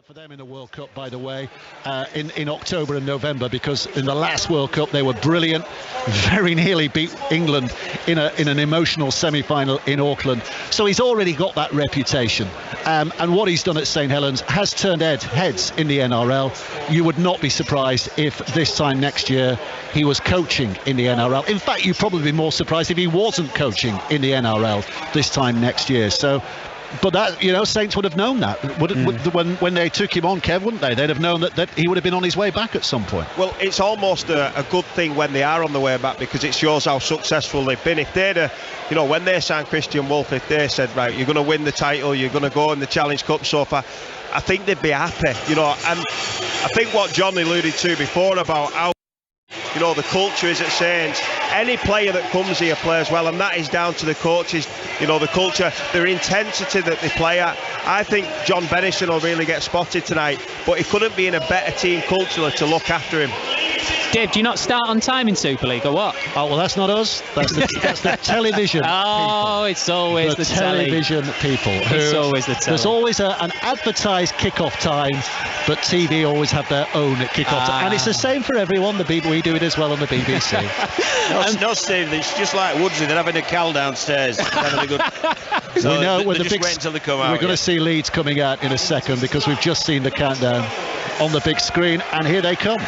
For them in the World Cup, by the way, in October and November, because in the last World Cup they were brilliant, very nearly beat England in an emotional semi-final in Auckland. So he's already got that reputation, and what he's done at St Helens has turned heads in the NRL. You would not be surprised if this time next year he was coaching in the NRL. In fact, you'd probably be more surprised if he wasn't coaching in the NRL this time next year. So. But that, Saints would have known that when they took him on, Kev, wouldn't they? They'd have known that he would have been on his way back at some point. Well, it's almost a good thing when they are on the way back, because it shows how successful they've been. If they'd, when they signed Christian Wolf, if they said, right, you're going to win the title, you're going to go in the Challenge Cup so far, I think they'd be happy, And I think what John alluded to before about how the culture is at Saints. Any player that comes here plays well, and that is down to the coaches, the culture, their intensity that they play at. I think John Bennison will really get spotted tonight, but he couldn't be in a better team culturally to look after him. Dave, do you not start on time in Super League or what? Oh, well, that's not us. That's the television people. It's always the television people. It's always the telly. There's always an advertised kick-off time, but TV always have their own kick-off time. And it's the same for everyone. We do it as well on the BBC. No, Steve, it's just like Woodsley. They're having a cal downstairs. Having a good... So we know they're just waiting until they come out. We're going to see Leeds coming out in a second, because we've just seen the countdown on the big screen, and here they come.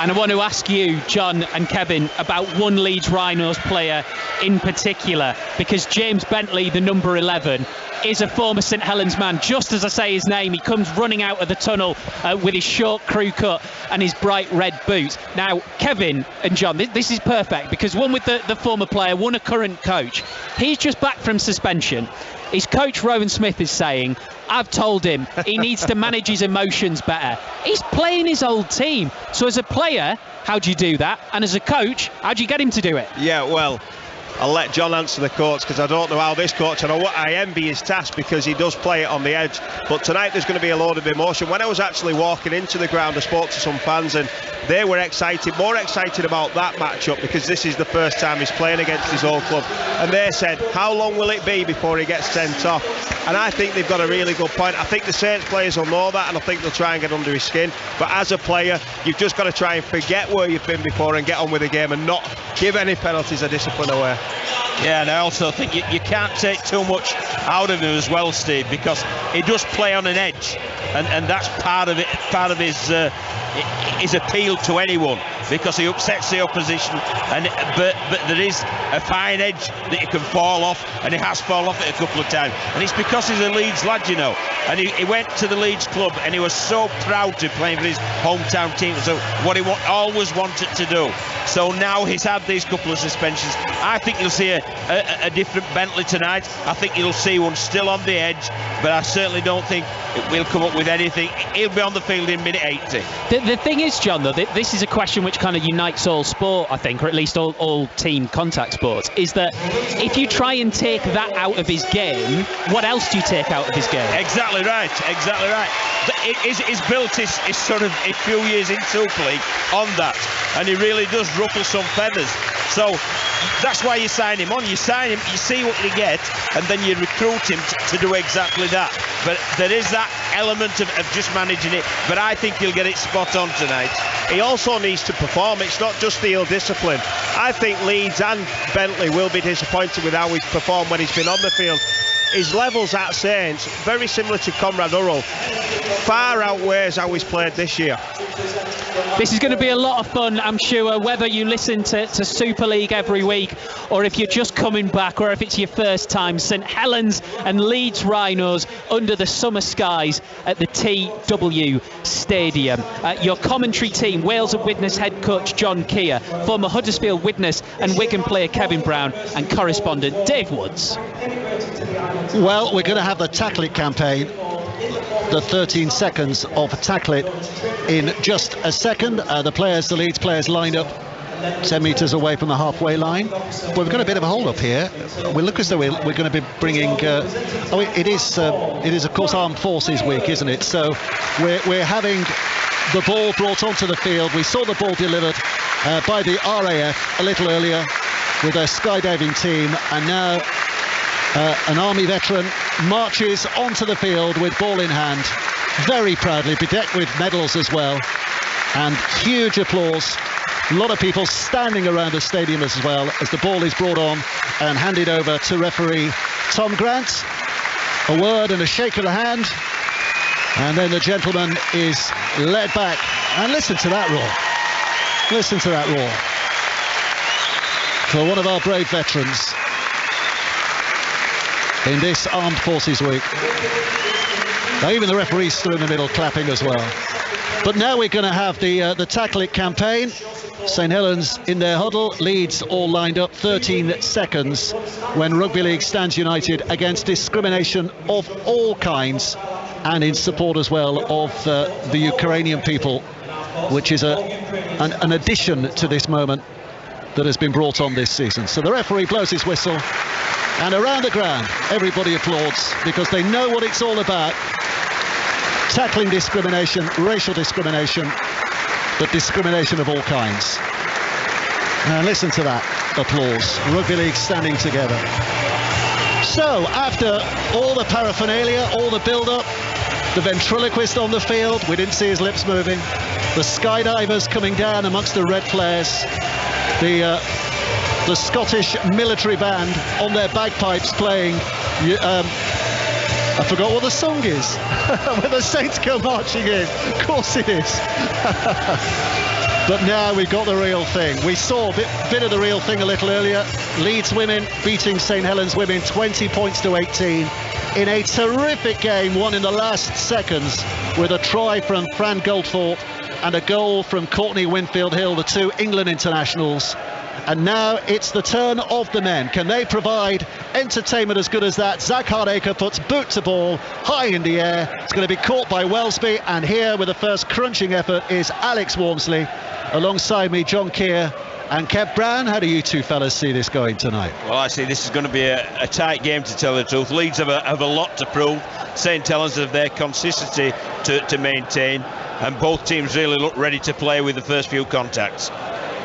And I want to ask you, John and Kevin, about one Leeds Rhinos player in particular, because James Bentley, the number 11, is a former St Helens man. Just as I say his name, he comes running out of the tunnel with his short crew cut and his bright red boots. Now, Kevin and John, this is perfect, because one with the former player, one a current coach. He's just back from suspension. His coach, Rowan Smith, is saying, I've told him he needs to manage his emotions better. He's playing his old team. So as a player, how do you do that? And as a coach, how do you get him to do it? Yeah, well, I'll let John answer the coach, because I don't know how this coach, and I envy his task, because he does play it on the edge. But tonight there's going to be a load of emotion. When I was actually walking into the ground, I spoke to some fans, and they were more excited about that matchup, because this is the first time he's playing against his old club. And they said, how long will it be before he gets sent off? And I think they've got a really good point. I think the Saints players will know that, and I think they'll try and get under his skin. But as a player, you've just got to try and forget where you've been before and get on with the game, and not give any penalties or discipline away. Yeah, and I also think you can't take too much out of him as well, Steve, because he does play on an edge, and that's part of his appeal to anyone, because he upsets the opposition, but there is a fine edge that he can fall off, and he has fallen off it a couple of times, and it's because he's a Leeds lad, and he went to the Leeds club, and he was so proud to play for his hometown team, so what he always wanted to do. So now he's had these couple of suspensions. I think you'll see a different Bentley tonight. I think you'll see one still on the edge, but I certainly don't think we'll come up with anything. He'll be on the field in minute 80. The thing is, John, though, this is a question which kind of unites all sport, I think, or at least all team contact sports, is that if you try and take that out of his game, what else do you take out of his game? Exactly right. He's built his sort of a few years in Super League on that, and he really does ruffle some feathers. So that's why you sign him on. You sign him, you see what you get, and then you recruit him to do exactly that. But there is that element of just managing it, but I think he'll get it spot on tonight. He also needs to perform. It's not just the ill discipline. I think Leeds and Bentley will be disappointed with how he's performed when he's been on the field. His levels at Saints, very similar to Conrad Urrell, far outweighs how he's played this year. This is going to be a lot of fun, I'm sure, whether you listen to Super League every week, or if you're just coming back, or if it's your first time. St Helens and Leeds Rhinos under the summer skies at the TW Stadium. Your commentary team, Wales and Widnes head coach John Keir, former Huddersfield Widnes and Wigan player Kevin Brown, and correspondent Dave Woods. Well, we're going to have the Tackle It campaign, the 13 seconds of Tackle It, in just a second. The Leeds players lined up 10 metres away from the halfway line. Well, we've got a bit of a hold up here. We look as though we're going to be bringing it is of course Armed Forces Week, isn't it? So we're having the ball brought onto the field. We saw the ball delivered by the RAF a little earlier with their skydiving team, and now an Army veteran marches onto the field with ball in hand very proudly, bedecked with medals as well, and huge applause. A lot of people standing around the stadium as well as the ball is brought on and handed over to referee Tom Grant. A word and a shake of the hand, and then the gentleman is led back. And listen to that roar. Listen to that roar. For one of our brave veterans in this Armed Forces Week. Now, even the referees stood in the middle clapping as well. But now we're going to have the Tackle It campaign. St Helens in their huddle, Leeds all lined up, 13 seconds when Rugby League stands united against discrimination of all kinds and in support as well of the Ukrainian people, which is an addition to this moment that has been brought on this season. So the referee blows his whistle, and around the ground everybody applauds because they know what it's all about. Tackling discrimination, racial discrimination, but discrimination of all kinds. And listen to that applause. Rugby League standing together. So after all the paraphernalia, all the build-up, the ventriloquist on the field, we didn't see his lips moving, the skydivers coming down amongst the red flares, the Scottish military band on their bagpipes playing, I forgot what the song is. When the Saints go marching in. Of course it is. But now we've got the real thing. We saw a bit of the real thing a little earlier. Leeds women beating St Helens women 20 points to 18 in a terrific game won in the last seconds with a try from Fran Goldthorpe and a goal from Courtney Winfield-Hill, the two England internationals. And now it's the turn of the men. Can they provide entertainment as good as that? Zach Hardacre puts boot to ball high in the air. It's going to be caught by Welsby, and here with the first crunching effort is Alex Walmsley. Alongside me, John Keir and Kev Brown. How do you two fellas see this going tonight? Well, I see this is going to be a tight game, to tell the truth. Leeds have a lot to prove. St Helens have their consistency to maintain, and both teams really look ready to play with the first few contacts.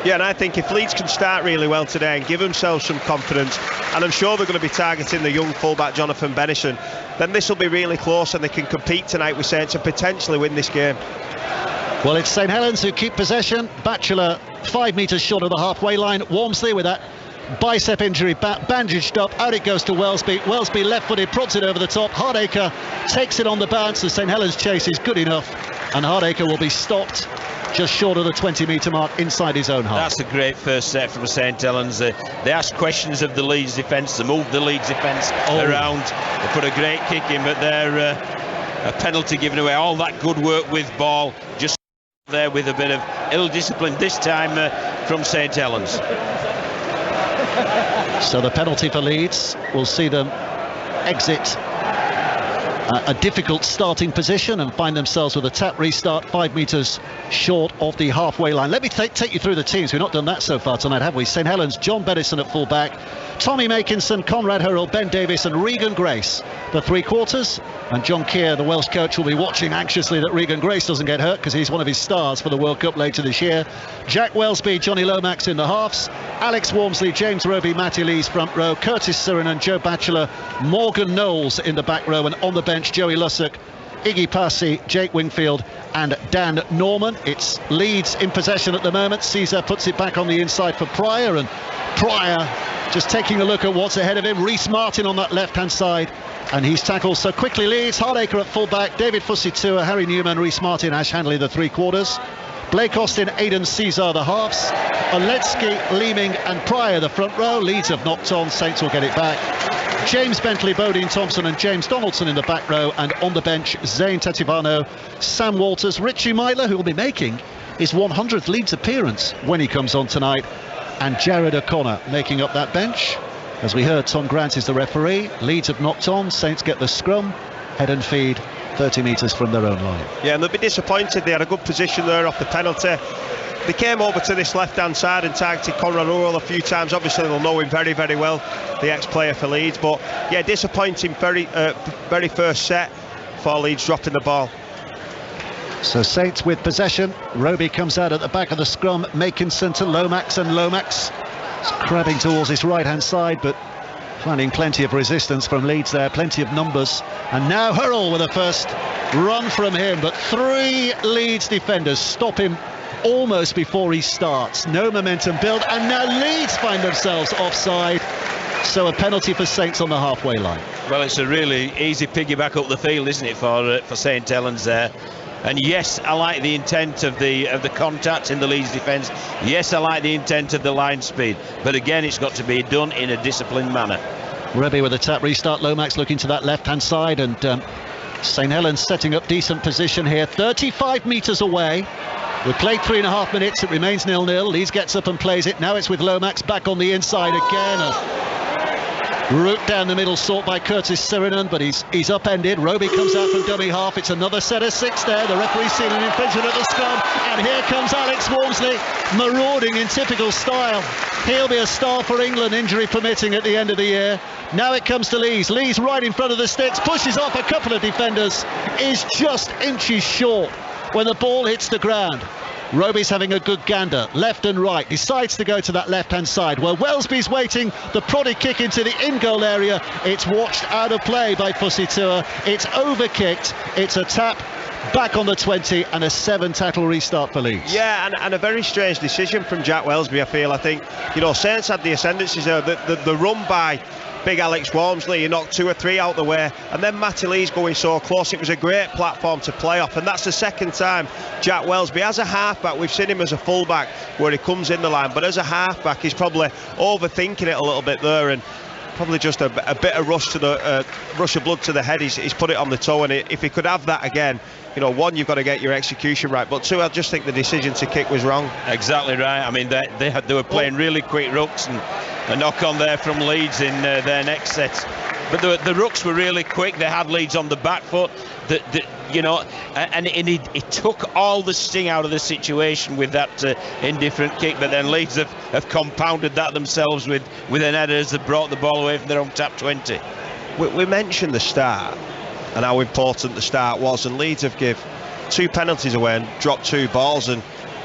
Yeah, and I think if Leeds can start really well today and give themselves some confidence, and I'm sure they're going to be targeting the young fullback Jonathan Bennison, then this will be really close and they can compete tonight with Saints and potentially win this game. Well, it's St Helens who keep possession. Batchelor 5 metres short of the halfway line. Walmsley with that bicep injury bandaged up. Out it goes to Welsby. Welsby left-footed, prods it over the top. Hardacre takes it on the bounce. The St Helens chase is good enough, and Hardacre will be stopped just short of the 20-metre mark inside his own half. That's a great first set from St Helens. They asked questions of the Leeds defence. They moved the Leeds defence around. They put a great kick in, but they're a penalty given away. All that good work with ball, just there with a bit of ill discipline this time from St Helens. So the penalty for Leeds will see them exit a difficult starting position and find themselves with a tap restart 5 metres short of the halfway line. Let me take you through the teams. We've not done that so far tonight, have we? St Helens, John Bennison at full-back, Tommy Makinson, Conrad Hurrell, Ben Davis and Regan Grace, the three-quarters. And John Keir, the Welsh coach, will be watching anxiously that Regan Grace doesn't get hurt because he's one of his stars for the World Cup later this year. Jack Welsby, Johnny Lomax in the halves, Alex Walmsley, James Roby, Matty Lees front row, Curtis Surin and Joe Batchelor, Morgan Knowles in the back row, and on the bench Joey Lussock, Iggy Passy, Jake Wingfield and Dan Norman. It's Leeds in possession at the moment. Caesar puts it back on the inside for Pryor, and Pryor just taking a look at what's ahead of him. Reece Martin on that left-hand side, and he's tackled so quickly. Leeds, Hardacre at full-back, David Fussy-Tua, Harry Newman, Reece Martin, Ash Handley the three-quarters, Blake Austin, Aidan Caesar the halves, Oletsky, Leeming and Pryor the front row. Leeds have knocked on, Saints will get it back. James Bentley, Bodine Thompson and James Donaldson in the back row, and on the bench Zane Tativano, Sam Walters, Richie Meitler, who will be making his 100th Leeds appearance when he comes on tonight, and Jared O'Connor making up that bench. As we heard, Tom Grant is the referee. Leeds have knocked on, Saints get the scrum, head and feed 30 metres from their own line. Yeah, and they'll be disappointed. They had a good position there off the penalty. They came over to this left-hand side and targeted Conrad Hurrell a few times. Obviously they'll know him very, very well, the ex-player for Leeds. But yeah, disappointing very first set for Leeds dropping the ball. So Saints with possession. Roby comes out at the back of the scrum. Makinson to Lomax, and Lomax is crabbing towards his right-hand side, but finding plenty of resistance from Leeds there, plenty of numbers. And now Hurrell with the first run from him, but 3 Leeds defenders stop him almost before he starts. No momentum build, and now Leeds find themselves offside. So a penalty for Saints on the halfway line. Well, it's a really easy piggyback up the field, isn't it, for St Helens there? And yes, I like the intent of the contact in the Leeds defence. Yes, I like the intent of the line speed. But again, it's got to be done in a disciplined manner. Rebbe with a tap restart. Lomax looking to that left-hand side, and St Helens setting up decent position here. 35 metres away. We've played 3.5 minutes. It remains 0-0. Leeds gets up and plays it. Now it's with Lomax back on the inside again. Route down the middle sought by Curtis Sirinen, but he's upended. Roby comes out from dummy half. It's another set of 6 there. The referee's seen an infringement at the scrum, and here comes Alex Walmsley marauding in typical style. He'll be a star for England, injury permitting, at the end of the year. Now it comes to Leeds. Leeds right in front of the sticks, pushes off a couple of defenders, is just inches short when the ball hits the ground. Roby's having a good gander, left and right, decides to go to that left-hand side, where Wellesby's waiting. The prodded kick into the in-goal area. It's watched out of play by Pussy Tua. It's over-kicked. It's a tap back on the 20, and a 7-tackle restart for Leeds. Yeah, and a very strange decision from Jack Wellesby, I feel. I think, Saints had the ascendancy there. The run by big Alex Walmsley, he knocked 2 or 3 out the way, and then Matty Lee's going so close. It was a great platform to play off, and that's the second time Jack Wellesby, as a halfback, we've seen him as a fullback where he comes in the line, but as a halfback he's probably overthinking it a little bit there, and probably just a bit of rush of blood to the head. He's put it on the toe, and if he could have that again, one, you've got to get your execution right, but 2, I just think the decision to kick was wrong. Exactly right. I mean, they were playing really quick rucks, and a knock on there from Leeds in their next set. But the rucks were really quick. They had Leeds on the back foot. And it took all the sting out of the situation with that indifferent kick. But then Leeds have compounded that themselves with an header as they brought the ball away from their own tap 20. We mentioned the start and how important the start was, and Leeds have give 2 penalties away and dropped 2 balls, and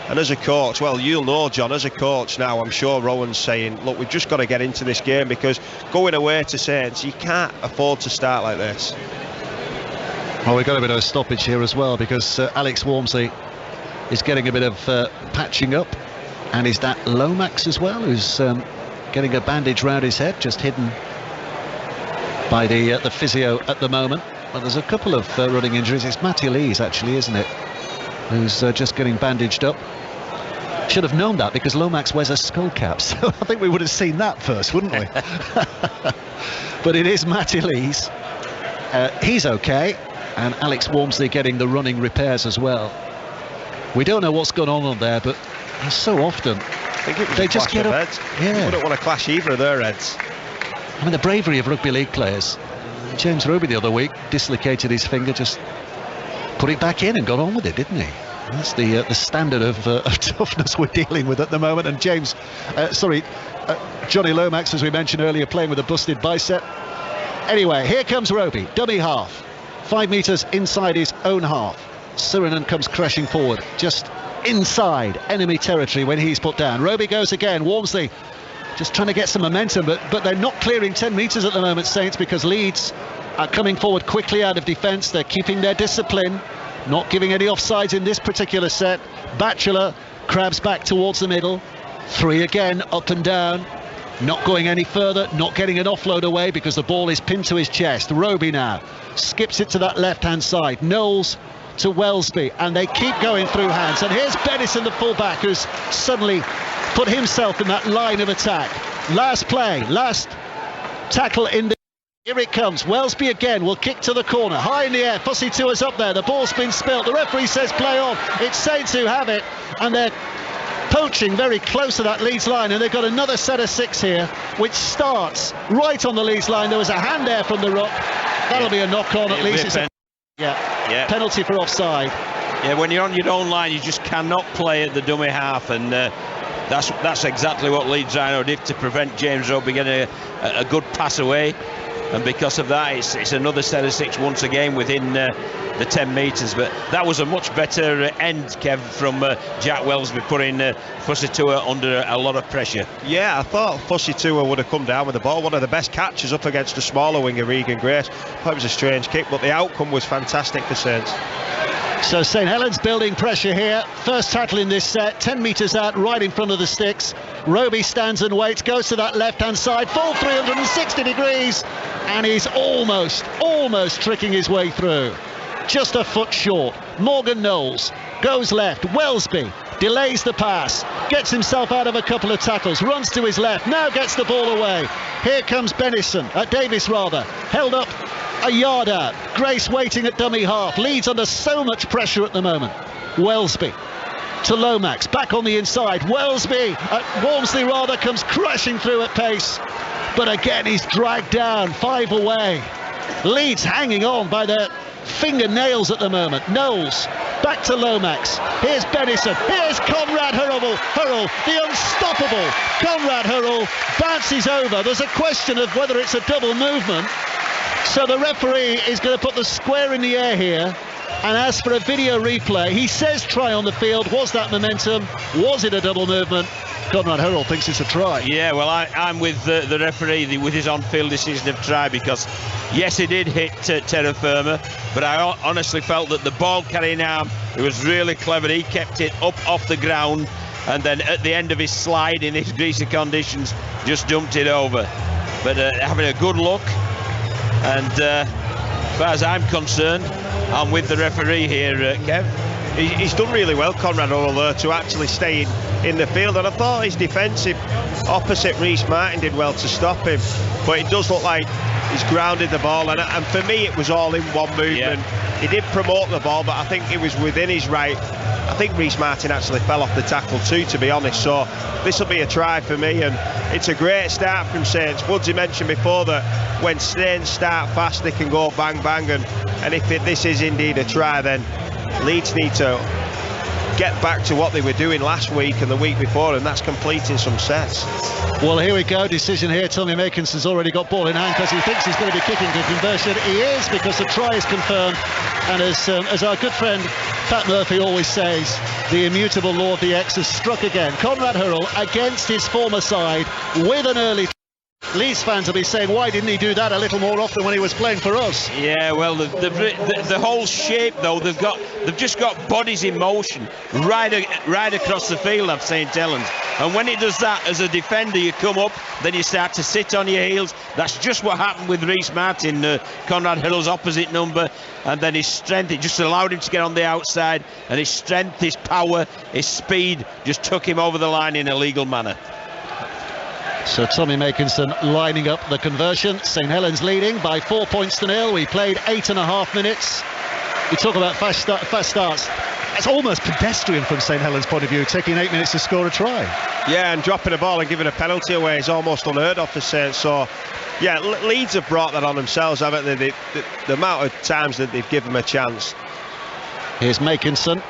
as a coach, well, you'll know, John, as a coach now, I'm sure Rowan's saying, look, we've just got to get into this game, because going away to Saints, you can't afford to start like this. Well, we've got a bit of a stoppage here as well, because Alex Walmsley is getting a bit of patching up, and is that Lomax as well, who's getting a bandage round his head, just hidden by the physio at the moment. Well, there's a couple of running injuries. It's Matty Lees, actually, isn't it, who's just getting bandaged up. Should have known that, because Lomax wears a skull cap, so I think we would have seen that first, wouldn't we? But it is Matty Lees. He's okay, and Alex Walmsley getting the running repairs as well. We don't know what's gone on there, but so often I think it was they just get up. Yeah, we don't want to clash either of their heads. I mean, the bravery of rugby league players. James Roby the other week dislocated his finger, just put it back in and got on with it, didn't he? That's the standard of toughness we're dealing with at the moment. And Johnny Lomax, as we mentioned earlier, playing with a busted bicep. Anyway, here comes Roby, dummy half, 5 metres inside his own half. Sirinen comes crashing forward, just inside enemy territory when he's put down. Roby goes again. Walmsley just trying to get some momentum, but they're not clearing 10 metres at the moment, Saints, because Leeds are coming forward quickly out of defence. They're keeping their discipline, not giving any offsides in this particular set. Batchelor crabs back towards the middle. 3 again, up and down. Not going any further, not getting an offload away because the ball is pinned to his chest. Roby now skips it to that left-hand side. Knowles to Wellesby, and they keep going through hands. And here's Bennison, the fullback, who's suddenly put himself in that line of attack. Last play, last tackle in the... Here it comes. Wellesby again will kick to the corner, high in the air. Pussy Tua's up there. The ball's been spilt. The referee says play on. It's Saints who have it, and they're poaching very close to that Leeds line, and they've got another set of 6 here, which starts right on the Leeds line. There was a hand there from the ruck. That'll be a knock on at least. It's a penalty for offside. Yeah, when you're on your own line, you just cannot play at the dummy half, and that's exactly what Leeds Rhino did to prevent James Roby getting a good pass away. and because of that it's another set of 6 once again within the 10 metres. But that was a much better end, Kev, from Jack Welsby, putting Fussy Tua under a lot of pressure. Yeah, I thought Fussy Tua would have come down with the ball. One of the best catches up against the smaller winger, Regan Grace. Thought it was a strange kick, but the outcome was fantastic for Saints. So St Helens building pressure here. First tackle in this set, 10 metres out, right in front of the sticks. Roby stands and waits, goes to that left-hand side, full 360 degrees, and he's almost tricking his way through. Just a foot short. Morgan Knowles goes left. Welsby delays the pass, gets himself out of a couple of tackles, runs to his left, now gets the ball away. Here comes Davis, held up a yard out. Grace waiting at dummy half. Leeds under so much pressure at the moment. Welsby to Lomax, back on the inside. Welsby, Walmsley comes crashing through at pace, but again he's dragged down, 5 away. Leeds hanging on by their fingernails at the moment. Knowles back to Lomax. Here's Benison. Here's Conrad Hurrell, the unstoppable Conrad Hurrell bounces over. There's a question of whether it's a double movement, so the referee is going to put the square in the air here and ask for a video replay. He says try on the field. Was that momentum? Was it a double movement? Conrad Hurrell thinks it's a try. Yeah, well, I'm with the referee with his on-field decision of try, because yes, he did hit terra firma, but I honestly felt that the ball carrying arm, it was really clever. He kept it up off the ground, and then at the end of his slide in these greasy conditions, just dumped it over. But having a good look, and as far as I'm concerned, I'm with the referee here, Kev. He's done really well, Conrad Hurrell, there, to actually stay in the field, and I thought his defensive opposite Reece Martin did well to stop him, but it does look like he's grounded the ball, and for me it was all in one movement. Yeah. He did promote the ball, but I think it was within his right. I think Reece Martin actually fell off the tackle too, to be honest, so this will be a try for me, and it's a great start from Saints. Woodsy mentioned before that when Saints start fast they can go bang bang, and if this is indeed a try, then Leeds need to get back to what they were doing last week and the week before, and that's completing some sets. Well, here we go, decision here. Tommy Makinson's already got ball in hand because he thinks he's going to be kicking to conversion. He is, because the try is confirmed, and as our good friend Pat Murphy always says, the immutable law of the X has struck again. Conrad Hurrell against his former side with an early. Leeds fans will be saying, why didn't he do that a little more often when he was playing for us? Yeah, well, the whole shape, though, they've just got bodies in motion right across the field of St Helens, and when it does that as a defender, you come up, then you start to sit on your heels. That's just what happened with Reece Martin, Conrad Hurrell's opposite number, and then his strength, it just allowed him to get on the outside, and his strength, his power, his speed just took him over the line in a legal manner. So Tommy Makinson lining up the conversion. St Helens leading by 4 points to 0. We played 8.5 minutes. We talk about fast starts. It's almost pedestrian from St Helens' point of view, taking 8 minutes to score a try. Yeah, and dropping a ball and giving a penalty away is almost unheard of for Saints. So, yeah, Leeds have brought that on themselves, haven't they? The amount of times that they've given them a chance. Here's Makinson.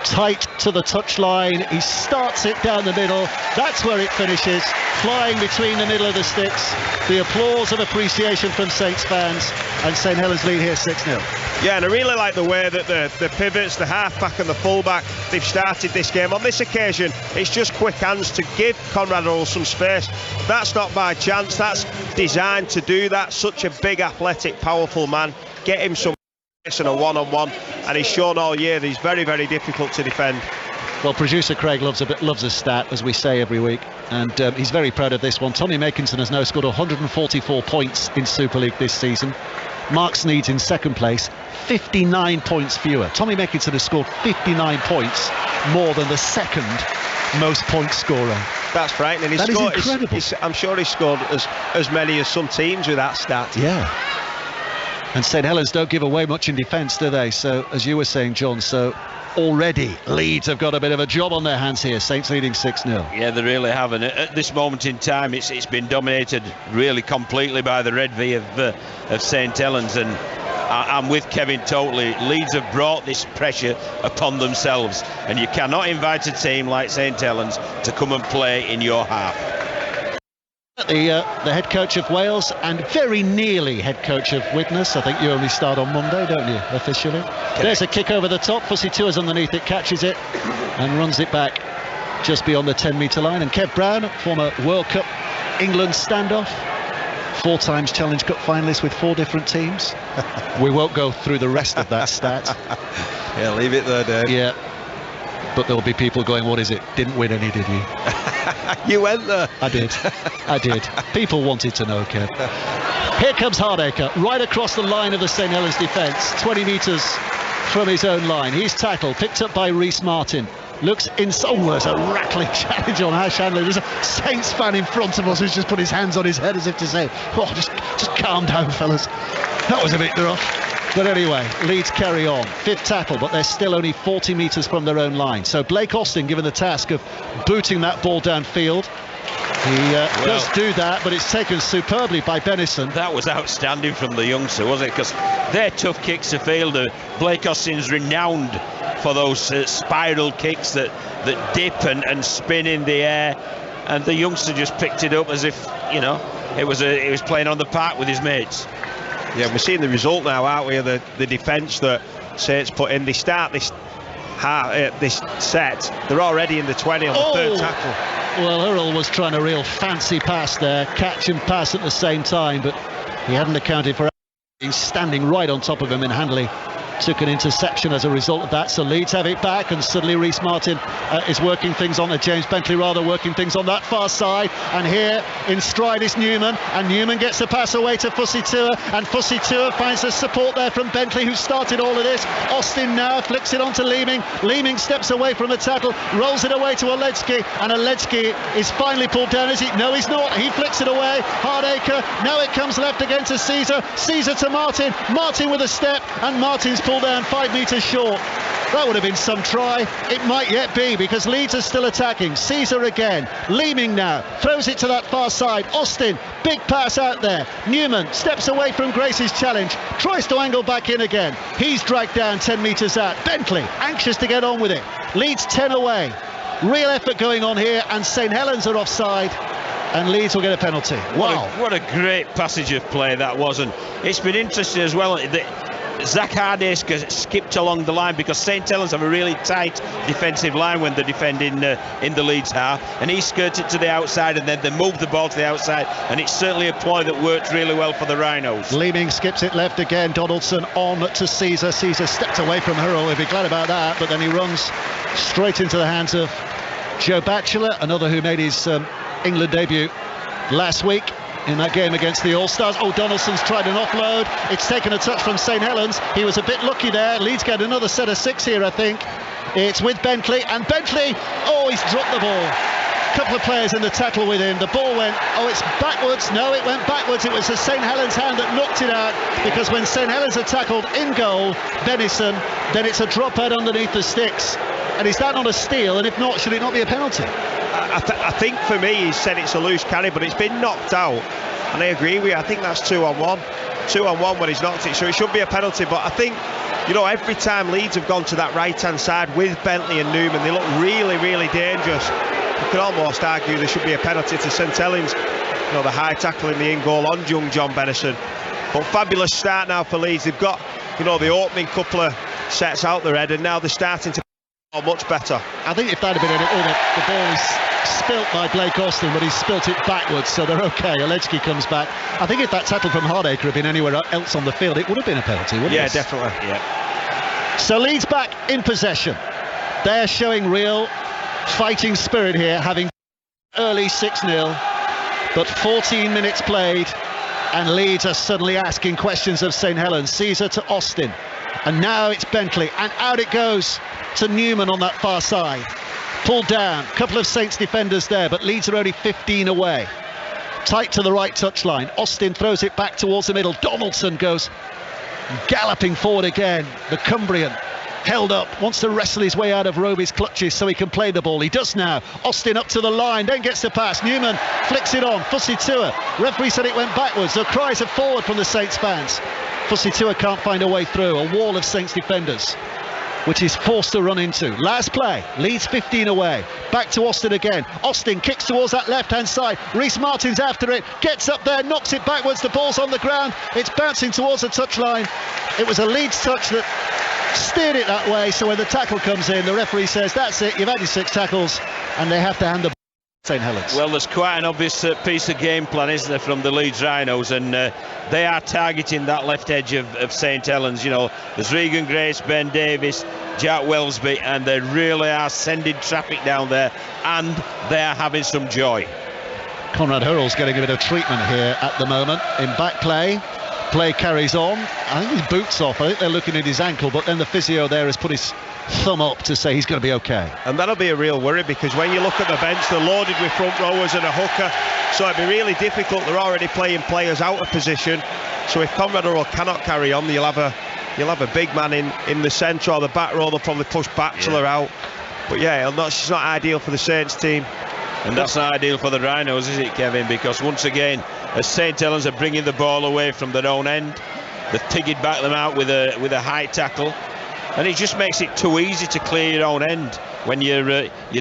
Tight to the touchline, he starts it down the middle, that's where it finishes, flying between the middle of the sticks. The applause of appreciation from Saints fans, and St Helens lead here 6-0. Yeah, and I really like the way that the pivots, the half-back and the full-back, they've started this game. On this occasion, it's just quick hands to give Conrad Hurrell some space. That's not by chance, that's designed to do that. Such a big, athletic, powerful man. Get him some and a one-on-one, and he's shown all year that he's very, very difficult to defend. Well, producer Craig loves a stat, as we say every week, and he's very proud of this one. Tommy Makinson has now scored 144 points in Super League this season. Mark Sneed's in second place, 59 points fewer. Tommy Makinson has scored 59 points more than the second most point scorer. That's frightening. That is incredible. I'm sure he scored as many as some teams with that stat. Yeah. And St Helens don't give away much in defence, do they? So, as you were saying, John, so already Leeds have got a bit of a job on their hands here. Saints leading 6-0. Yeah, they really have. And at this moment in time, it's been dominated really completely by the Red V of St Helens. And I'm with Kevin totally. Leeds have brought this pressure upon themselves. And you cannot invite a team like St Helens to come and play in your half. the head coach of Wales and very nearly head coach of Widnes. I think you only start on Monday, don't you, officially? There's a kick over the top. Fussy Tua's underneath it, catches it and runs it back just beyond the 10-metre line. And Kev Brown, former World Cup England standoff, 4 times Challenge Cup finalist with 4 different teams. We won't go through the rest of that stat. Yeah, leave it there, Dave. Yeah, but there'll be people going, what is it? Didn't win any, did you? You went there. I did. People wanted to know, Kev. Here comes Hardacre, right across the line of the St Helens defence, 20 metres from his own line. He's tackled, picked up by Rhys Martin. Looks in. Oh, there's a rattling challenge on Ash Handley. There's a Saints fan in front of us who's just put his hands on his head as if to say, oh, just calm down, fellas. That was a bit rough. But anyway, Leeds carry on. 5th tackle, but they're still only 40 metres from their own line. So Blake Austin given the task of booting that ball downfield. He does do that, but it's taken superbly by Benison. That was outstanding from the youngster, wasn't it? Because they're tough kicks to field. Blake Austin's renowned for those spiral kicks that dip and spin in the air, and the youngster just picked it up as if, you know, it was playing on the park with his mates. Yeah, we're seeing the result now, aren't we, of the defence that Saints put in. They start this set, they're already in the 20 on the 3rd tackle. Well, Hurrell was trying a real fancy pass there, catch and pass at the same time, but he hadn't accounted for it. Standing right on top of him, and Handley took an interception as a result of that. So Leeds have it back, and suddenly Rhys Martin is working things on James Bentley, rather working things on that far side. And here in stride is Newman, and Newman gets the pass away to Fussy Tua, and Fussy Tua finds the support there from Bentley, who started all of this. Austin now flicks it on to Leeming. Leeming steps away from the tackle, rolls it away to Oledzki, and Oledzki is finally pulled down. Is he? No, he's not. He flicks it away. Hardacre. Now it comes left again to Caesar. Caesar to Martin. Martin with a step, and Martin's pulled down 5 metres short. That would have been some try. It might yet be, because Leeds are still attacking. Caesar again. Leeming now throws it to that far side. Austin, big pass out there. Newman steps away from Grace's challenge, tries to angle back in again. He's dragged down 10 metres out. Bentley anxious to get on with it. Leeds 10 away. Real effort going on here, and St Helens are offside, and Leeds will get a penalty. Wow. What a great passage of play that was. And it's been interesting as well that Zach Hardacre skipped along the line, because St Helens have a really tight defensive line when they're defending in the Leeds half, and he skirted to the outside, and then they moved the ball to the outside, and it's certainly a ploy that worked really well for the Rhinos. Leeming skips it left again. Donaldson on to Caesar. Caesar stepped away from Hurrell. He'll be glad about that, but then he runs straight into the hands of Joe Batchelor, another who made his England debut last week in that game against the All-Stars. Oh, Donaldson's tried an offload. It's taken a touch from St Helens. He was a bit lucky there. Leeds get another set of 6 here, I think. It's with Bentley, and Bentley, oh, he's dropped the ball. Couple of players in the tackle with him. The ball went, oh, it's backwards. No, it went backwards. It was the St Helens hand that knocked it out, because when St Helens are tackled in goal, Benison, then it's a drop out underneath the sticks. And is that not a steal? And if not, should it not be a penalty? I think for me, he said it's a loose carry, but it's been knocked out. And I agree with you. I think that's 2-on-1. 2-on-1 when he's knocked it, so it should be a penalty. But I think, you know, every time Leeds have gone to that right-hand side with Bentley and Newman, they look really, really dangerous. You could almost argue there should be a penalty to St Helens. You know, the high tackle in the in-goal on young John Benison. But fabulous start now for Leeds. They've got, you know, the opening couple of sets out their head, and now they're starting to much better. I think if that had been in it, the ball is spilt by Blake Austin, but he's spilt it backwards, so they're okay. Oledzki comes back. I think if that tackle from Hardacre had been anywhere else on the field, it would have been a penalty, wouldn't it? Yeah, definitely. Yeah. So Leeds back in possession. They're showing real fighting spirit here, having early 6-0, but 14 minutes played, and Leeds are suddenly asking questions of St Helens. Caesar to Austin, and now it's Bentley, and out it goes to Newman on that far side. Pulled down, couple of Saints defenders there, but Leeds are only 15 away. Tight to the right touchline. Austin throws it back towards the middle. Donaldson goes galloping forward again. The Cumbrian held up, wants to wrestle his way out of Roby's clutches so he can play the ball. He does now. Austin up to the line, then gets the pass. Newman flicks it on. Fussy Tua. Referee said it went backwards. The cries are forward from the Saints fans. Fussy Tua can't find a way through. A wall of Saints defenders. which he's forced to run into. Last play, Leeds 15 away. Back to Austin again. Austin kicks towards that left-hand side. Rhys Martin's after it, gets up there, knocks it backwards. The ball's on the ground. It's bouncing towards the touchline. It was a Leeds touch that steered it that way. So when the tackle comes in, the referee says, that's it, you've had your 6 tackles, and they have to hand the ball to St Helens. Well, there's quite an obvious piece of game plan, isn't there, from the Leeds Rhinos, and they are targeting that left edge of St Helens. You know, there's Regan Grace, Ben Davis, Jack Wellesby, and they really are sending traffic down there, and they are having some joy. Conrad Hurrell's getting a bit of treatment here at the moment in back play. Play carries on. I think his boot's off. I think they're looking at his ankle, but then the physio there has put his thumb up to say he's going to be okay. And that'll be a real worry, because when you look at the bench, they're loaded with front rowers and a hooker, so it'd be really difficult. They're already playing players out of position, so if Conrad Hurrell cannot carry on, you'll have a big man in the centre, or the back row. They'll probably push Batchelor out. But yeah, it's not ideal for the Saints team. And that's not ideal for the Rhinos, is it, Kevin? Because once again, as St Helens are bringing the ball away from their own end, they've tiggered back them out with a high tackle, and it just makes it too easy to clear your own end when your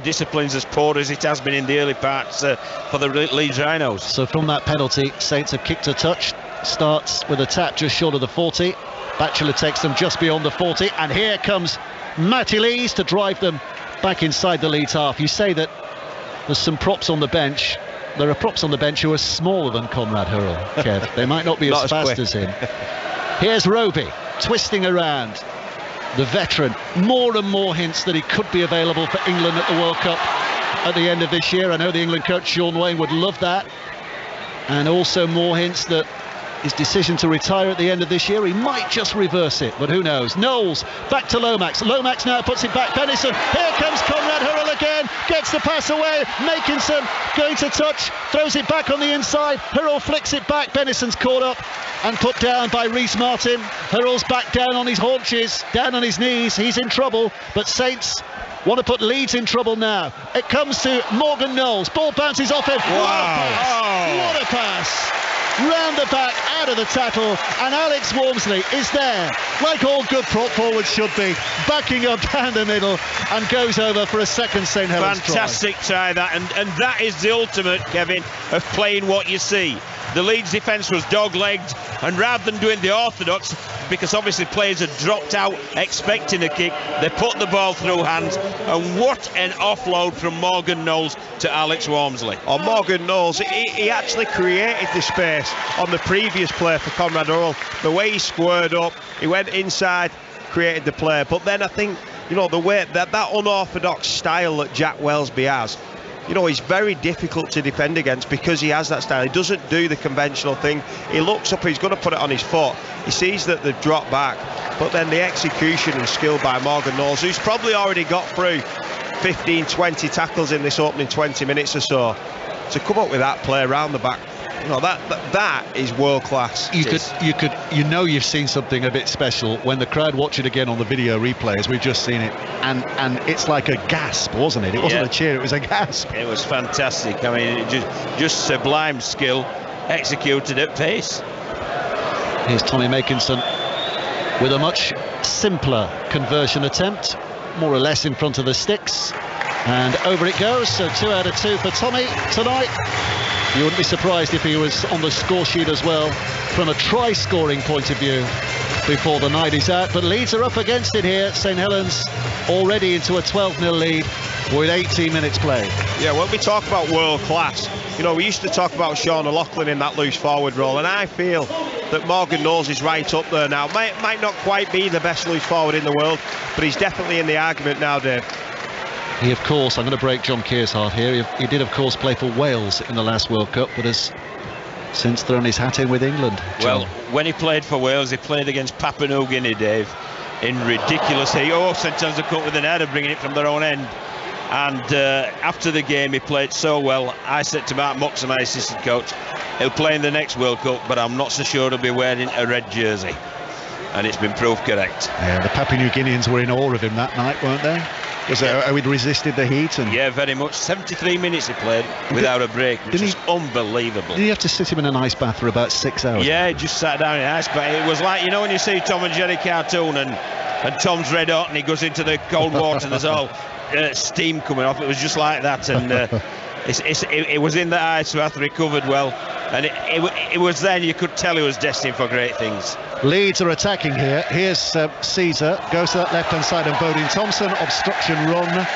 discipline's as poor as it has been in the early parts for the Leeds Rhinos. So from that penalty, Saints have kicked a touch. Starts with a tap just short of the 40. Batchelor takes them just beyond the 40, and here comes Matty Lees to drive them back inside the Leeds half. You say that there's some props on the bench. There are props on the bench who are smaller than Conrad Hurrell, Kev. They might not be as fast as him. Here's Roby twisting around. The veteran, more and more hints that he could be available for England at the World Cup at the end of this year. I know the England coach Sean Wayne would love that. And also more hints that his decision to retire at the end of this year, he might just reverse it, but who knows. Knowles back to Lomax. Lomax now puts it back. Benison, here comes Conrad Hurrell again, gets the pass away. Makinson going to touch, throws it back on the inside. Hurrell flicks it back. Benison's caught up and put down by Rhys Martin. Hurrell's back down on his haunches, down on his knees. He's in trouble, but Saints want to put Leeds in trouble now. It comes to Morgan Knowles. Ball bounces off him. Wow. What a pass. Round the back, out of the tackle, and Alex Walmsley is there, like all good prop forwards should be, backing up down the middle, and goes over for a second St Helens Fantastic try that, and that is the ultimate, Kevin, of playing what you see. The Leeds defence was dog-legged, and rather than doing the orthodox, because obviously players had dropped out expecting a kick, they put the ball through hands, and what an offload from Morgan Knowles to Alex Walmsley. Oh, Morgan Knowles, he actually created the space on the previous play for Conrad Hurrell. The way he squared up, he went inside, created the play. But then I think, the way that unorthodox style that Jack Wellesby has, he's very difficult to defend against because he has that style. He doesn't do the conventional thing. He looks up, he's going to put it on his foot. He sees that they've dropped back, but then the execution and skill by Morgan Knowles, who's probably already got through 15-20 tackles in this opening 20 minutes or so, to come up with that play around the back, that is world class. You've seen something a bit special when the crowd watch it again on the video replay, as we've just seen it, and it's like a gasp, wasn't it? It wasn't a cheer, it was a gasp. It was fantastic. I mean, just sublime skill, executed at pace. Here's Tommy Makinson with a much simpler conversion attempt, more or less in front of the sticks, and over it goes. So 2 out of 2 for Tommy tonight. You wouldn't be surprised if he was on the score sheet as well from a try scoring point of view before the night is out. But Leeds are up against it here. St Helens already into a 12-0 lead with 18 minutes played. Yeah, when we talk about world class, we used to talk about Sean O'Loughlin in that loose forward role, and I feel that Morgan Knowles is right up there now. Might not quite be the best loose forward in the world, but he's definitely in the argument now, Dave. He, of course, I'm going to break John Keir's heart here. He did, of course, play for Wales in the last World Cup, but has since thrown his hat in with England. John. Well, when he played for Wales, he played against Papua New Guinea, Dave, in ridiculous heat. Sometimes they come with an header, bringing it from their own end. And after the game, he played so well. I said to Mark Mox, my assistant coach, he'll play in the next World Cup, but I'm not so sure he'll be wearing a red jersey. And it's been proved correct. Yeah, the Papua New Guineans were in awe of him that night, weren't they? He'd resisted the heat. And yeah, very much. 73 minutes he played without a break, which is unbelievable. Did he have to sit him in an ice bath for about 6 hours? Yeah, he just sat down in an ice bath. It was like, when you see Tom and Jerry cartoon and and Tom's red hot and he goes into the cold water. There's all steam coming off. It was just like that, and it was in the eyes, so Arthur recovered well, and it was then you could tell he was destined for great things. Leeds are attacking here. Here's Caesar, goes to that left-hand side, and Bodine Thompson, obstruction run.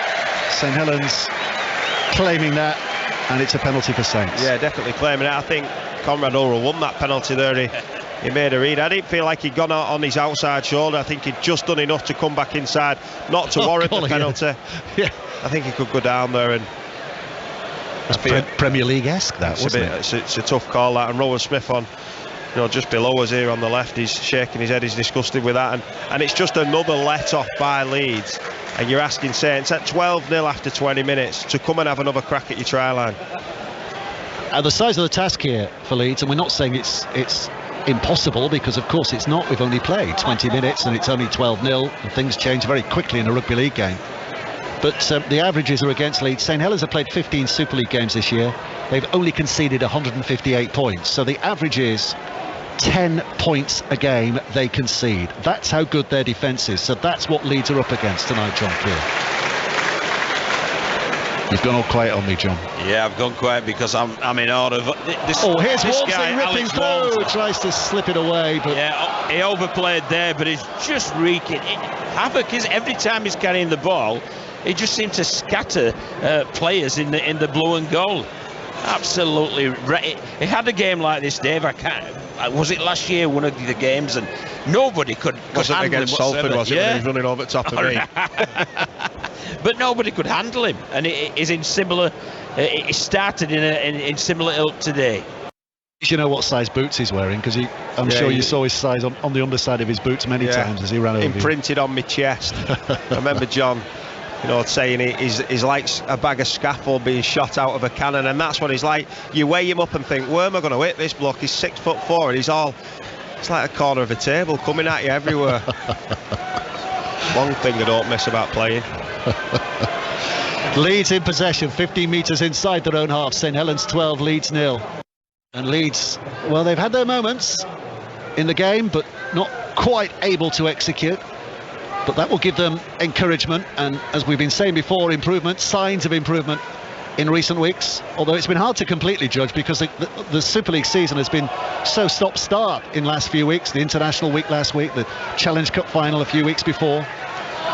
St Helens claiming that, and it's a penalty for Saints. Yeah, definitely claiming it. I think Conrad O'Rourke won that penalty there. He made a read. I didn't feel like he'd gone out on his outside shoulder. I think he'd just done enough to come back inside, not to warrant the penalty. Yeah. I think he could go down there and... Premier League-esque, that, wasn't it? It's a tough call, that. And Rowan Smith on, just below us here on the left, he's shaking his head, he's disgusted with that. And it's just another let-off by Leeds. And you're asking Saints at 12-0 after 20 minutes to come and have another crack at your try line. And the size of the task here for Leeds, and we're not saying it's impossible, because of course it's not. We've only played 20 minutes and it's only 12-0, and things change very quickly in a rugby league game. But the averages are against Leeds. St Helens have played 15 Super League games this year. They've only conceded 158 points. So the average is 10 points a game they concede. That's how good their defence is. So that's what Leeds are up against tonight, John Peel. You've gone all quiet on me, John. Yeah, I've gone quiet because I'm in awe of this. Oh, here's this Walmsley guy, ripping through. Tries to slip it away, but yeah, he overplayed there, but he's just wreaking havoc. Is every time he's carrying the ball, he just seemed to scatter players in the blue and gold. Absolutely, he had a game like this, Dave. I can't. Was it last year, one of the games, and nobody could handle against him Salford, was it? Yeah. When he was running over the top of me. But nobody could handle him, and it is in similar. It started in similar ilk today. You know what size boots he's wearing, because I'm sure you saw his size on the underside of his boots many times as he ran over. Imprinted on my chest. I remember John, saying he's like a bag of scaffold being shot out of a cannon, and that's what he's like. You weigh him up and think, where am I going to hit this bloke? He's 6'4", and it's like a corner of a table coming at you everywhere. One thing I don't miss about playing. Leeds in possession, 15 metres inside their own half. St Helens 12, Leeds 0. And Leeds, well, they've had their moments in the game, but not quite able to execute. But that will give them encouragement, and as we've been saying before, signs of improvement in recent weeks, although it's been hard to completely judge because the Super League season has been so stop-start in last few weeks. The international week last week, the Challenge Cup final a few weeks before.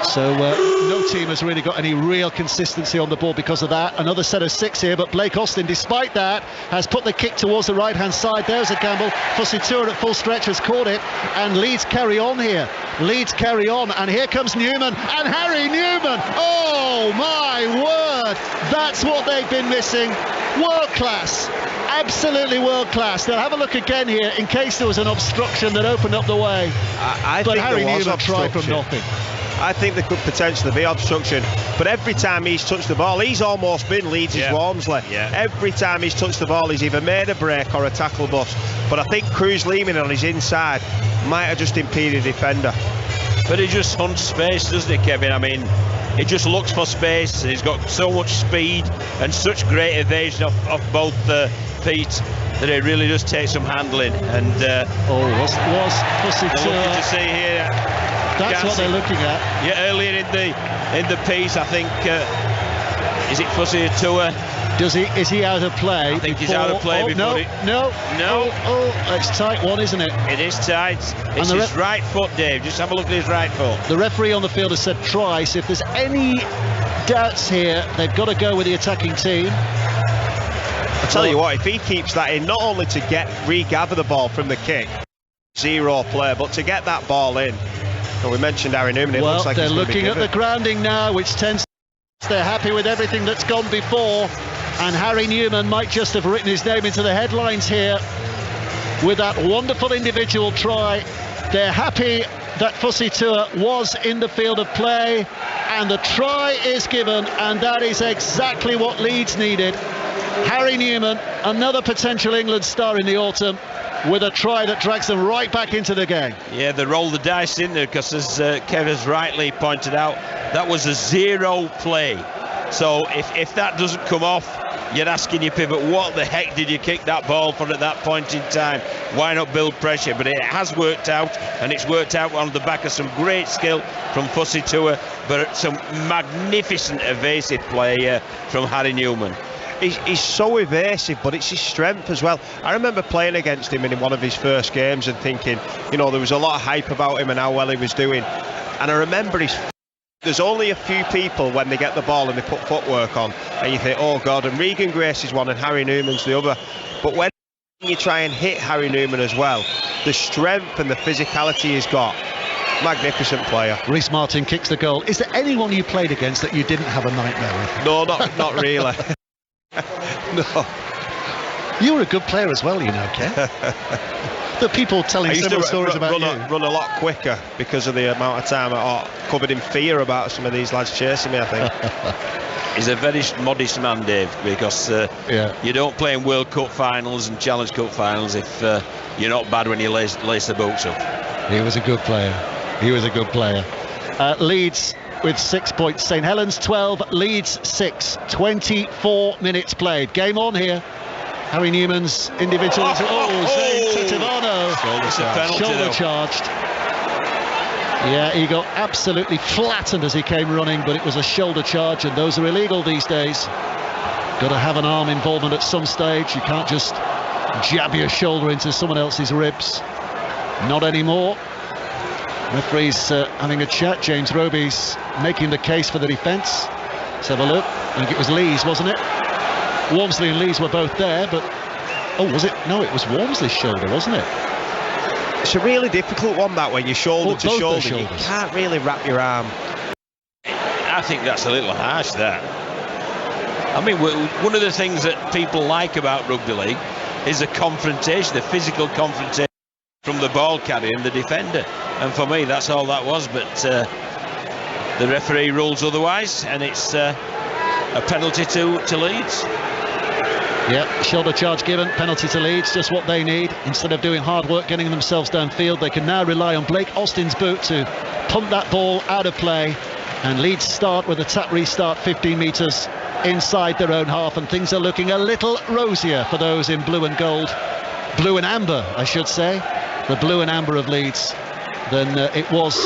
So no team has really got any real consistency on the ball because of that. Another set of 6 here, but Blake Austin, despite that, has put the kick towards the right-hand side. There's a gamble. Fussy Tour at full stretch has caught it, and Leeds carry on here. Leeds carry on, and here comes Newman, and Harry Newman. Oh my word, that's what they've been missing. World class, absolutely world class. They'll have a look again here in case there was an obstruction that opened up the way. But Harry Newman tried from nothing. I think there could potentially be obstruction, but every time he's touched the ball, he's almost been Leeds' Walmsley. Yeah. Every time he's touched the ball, he's either made a break or a tackle bust. But I think Cruz Lehman on his inside might have just impeded the defender. But he just hunts space, doesn't he, Kevin? I mean, he just looks for space, and he's got so much speed and such great evasion off both feet that it really does take some handling. And was Fussy Tour. Looking to see here. That's what they're looking at. Yeah, earlier in the piece, I think. Is it Fussy Tour? Is he out of play? I think he's out of play before. No. It's tight one, isn't it? It is tight. It's his right foot, Dave. Just have a look at his right foot. The referee on the field has said try. So if there's any doubts here, they've got to go with the attacking team. I tell you what, if he keeps that in, not only to regather the ball from the kick, 0 play, but to get that ball in. Well, we mentioned Harry Newman. It looks like they're looking at the grounding now, which tends. They're happy with everything that's gone before, and Harry Newman might just have written his name into the headlines here with that wonderful individual try. They're happy that Fussy Tour was in the field of play, and the try is given, and that is exactly what Leeds needed. Harry Newman, another potential England star in the autumn, with a try that drags them right back into the game. Yeah, they rolled the dice in there because, as Kev has rightly pointed out, that was a 0 play. So if that doesn't come off, you're asking your pivot, what the heck did you kick that ball for at that point in time? Why not build pressure? But it has worked out, and it's worked out on the back of some great skill from Fussy Tua, but some magnificent evasive play from Harry Newman. He's so evasive, but it's his strength as well. I remember playing against him in one of his first games and thinking, you know, there was a lot of hype about him and how well he was doing. And I remember there's only a few people when they get the ball and they put footwork on, and you think, oh God, and Regan Grace is one and Harry Newman's the other. But when you try and hit Harry Newman as well, the strength and the physicality he's got, magnificent player. Rhys Martin kicks the goal. Is there anyone you played against that you didn't have a nightmare with? No, not really. No. You were a good player as well, you know, Ken. The people telling similar stories about you. Run a lot quicker because of the amount of time I covered in fear about some of these lads chasing me, I think. He's a very modest man, Dave, because you don't play in World Cup finals and Challenge Cup finals if you're not bad when you lace the boots up. He was a good player. He was a good player. Leeds with 6 points. St Helens 12, Leeds 6. 24 minutes played. Game on here. Harry Newman's individual. Shoulder charged. Yeah, he got absolutely flattened as he came running, but it was a shoulder charge, and those are illegal these days. Got to have an arm involvement at some stage. You can't just jab your shoulder into someone else's ribs. Not anymore. Referee's having a chat. James Roby's making the case for the defence. Let's have a look. I think it was Leeds, wasn't it? Walmsley and Leeds were both there, but was it? No, it was Walmsley's shoulder, wasn't it? It's a really difficult one, that, when you're shoulder to shoulder. You can't really wrap your arm. I think that's a little harsh, that. I mean, one of the things that people like about rugby league is the confrontation, the physical confrontation from the ball carrier and the defender. And for me, that's all that was. But the referee rules otherwise, and it's a penalty to Leeds. Yeah, shoulder charge given, penalty to Leeds, just what they need. Instead of doing hard work getting themselves downfield, they can now rely on Blake Austin's boot to pump that ball out of play. And Leeds start with a tap restart 15 metres inside their own half, and things are looking a little rosier for those in blue and gold. Blue and amber, I should say. The blue and amber of Leeds than it was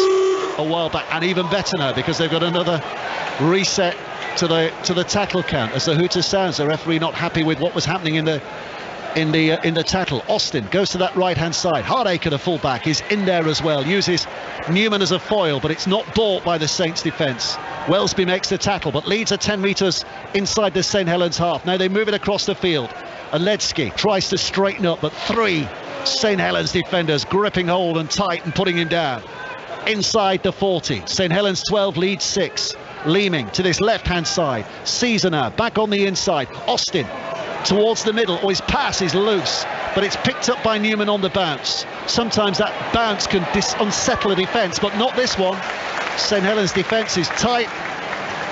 a while back, and even better now because they've got another reset to the tackle count. As the hooter sounds, the referee not happy with what was happening in the tackle. Austin goes to that right hand side. Hardacre, the fullback, is in there as well, uses Newman as a foil, but it's not bought by the Saints defence. Wellesby makes the tackle, but Leeds are 10 metres inside the St Helens half. Now they move it across the field. Aledzki tries to straighten up, but 3 St Helens defenders gripping hold and tight and putting him down. Inside the 40, St Helens 12, Leeds 6. Leeming to this left-hand side. Seasoner back on the inside. Austin towards the middle. His pass is loose, but it's picked up by Newman on the bounce. Sometimes that bounce can unsettle a defence, but not this one. St Helens' defence is tight,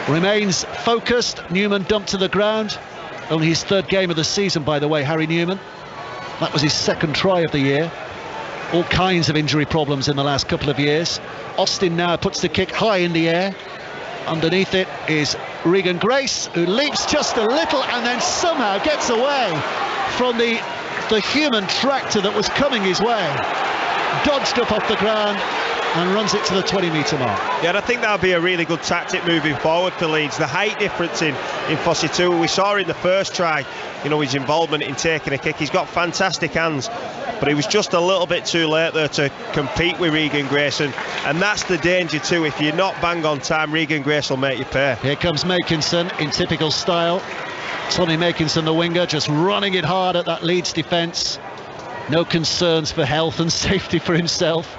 remains focused. Newman dumped to the ground. Only his 3rd game of the season, by the way, Harry Newman. That was his 2nd try of the year. All kinds of injury problems in the last couple of years. Austin now puts the kick high in the air. Underneath it is Regan Grace, who leaps just a little and then somehow gets away from the human tractor that was coming his way. Dodged up off the ground and runs it to the 20-metre mark. Yeah, and I think that'll be a really good tactic moving forward for Leeds. The height difference in Fussy Tua, we saw in the first try, you know, his involvement in taking a kick. He's got fantastic hands, but he was just a little bit too late there to compete with Regan Grace, and that's the danger too. If you're not bang on time, Regan Grace will make you pay. Here comes Makinson in typical style. Tommy Makinson, the winger, just running it hard at that Leeds defence. No concerns for health and safety for himself.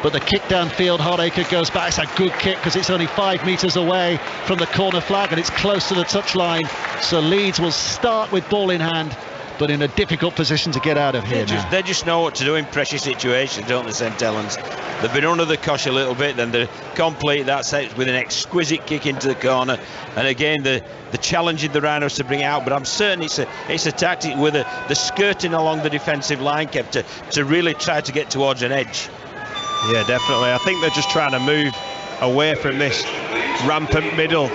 But the kick downfield, Hardacre goes back. It's a good kick because it's only 5 metres away from the corner flag and it's close to the touchline. So Leeds will start with ball in hand, but in a difficult position to get out of here now. They just know what to do in pressure situations, don't they, St Helens? They've been under the cosh a little bit, then they complete that set with an exquisite kick into the corner. And again, the challenging the Rhinos to bring it out, but I'm certain it's a tactic with the skirting along the defensive line kept to really try to get towards an edge. Yeah, definitely. I think they're just trying to move away from this rampant middle.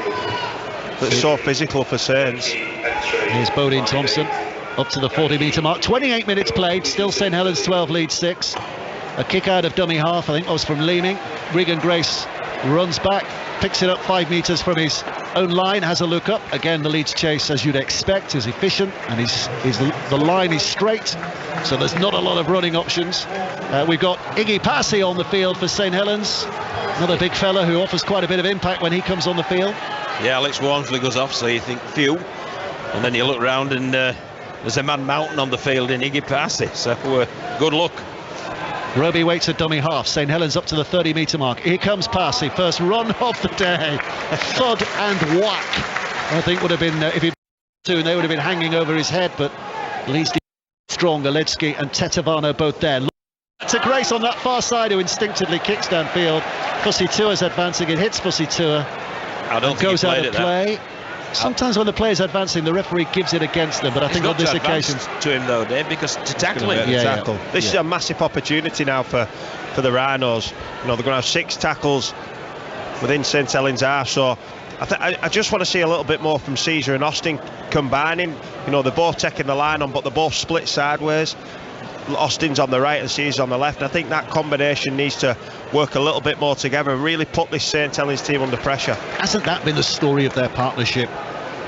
But it's so physical for Saints. Here's Bodine Thompson up to the 40-metre mark. 28 minutes played, still St Helens 12, Leeds 6. A kick out of dummy half, I think that was from Leeming. Regan Grace runs back, picks it up 5 metres from his own line, has a look up. Again, the Leeds chase, as you'd expect, is efficient, and the line is straight, so there's not a lot of running options. We've got Iggy Passy on the field for St Helens, another big fella who offers quite a bit of impact when he comes on the field. Yeah, Alex Walmsley goes off, so you think phew, and then you look round and there's a man mountain on the field in Iggy Passy, so good luck. Roby waits at dummy half. St Helens up to the 30-metre mark. Here comes Passy, first run of the day. Thud and whack. I think would have been, if he'd been they would have been hanging over his head, but Leeds strong. Aledzki and Tetevano both there. To Grace on that far side, who instinctively kicks downfield. Fussy Tua's advancing, it hits Fussy Tua. I don't think goes he out played of play. Sometimes when the player's advancing, the referee gives it against them, but I think on this occasion to him though, Dave, because to tackle him. This is a massive opportunity now for the Rhinos. You know, they're going to have 6 tackles within St Helens half, so I just want to see a little bit more from Caesar and Austin combining. You know, they're both taking the line on, but they're both split sideways. Austin's on the right and Caesar's on the left, and I think that combination needs to work a little bit more together and really put this St Helens team under pressure. Hasn't that been the story of their partnership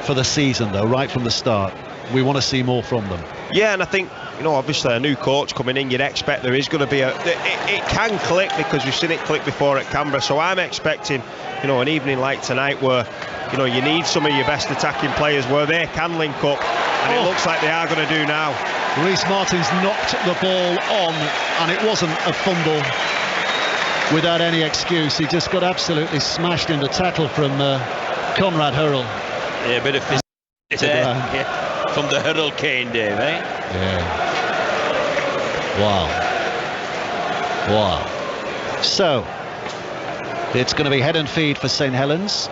for the season, though, right from the start? We want to see more from them. Yeah, and I think, you know, obviously a new coach coming in, you'd expect there is going to be it can click, because we've seen it click before at Canberra. So I'm expecting, you know, an evening like tonight where, you know, you need some of your best attacking players where they can link up, and it looks like they are going to do now. Rhys Martin's knocked the ball on, and it wasn't a fumble without any excuse. He just got absolutely smashed in the tackle from Conrad Hurrell. Yeah, a bit of physical there, from the hurricane, Dave, eh? Yeah. Wow. So, it's going to be head and feed for St Helens.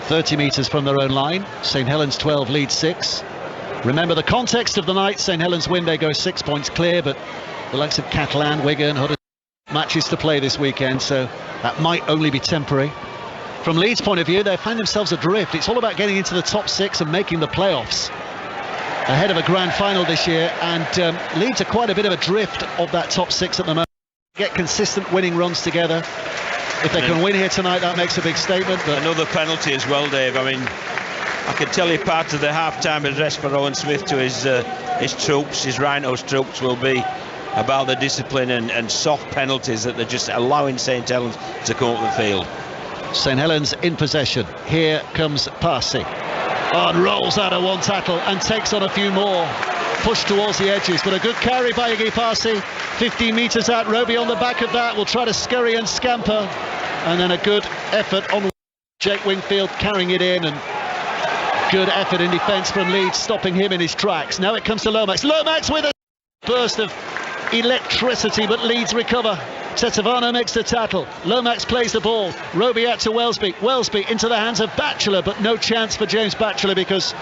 30 metres from their own line. St Helens 12, Leeds 6. Remember the context of the night. St Helens win, they go 6 points clear, but the likes of Catalan, Wigan, Huddersfield matches to play this weekend, so that might only be temporary. From Leeds' point of view, they find themselves adrift. It's all about getting into the top 6 and making the playoffs ahead of a grand final this year, and Leeds are quite a bit of adrift of that top 6 at the moment. Get consistent winning runs together. If they can win here tonight, that makes a big statement. But another penalty as well, Dave. I mean, I can tell you part of the half-time address for Owen Smith to his troops, his Rhinos troops, will be about the discipline and soft penalties that they're just allowing St Helens to come up the field. St Helens in possession. Here comes Passy. Oh, and rolls out of one tackle and takes on a few more. Pushed towards the edges, but a good carry by Iggy Passy. 15 metres out, Roby on the back of that will try to scurry and scamper. And then a good effort on Jake Wingfield carrying it in, and good effort in defence from Leeds, stopping him in his tracks. Now it comes to Lomax. Lomax with a burst of electricity, but Leeds recover. Tetevano makes the tackle. Lomax plays the ball. Roby out to Welsby. Welsby into the hands of Batchelor, but no chance for Joe Batchelor, because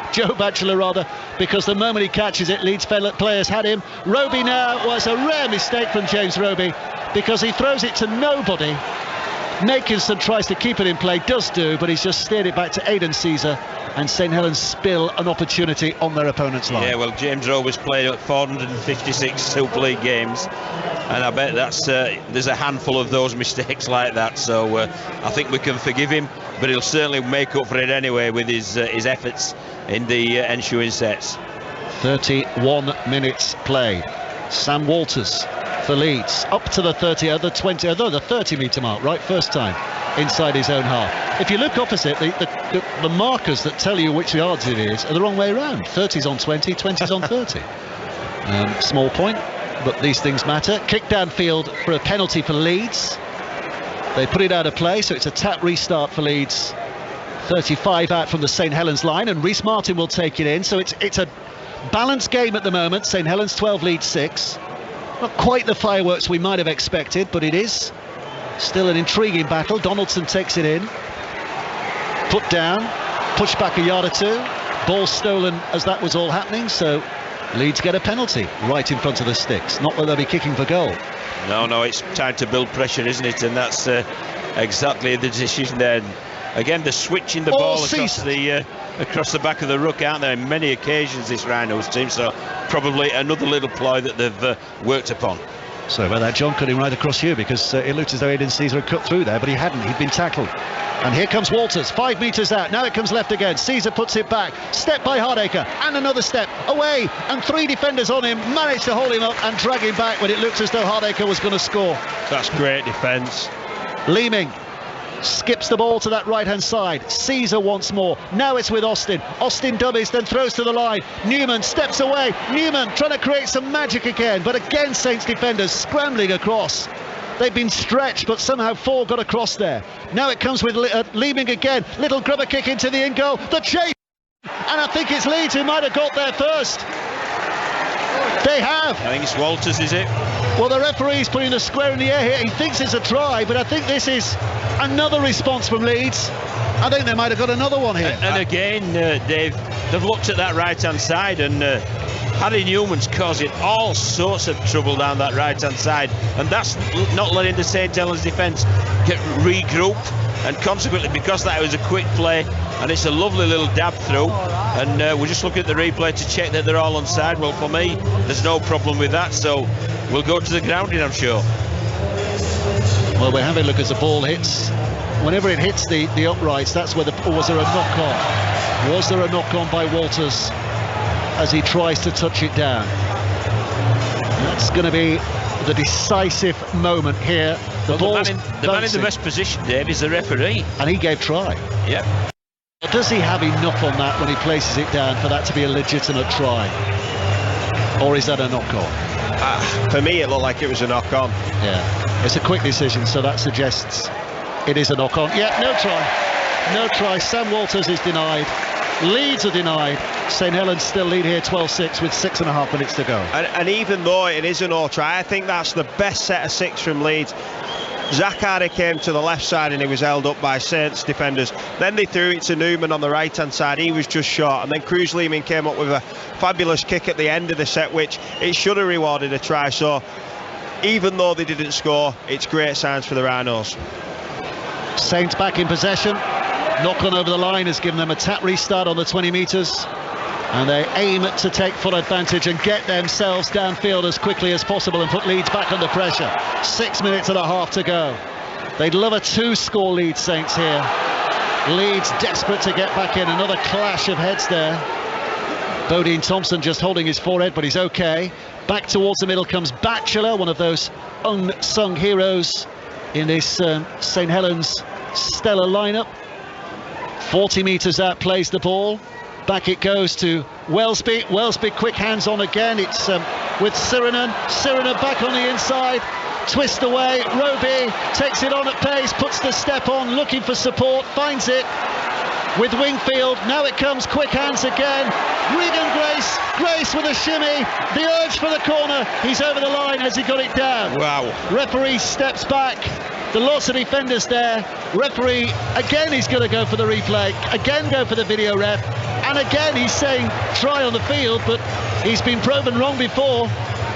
the moment he catches it, Leeds players had him. Roby now was a rare mistake from James Roby, because he throws it to nobody. Nakinson tries to keep it in play, does do, but he's just steered it back to Aidan Caesar, and St Helens spill an opportunity on their opponent's line. Yeah, well, James Roby's played 456 Super League games, and I bet there's a handful of those mistakes like that, so I think we can forgive him, but he'll certainly make up for it anyway with his efforts in the ensuing sets. 31 minutes played. Sam Walters for Leeds, up to the 30 metre mark, right, first time inside his own half. If you look opposite, the markers that tell you which yards it is are the wrong way around. 30's on 20, 20's on 30. Small point, but these things matter. Kick downfield for a penalty for Leeds. They put it out of play, so it's a tap restart for Leeds. 35 out from the St Helens line, and Rhys Martin will take it in, so it's a balanced game at the moment. St Helens 12, Leeds 6. Not quite the fireworks we might have expected, but it is still an intriguing battle. Donaldson takes it in, put down, pushed back a yard or two, ball stolen as that was all happening, so Leeds get a penalty right in front of the sticks. Not that they'll be kicking for goal. No, it's time to build pressure, isn't it? And that's exactly the decision there. Again, the switch in the ball across the across the back of the ruck, aren't there, on many occasions, this Rhinos team, so probably another little ploy that they've worked upon. Sorry about that, John, cutting right across you, because it looked as though Aidan Caesar had cut through there, but he hadn't. He'd been tackled. And here comes Walters, 5 metres out. Now it comes left again. Caesar puts it back. Step by Hardacre, and another step away, and 3 defenders on him. Managed to hold him up and drag him back when it looked as though Hardacre was going to score. That's great defence. Leeming skips the ball to that right-hand side. Caesar once more. Now it's with Austin. Austin dummies, then throws to the line. Newman steps away. Newman trying to create some magic again, but again Saints defenders scrambling across. They've been stretched, but somehow 4 got across there. Now it comes with Leeming again. Little grubber kick into the in goal. The chase, and I think it's Leeds who might have got there first. They have. I think it's Walters, is it? Well, the referee's putting the square in the air here. He thinks it's a try, but I think this is another response from Leeds. I think they might have got another one here. And again, Dave, they've looked at that right-hand side, and Harry Newman's causing all sorts of trouble down that right-hand side, and that's not letting the St Helens defence get regroup. And consequently, because that was a quick play, and it's a lovely little dab through, and we're just looking at the replay to check that they're all onside. Well, for me, there's no problem with that, so we'll go to the grounding, I'm sure. Well, we're having a look as the ball hits. Whenever it hits the uprights, that's where was there a knock-on? Was there a knock-on by Walters as he tries to touch it down? That's going to be the decisive moment here. The man in the best position, Dave, is the referee. And he gave try. Yep. Does he have enough on that when he places it down for that to be a legitimate try? Or is that a knock-on? For me, it looked like it was a knock-on. Yeah. It's a quick decision, so that suggests it is a knock-on. Yeah, no try. No try. Sam Walters is denied. Leeds are denied. St Helens still lead here 12-6 with 6.5 minutes to go. And even though it is a no try, I think that's the best set of 6 from Leeds. Zach Hardy came to the left side and he was held up by Saints defenders. Then they threw it to Newman on the right hand side. He was just short, and then Cruz Leeming came up with a fabulous kick at the end of the set, which it should have rewarded a try. So even though they didn't score, it's great signs for the Rhinos. Saints back in possession. Knock on over the line has given them a tap restart on the 20 metres, and they aim to take full advantage and get themselves downfield as quickly as possible and put Leeds back under pressure. 6 minutes and a half to go. They'd love a 2-score lead, Saints here. Leeds desperate to get back in. Another clash of heads there. Bodine Thompson just holding his forehead, but he's okay. Back towards the middle comes Batchelor, one of those unsung heroes in this St Helens stellar lineup. 40 metres out, plays the ball. Back it goes to Welsby. Welsby quick hands on again. It's with Sirinen. Sirinen back on the inside. Twist away. Roby takes it on at pace, puts the step on, looking for support, finds it with Wingfield. Now it comes, quick hands again. Regan Grace with a shimmy. The urge for the corner. He's over the line. Has he got it down? Wow. Referee steps back. There are lots of defenders there. Referee, again, he's going to go for the replay. Again, go for the video ref. And again, he's saying try on the field, but he's been proven wrong before.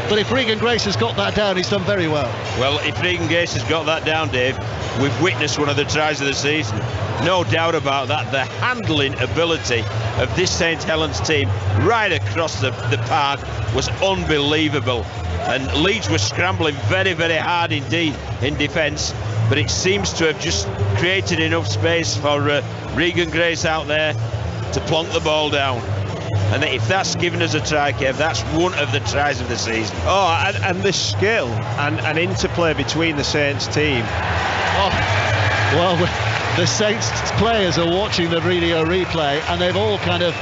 But if Regan Grace has got that down, he's done very well. Well, if Regan Grace has got that down, Dave, we've witnessed one of the tries of the season. No doubt about that. The handling ability of this St Helens team right across the park was unbelievable. And Leeds was scrambling very, very hard indeed in defence, but it seems to have just created enough space for Regan Grace out there to plonk the ball down. And if that's given us a try, Kev, that's one of the tries of the season. Oh, and the skill and interplay between the Saints team. Oh, well, the Saints players are watching the video replay, and they've all kind of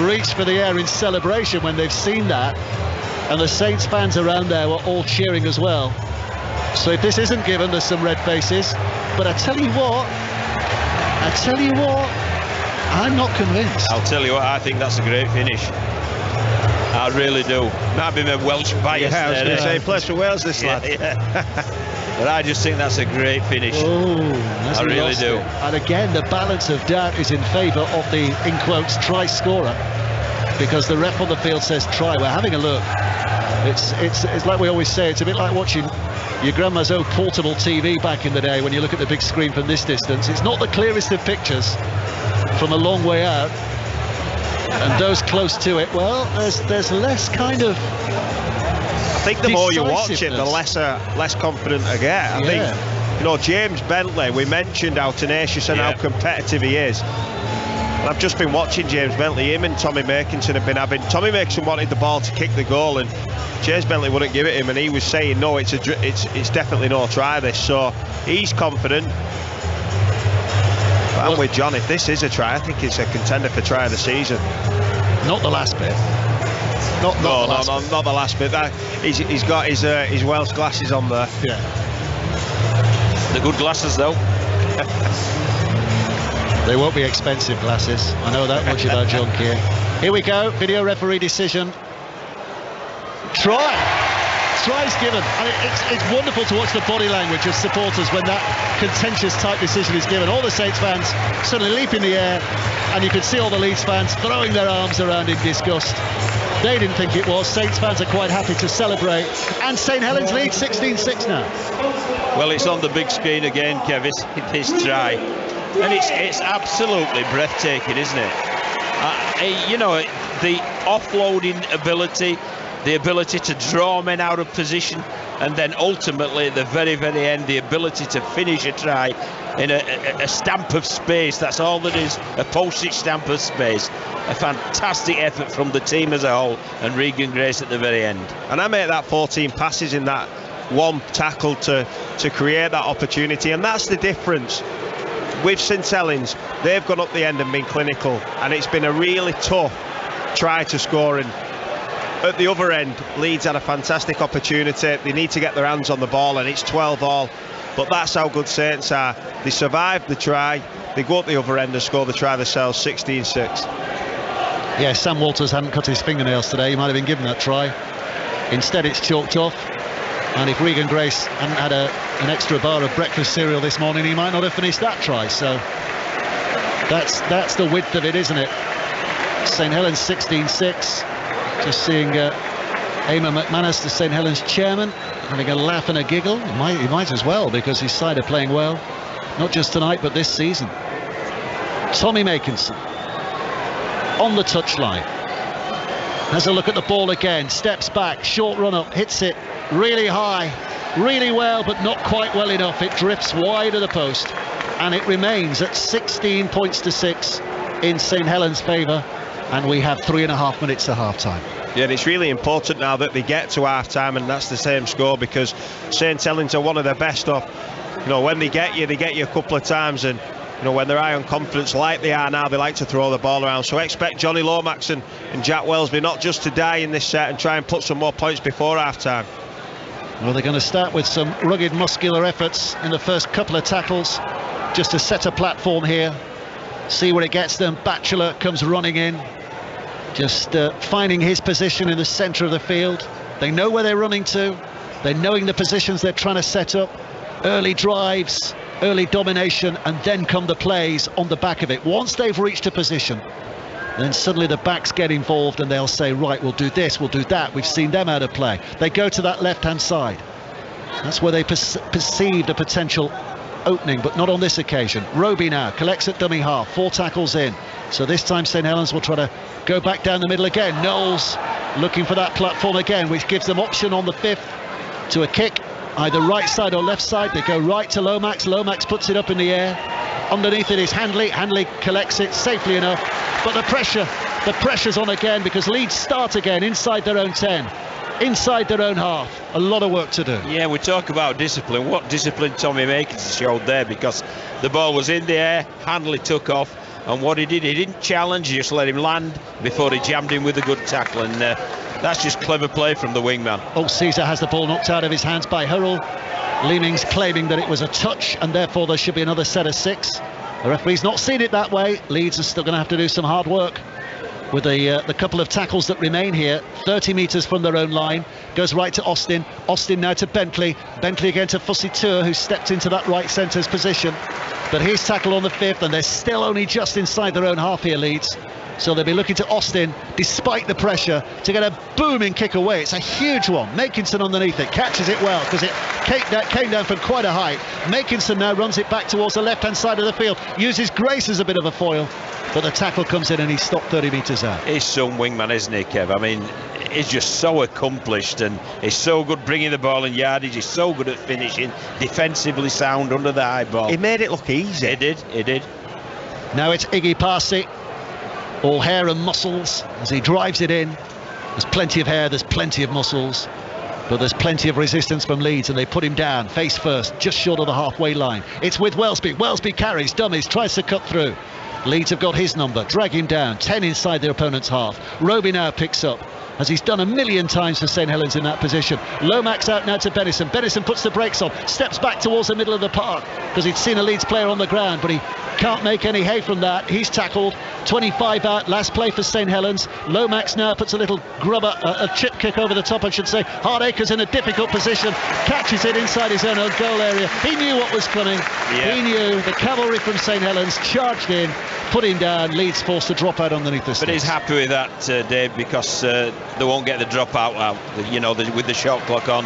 reached for the air in celebration when they've seen that. And the Saints fans around there were all cheering as well. So if this isn't given, there's some red faces. But I tell you what, I'm not convinced. I'll tell you what, I think that's a great finish. I really do. Might be my Welsh bias there. I was going to say, plays for Wales, this lad. Yeah. But I just think that's a great finish. Oh, I really do. And again, the balance of doubt is in favour of the, in quotes, try scorer, because the ref on the field says try. We're having a look. It's like we always say, it's a bit like watching your grandma's old portable TV back in the day when you look at the big screen from this distance. It's not the clearest of pictures from a long way out, And those close to it, well, there's less kind of. I think the more you watch it, the less confident I get. I think, you know, James Bentley, we mentioned how tenacious and how competitive he is. And I've just been watching James Bentley. Him and Tommy Makinson have been having. Tommy Makinson wanted the ball to kick the goal, and James Bentley wouldn't give it him, and he was saying, no, it's definitely no try this. So he's confident. But I'm with John. If this is a try, I think it's a contender for try of the season. Not the last bit. Not the last bit. He's got his Welsh glasses on there. Yeah. The good glasses, though. They won't be expensive glasses. I know that much about John Keir. Here we go. Video referee decision. Try's given. I mean, it's wonderful to watch the body language of supporters when that contentious type decision is given. All the Saints fans suddenly leap in the air, and you can see all the Leeds fans throwing their arms around in disgust. They didn't think it was. Saints fans are quite happy to celebrate. And St Helens leads 16-6 now. Well, it's on the big screen again, Kev. This try. And it's absolutely breathtaking, isn't it? You know, the offloading ability, the ability to draw men out of position, and then ultimately at the very, very end, the ability to finish a try in a stamp of space. That's all that is, a postage stamp of space. A fantastic effort from the team as a whole, and Regan Grace at the very end. And I made that 14 passes in that one tackle to create that opportunity, and that's the difference. With St Helens, they've gone up the end and been clinical, and it's been a really tough try to score. And at the other end, Leeds had a fantastic opportunity. They need to get their hands on the ball, and it's 12-all. But that's how good Saints are. They survived the try, they go up the other end and score the try themselves, 16-6. Yeah, Sam Walters hadn't cut his fingernails today. He might have been given that try. Instead, it's chalked off. And if Regan Grace hadn't had an extra bar of breakfast cereal this morning, he might not have finished that try. So that's the width of it, isn't it? St Helens 16-6. Just seeing Eamon McManus, the St Helens chairman, having a laugh and a giggle. He might as well, because his side are playing well, not just tonight but this season. Tommy Makinson on the touchline, has a look at the ball again, steps back, short run up, hits it really high, really well, but not quite well enough. It drifts wide of the post, and it remains at 16 points to 6 in St Helens' favour, and we have 3.5 minutes to half time. Yeah, and it's really important now that they get to half time and that's the same score, because St Helens are one of the best of, you know, when they get you a couple of times, and you know, when they're high on confidence like they are now, they like to throw the ball around. So expect Johnny Lomax and Jack Wellesby not just to die in this set and try and put some more points before half time. Well, they're going to start with some rugged muscular efforts in the first couple of tackles, just to set a platform here, see where it gets them. Batchelor comes running in, just finding his position in the centre of the field. They know where they're running to, they're knowing the positions they're trying to set up. Early drives, early domination, and then come the plays on the back of it. Once they've reached a position, then suddenly the backs get involved and they'll say, right, we'll do this, we'll do that. We've seen them out of play. They go to that left-hand side. That's where they perceived a potential opening, but not on this occasion. Roby now collects at dummy half, 4 tackles in. So this time St Helens will try to go back down the middle again. Knowles looking for that platform again, which gives them option on the 5th to a kick, either right side or left side. They go right to Lomax. Lomax puts it up in the air. Underneath it is Handley. Handley collects it safely enough, but the pressure's on again, because Leeds start again inside their own 10, inside their own half. A lot of work to do. Yeah, we talk about discipline. What discipline Tommy Makinson showed there, because the ball was in the air, Handley took off, and what he didn't challenge, he just let him land before he jammed him with a good tackle, and that's just clever play from the wingman. Oh, Caesar has the ball knocked out of his hands by Hurrell. Leaming's claiming that it was a touch, and therefore there should be another set of 6. The referee's not seen it that way. Leeds are still going to have to do some hard work with the couple of tackles that remain here. 30 metres from their own line, goes right to Austin. Austin now to Bentley. Bentley again to Fussy Tour, who stepped into that right centre's position. But his tackle on the 5th, and they're still only just inside their own half here, Leeds. So they'll be looking to Austin, despite the pressure, to get a booming kick away. It's a huge one. Makinson underneath it, catches it well because it came down from quite a height. Makinson now runs it back towards the left-hand side of the field, uses Grace as a bit of a foil, but the tackle comes in and he's stopped 30 metres out. He's some wingman, isn't he, Kev? I mean, he's just so accomplished and he's so good bringing the ball in yardage. He's so good at finishing, defensively sound under the high ball. He made it look easy. He did. Now it's Iggy Parsi, all hair and muscles as he drives it in. There's plenty of hair, there's plenty of muscles, but there's plenty of resistance from Leeds, and they put him down face first, just short of the halfway line. It's with Welsby. Welsby carries, dummies, tries to cut through. Leeds have got his number, drag him down, 10 inside their opponent's half. Roby now picks up, as he's done a million times for St Helens in that position. Lomax out now to Benison. Benison puts the brakes on, steps back towards the middle of the park, because he'd seen a Leeds player on the ground, but he can't make any hay from that. He's tackled, 25 out, last play for St Helens. Lomax now puts a little grubber, a chip kick over the top, I should say. Hardacre's in a difficult position, catches it inside his own goal area. He knew what was coming. He knew. The cavalry from St Helens charged in, put him down. Leeds forced to drop out underneath the sticks. But he's happy with that, Dave, because they won't get the drop out. You know, with the shot clock on,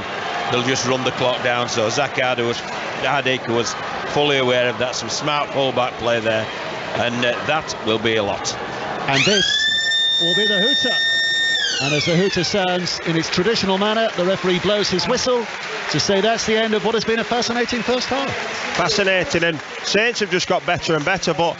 they'll just run the clock down. So Zach Hardacre was fully aware of that. Some smart full-back play there, and that will be a lot. And this will be the hooter. And as the hooter sounds in its traditional manner, the referee blows his whistle to say that's the end of what has been a fascinating first half. Fascinating, and Saints have just got better and better, but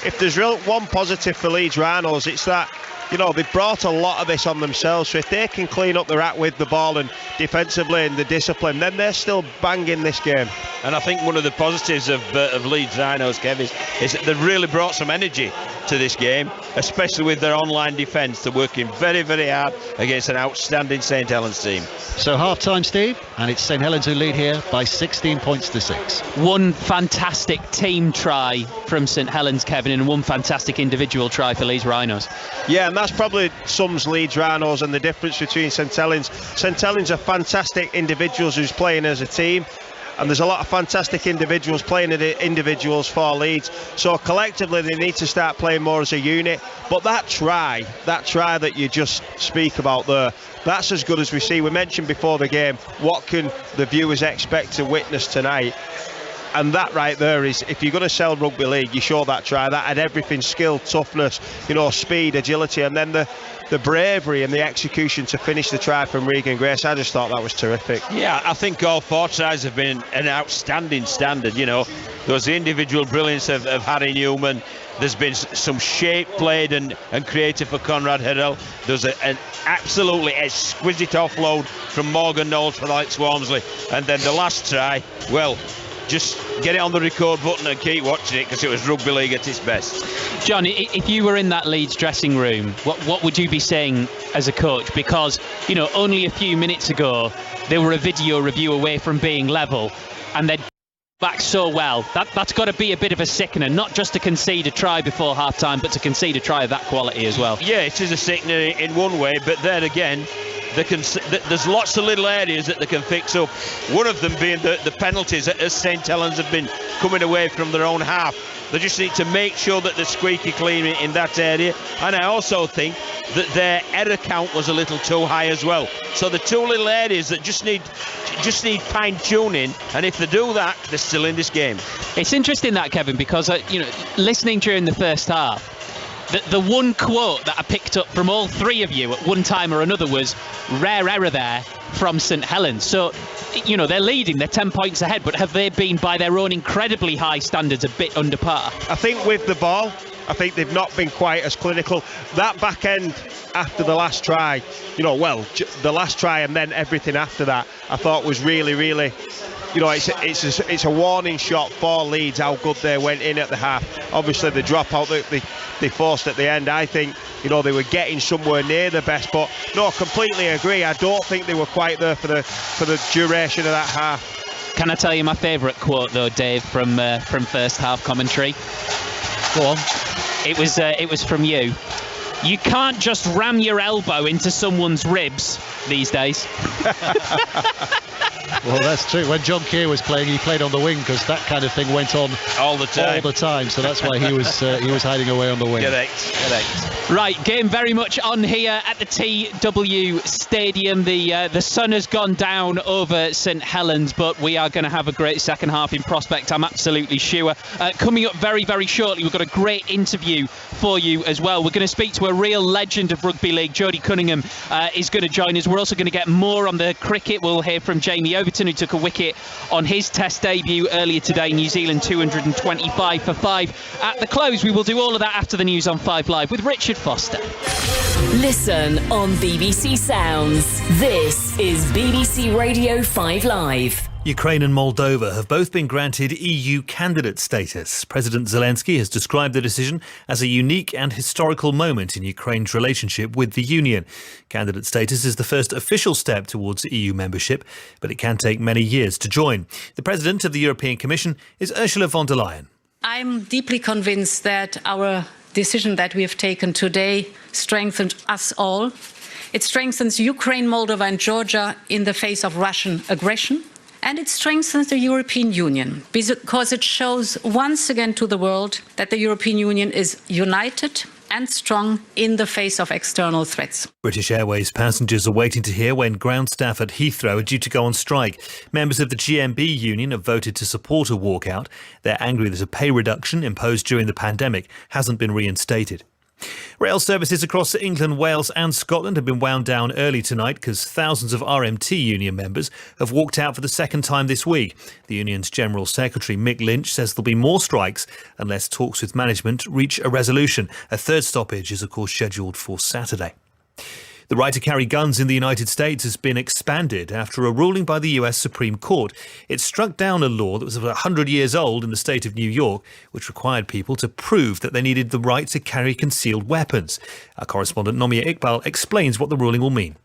if there's one positive for Leeds Rhinos, it's that, you know, they've brought a lot of this on themselves. So if they can clean up their act with the ball and defensively and the discipline, then they're still banging this game. And I think one of the positives of Leeds Rhinos, Kev, is that they've really brought some energy to this game, especially with their online defence. They're working very, very hard against an outstanding St Helens team. So half-time, Steve, and it's St Helens who lead here by 16 points to 6. One fantastic team try from St Helens, Kevin, and one fantastic individual try for Leeds Rhinos. Yeah, and that's probably sums Leeds Rhinos and the difference between St Helens. St Helens are fantastic individuals who's playing as a team, and there's a lot of fantastic individuals playing as individuals for Leeds. So collectively they need to start playing more as a unit. But that try that you just speak about there, that's as good as we see. We mentioned before the game, what can the viewers expect to witness tonight? And that right there is, if you're going to sell rugby league, you show that try. That had everything: skill, toughness, you know, speed, agility, and then the bravery and the execution to finish the try from Regan Grace. I just thought that was terrific. Yeah, I think all four tries have been an outstanding standard. You know, there was the individual brilliance of Harry Newman. There's been some shape played and creative for Conrad Herrell. There's an absolutely exquisite offload from Morgan Knowles for Alex Walmsley. And then the last try, well, just get it on the record button and keep watching it, because it was rugby league at its best. John, if you were in that Leeds dressing room, what would you be saying as a coach? Because, you know, only a few minutes ago they were a video review away from being level, and they'd back so well. That's got to be a bit of a sickener, not just to concede a try before half time, but to concede a try of that quality as well. Yeah, it is a sickener in one way, but there again, there's lots of little areas that they can fix up. One of them being the penalties, as St Helens have been coming away from their own half. They just need to make sure that they're squeaky clean in that area. And I also think that their error count was a little too high as well. So the two little areas that just need fine tuning, and if they do that, they're still in this game. It's interesting that, Kevin, because you know, listening during the first half, the one quote that I picked up from all three of you at one time or another was rare error there from St Helens. So, you know, they're leading, they're 10 points ahead, but have they been, by their own incredibly high standards, a bit under par? I think with the ball, I think they've not been quite as clinical. That back end after the last try, you know, well, the last try and then everything after that, I thought was really, really, you know, it's a warning shot for Leeds how good they went in at the half. Obviously the dropout that they forced at the end, I think, you know, they were getting somewhere near the best, but no, completely agree. I don't think they were quite there for the duration of that half. Can I tell you my favourite quote though, Dave, from first half commentary? Go on. It was from you. You can't just ram your elbow into someone's ribs these days. Well, that's true. When John Keir was playing, he played on the wing because that kind of thing went on all the time. So that's why he was hiding away on the wing. Correct. Right, game very much on here at the TW Stadium. The sun has gone down over St Helens, but we are going to have a great second half in prospect, I'm absolutely sure. Coming up very, very shortly, we've got a great interview for you as well. We're going to speak to a real legend of rugby league. Jodie Cunningham is going to join us. We're also going to get more on the cricket. We'll hear from Jamie Overton, who took a wicket on his Test debut earlier today. New Zealand 225 for 5 at the close. We will do all of that after the news on 5 Live with Richard Foster. Listen on BBC Sounds. This is BBC Radio 5 Live. Ukraine and Moldova have both been granted EU candidate status. President Zelensky has described the decision as a unique and historical moment in Ukraine's relationship with the Union. Candidate status is the first official step towards EU membership, but it can take many years to join. The President of the European Commission is Ursula von der Leyen. I'm deeply convinced that our decision that we have taken today strengthens us all. It strengthens Ukraine, Moldova and Georgia in the face of Russian aggression. And it strengthens the European Union because it shows once again to the world that the European Union is united and strong in the face of external threats. British Airways passengers are waiting to hear when ground staff at Heathrow are due to go on strike. Members of the GMB union have voted to support a walkout. They're angry that a pay reduction imposed during the pandemic hasn't been reinstated. Rail services across England, Wales and Scotland have been wound down early tonight because thousands of RMT union members have walked out for the second time this week. The union's General Secretary Mick Lynch says there'll be more strikes unless talks with management reach a resolution. A third stoppage is of course scheduled for Saturday. The right to carry guns in the United States has been expanded after a ruling by the US Supreme Court. It struck down a law that was about 100 years old in the state of New York, which required people to prove that they needed the right to carry concealed weapons. Our correspondent Nomia Iqbal explains what the ruling will mean.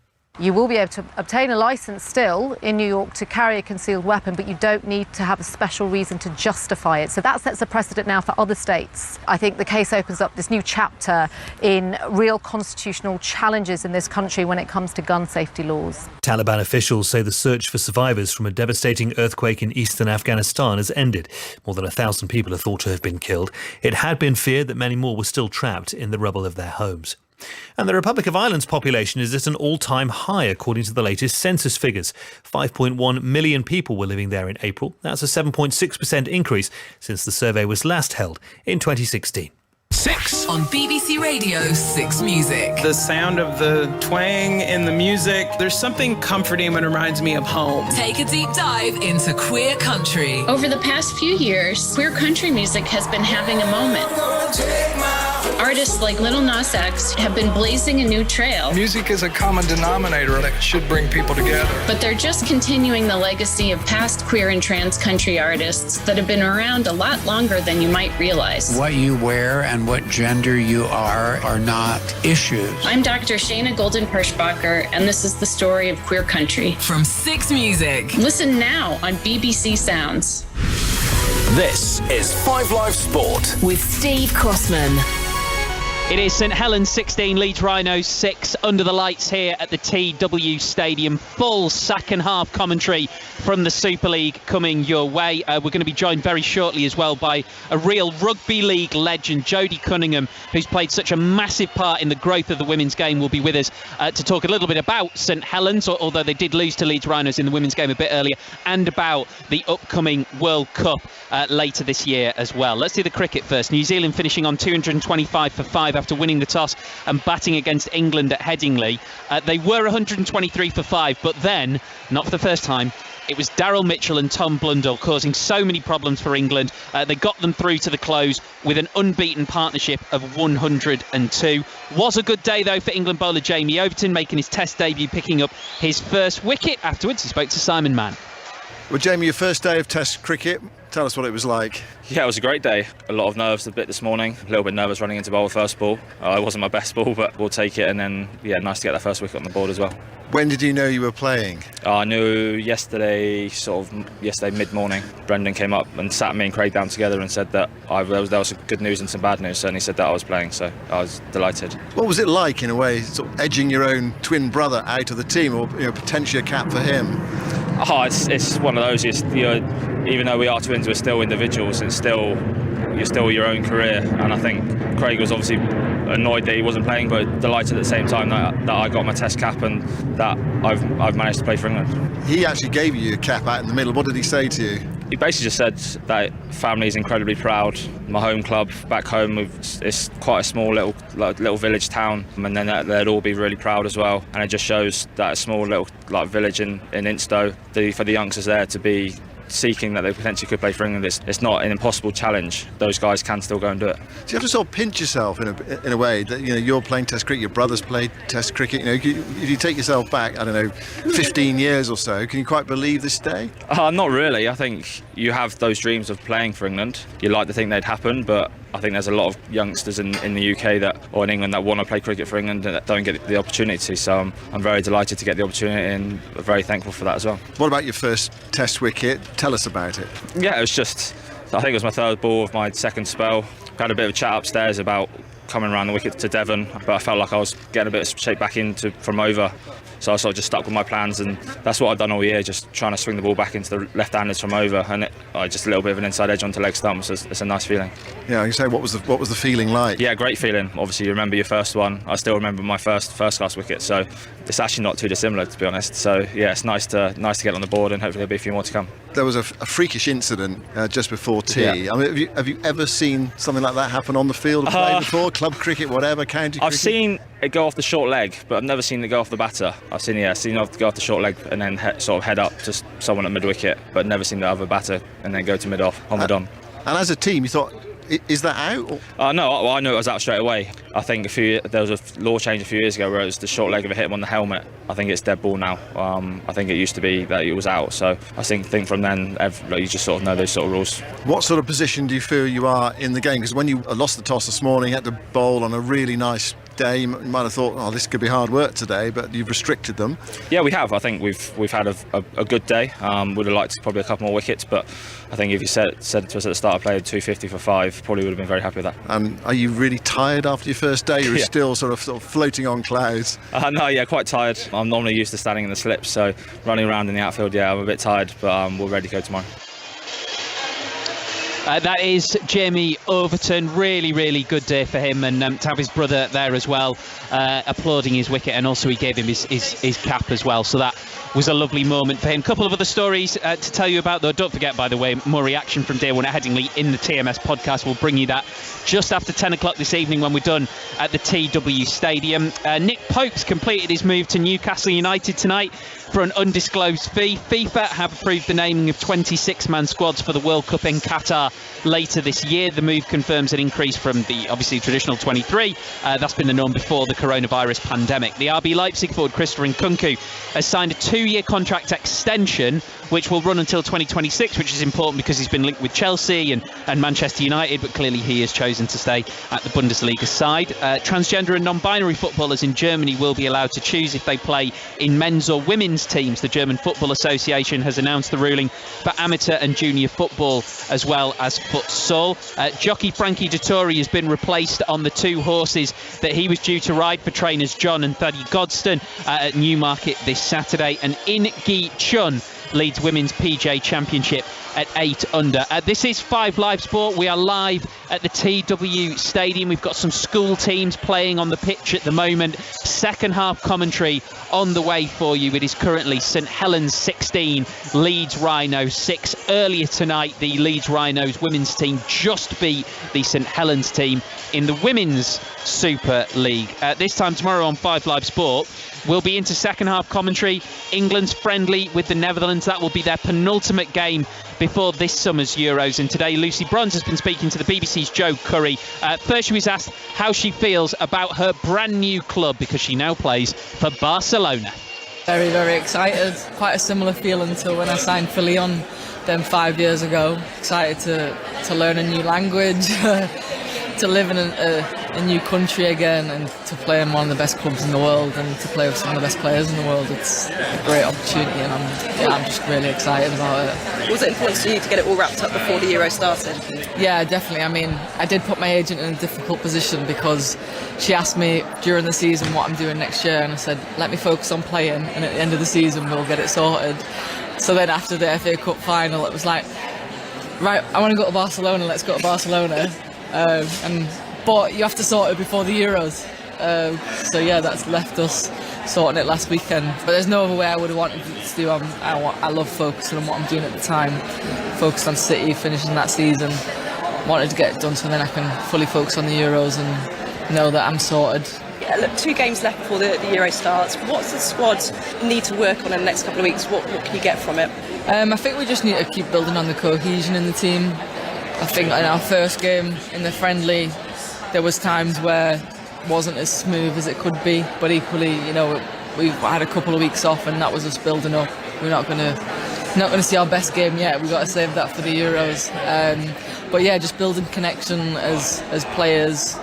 You will be able to obtain a licence still in New York to carry a concealed weapon, but you don't need to have a special reason to justify it. So that sets a precedent now for other states. I think the case opens up this new chapter in real constitutional challenges in this country when it comes to gun safety laws. Taliban officials say the search for survivors from a devastating earthquake in eastern Afghanistan has ended. More than 1,000 people are thought to have been killed. It had been feared that many more were still trapped in the rubble of their homes. And the Republic of Ireland's population is at an all-time high according to the latest census figures. 5.1 million people were living there in April. That's a 7.6% increase since the survey was last held in 2016. 6 on BBC Radio 6 Music. The sound of the twang in the music, there's something comforting that reminds me of home. Take a deep dive into queer country. Over the past few years, queer country music has been having a moment. Artists like Lil Nas X have been blazing a new trail. Music is a common denominator that should bring people together. But they're just continuing the legacy of past queer and trans country artists that have been around a lot longer than you might realize. What you wear and what gender you are not issues. I'm Dr. Shayna Golden-Perschbacher, and this is the story of queer country. From 6 Music. Listen now on BBC Sounds. This is 5 Live Sport with Steve Crossman. It is St Helens 16, Leeds Rhinos 6 under the lights here at the TW Stadium. Full second half commentary from the Super League coming your way. We're going to be joined very shortly as well by a real rugby league legend, Jodie Cunningham, who's played such a massive part in the growth of the women's game, will be with us to talk a little bit about St Helens, although they did lose to Leeds Rhinos in the women's game a bit earlier, and about the upcoming World Cup later this year as well. Let's do the cricket first. New Zealand finishing on 225 for 5 after winning the toss and batting against England at Headingley. They were 123 for 5, but then, not for the first time, it was Daryl Mitchell and Tom Blundell causing so many problems for England. They got them through to the close with an unbeaten partnership of 102. Was a good day, though, for England bowler Jamie Overton, making his Test debut, picking up his first wicket. Afterwards, he spoke to Simon Mann. Well, Jamie, your first day of Test cricket, tell us what it was like. Yeah, it was a great day. A lot of nerves a bit this morning. A little bit nervous running into bowl first ball. It wasn't my best ball, but we'll take it. And then, yeah, nice to get that first wicket on the board as well. When did you know you were playing? I knew yesterday mid-morning. Brendan came up and sat me and Craig down together and said that there was some good news and some bad news. And he said that I was playing, so I was delighted. What was it like, in a way, sort of edging your own twin brother out of the team, or potentially a cap for him? It's one of those. Even though we are twins, we're still individuals, and you're still your own career. And I think Craig was obviously annoyed that he wasn't playing, but delighted at the same time that I got my Test cap and that I've managed to play for England. He actually gave you a cap out in the middle. What did he say to you? He basically just said that family's incredibly proud. My home club back home, it's quite a small little village town, and then they'd all be really proud as well. And it just shows that a small little village in Instow, for the youngsters there to be seeking that they potentially could play for England, it's not an impossible challenge. Those guys can still go and do it. So you have to sort of pinch yourself in a way that you're playing Test cricket, your brother's played Test cricket. If you take yourself back, I don't know, 15 years or so, can you quite believe this day? Not really. I think you have those dreams of playing for England. You like to think they'd happen, but I think there's a lot of youngsters in the UK or in England that want to play cricket for England and that don't get the opportunity. So I'm very delighted to get the opportunity and very thankful for that as well. What about your first Test wicket? Tell us about it. Yeah, it was I think it was my third ball of my second spell. We had a bit of a chat upstairs about coming around the wicket to Devon, but I felt like I was getting a bit of shape back from over. So I sort of just stuck with my plans, and that's what I've done all year, just trying to swing the ball back into the left-handers from over, and just a little bit of an inside edge onto leg stumps. It's a nice feeling. Yeah, you say, what was the feeling like? Yeah, great feeling. Obviously, you remember your first one. I still remember my first class wicket, so it's actually not too dissimilar, to be honest. So yeah, it's nice to get on the board, and hopefully there'll be a few more to come. There was a freakish incident just before tea. Yeah. I mean, have you ever seen something like that happen on the field of play before? Club cricket, whatever, county cricket? I've seen it go off the short leg, but I've never seen it go off the batter. I've seen it go off the short leg and then sort of head up to someone at mid wicket, but never seen the other batter and then go to mid off on the on. And as a team, you thought, is that out? No, I knew it was out straight away. I think there was a law change a few years ago where it was the short leg of a hit him on the helmet. I think it's dead ball now. I think it used to be that it was out. So I think from then you just sort of know those sort of rules. What sort of position do you feel you are in the game? Because when you lost the toss this morning, had to bowl on a really nice day, you might have thought, this could be hard work today, but you've restricted them. Yeah, we have. I think we've had a good day. Would have liked probably a couple more wickets, but I think if you said to us at the start I played 250 for 5, probably would have been very happy with that. And are you really tired after your first day? You're still sort of floating on clouds? No, yeah, quite tired. I'm normally used to standing in the slips, so running around in the outfield, yeah, I'm a bit tired, but we're ready to go tomorrow. That is Jamie Overton. Really, really good day for him, and to have his brother there as well, applauding his wicket, and also he gave him his cap as well. So that was a lovely moment for him. A couple of other stories to tell you about, though. Don't forget, by the way, more reaction from Day One at Headingley in the TMS podcast. We'll bring you that just after 10 o'clock this evening when we're done at the TW Stadium. Nick Pope's completed his move to Newcastle United tonight for an undisclosed fee. FIFA have approved the naming of 26-man squads for the World Cup in Qatar later this year. The move confirms an increase from the obviously traditional 23. That's been the norm before the coronavirus pandemic. The RB Leipzig forward Christopher Nkunku has signed a 2-year contract extension which will run until 2026, which is important because he's been linked with Chelsea and Manchester United, but clearly he has chosen to stay at the Bundesliga side. Transgender and non-binary footballers in Germany will be allowed to choose if they play in men's or women's teams. The German Football Association has announced the ruling for amateur and junior football as well as futsal. Jockey Frankie Dettori has been replaced on the 2 horses that he was due to ride for trainers John and Thaddy Godstone at Newmarket this Saturday, and In Gi Chun leads Women's PJ Championship at 8 under. This is 5 Live Sport. We are live at the TW Stadium. We've got some school teams playing on the pitch at the moment. Second half commentary on the way for you. It is currently St Helens 16, Leeds Rhinos 6. Earlier tonight, the Leeds Rhinos women's team just beat the St Helens team in the Women's Super League. This time tomorrow on 5 Live Sport, we'll be into second half commentary. England's friendly with the Netherlands. That will be their penultimate game before this summer's Euros. And today, Lucy Bronze has been speaking to the BBC's Joe Curry. First, she was asked how she feels about her brand new club because she now plays for Barcelona. Very, very excited. Quite a similar feeling to when I signed for Lyon then 5 years ago. Excited to learn a new language, to live in a new country again, and to play in one of the best clubs in the world and to play with some of the best players in the world. It's a great opportunity, and I'm just really excited about it. Was it important to you to get it all wrapped up before the Euro started? Yeah, definitely. I mean, I did put my agent in a difficult position because she asked me during the season what I'm doing next year, and I said, let me focus on playing, and at the end of the season we'll get it sorted. So then after the FA Cup final, it was like, right, I want to go to Barcelona, let's go to Barcelona. But you have to sort it before the Euros. So yeah, that's left us sorting it last weekend. But there's no other way I would have wanted to do. I love focusing on what I'm doing at the time. Focused on City, finishing that season. Wanted to get it done so then I can fully focus on the Euros and know that I'm sorted. Yeah, look, 2 games left before the Euro starts. What's the squad need to work on in the next couple of weeks? What can you get from it? I think we just need to keep building on the cohesion in the team. I think in our first game in the friendly, there was times where it wasn't as smooth as it could be, but equally, we've had a couple of weeks off and that was us building up. We're not going to see our best game yet. We've got to save that for the Euros. But yeah, just building connection as players,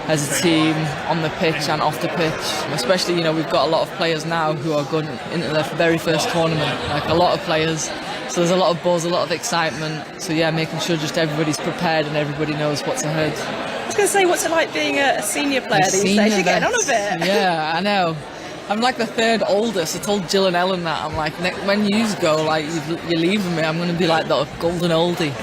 as a team, on the pitch and off the pitch. Especially, we've got a lot of players now who are going into their very first tournament, like a lot of players. So there's a lot of buzz, a lot of excitement. So yeah, making sure just everybody's prepared and everybody knows what's ahead. I was going to say, what's it like being a senior player these days? You're getting on a bit. Yeah, I know. I'm like the 3rd oldest. I told Jill and Ellen that. I'm like, when you go, like, you're leaving me, I'm going to be like the golden oldie.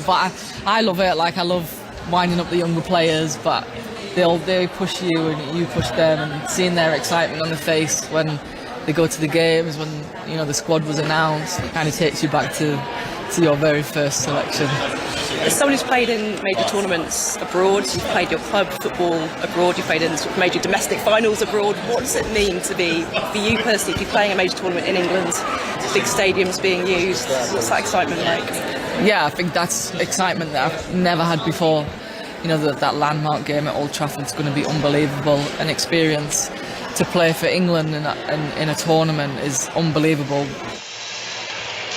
But I love it. Like, I love winding up the younger players, but they push you and you push them, and seeing their excitement on the face when they go to the games, when the squad was announced, it kind of takes you back to your very first selection. As someone who's played in major tournaments abroad, you've played your club football abroad, you've played in sort of major domestic finals abroad, what does it mean to be, for you personally, to be playing a major tournament in England, big stadiums being used? What's that excitement like? Yeah, I think that's excitement that I've never had before. That landmark game at Old Trafford's going to be unbelievable. An experience to play for England in a tournament is unbelievable.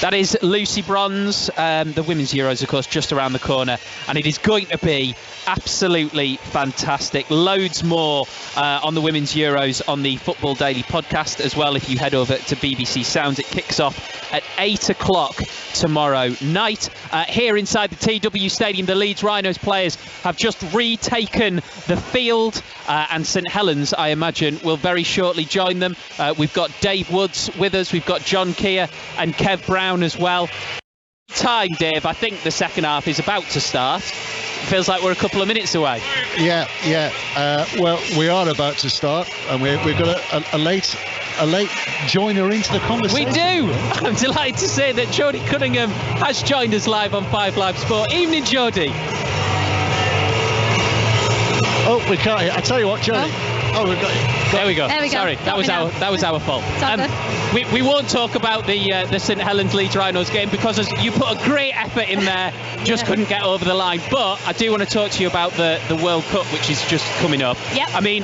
That is Lucy Bronze. The Women's Euros, of course, just around the corner, and it is going to be absolutely fantastic. Loads more on the Women's Euros on the Football Daily podcast as well. If you head over to BBC Sounds, it kicks off at 8 o'clock tomorrow night. Here inside the TW Stadium, the Leeds Rhinos players have just retaken the field, and St Helens, I imagine, will very shortly join them. We've got Dave Woods with us, we've got John Keir and Kev Brown as well. Time, Dave, I think the second half is about to start. It feels like we're a couple of minutes away. Yeah. Well, we are about to start, and we've got a late joiner into the conversation. We do. I'm delighted to say that Jodie Cunningham has joined us live on 5 Live Sport. Evening, Jodie. Oh, we can't hear. I tell you what, Jodie. Oh, we've got it. There we go. Sorry, that was our fault. We won't talk about the St Helens Leeds Rhinos game because you put a great effort in there, just couldn't get over the line. But I do want to talk to you about the World Cup, which is just coming up. Yep. I mean,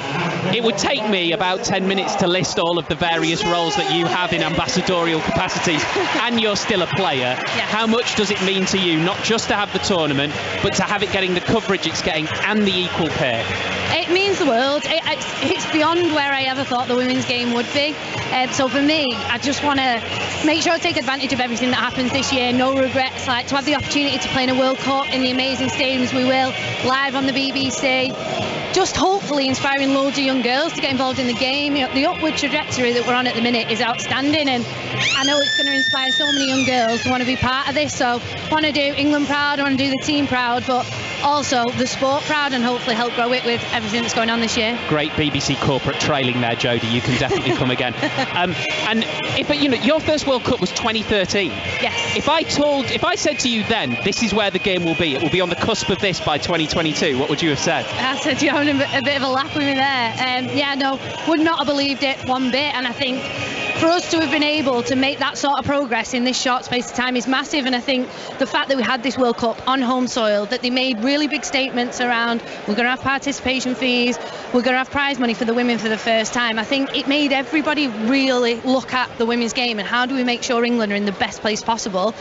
it would take me about 10 minutes to list all of the various roles that you have in ambassadorial capacities, and you're still a player. Yeah. How much does it mean to you, not just to have the tournament, but to have it getting the coverage it's getting and the equal pay? It means the world. It's beyond where I ever thought the women's game would be. So for me, I just want to make sure I take advantage of everything that happens this year. No regrets. Like to have the opportunity to play in a World Cup in the amazing stadiums we will, live on the BBC. Just hopefully inspiring loads of young girls to get involved in the game. The upward trajectory that we're on at the minute is outstanding, and I know it's going to inspire so many young girls to want to be part of this. So I want to do England proud, I want to do the team proud, but also the sport proud, and hopefully help grow it with everything that's going on this year. Great BBC corporate trailing there, Jodie. You can definitely come again. And if your first World Cup was 2013. Yes. If I said to you then, this is where the game will be, it will be on the cusp of this by 2022, what would you have said? I said you're having a bit of a laugh with me there. Would not have believed it one bit, and I think for us to have been able to make that sort of progress in this short space of time is massive. And I think the fact that we had this World Cup on home soil, that they made really big statements around, we're going to have participation fees, we're going to have prize money for the women for the first time. I think it made everybody really look at the women's game and how do we make sure England are in the best place possible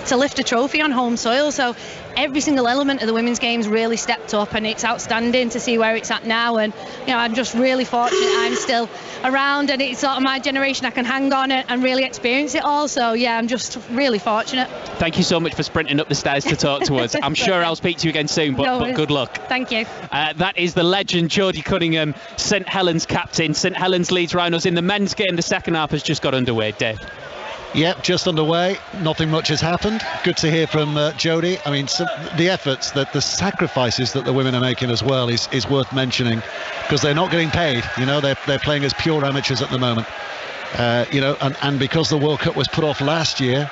to lift a trophy on home soil. So every single element of the women's game's really stepped up, and it's outstanding to see where it's at now. And I'm just really fortunate I'm still around, and it's sort of my generation. I can hang on it and really experience it all. So yeah, I'm just really fortunate. Thank you so much for sprinting up the stairs to talk to us. I'm sure I'll speak to you again soon, but good luck. Thank you. That is the legend Jodie Cunningham, St Helens captain. St Helens Leeds Rhinos in the men's game. The second half has just got underway, Dave. Yep, just underway. Nothing much has happened. Good to hear from Jodie. I mean, the efforts, the sacrifices that the women are making as well is worth mentioning, because they're not getting paid. You know, they're playing as pure amateurs at the moment. You know, and because the World Cup was put off last year,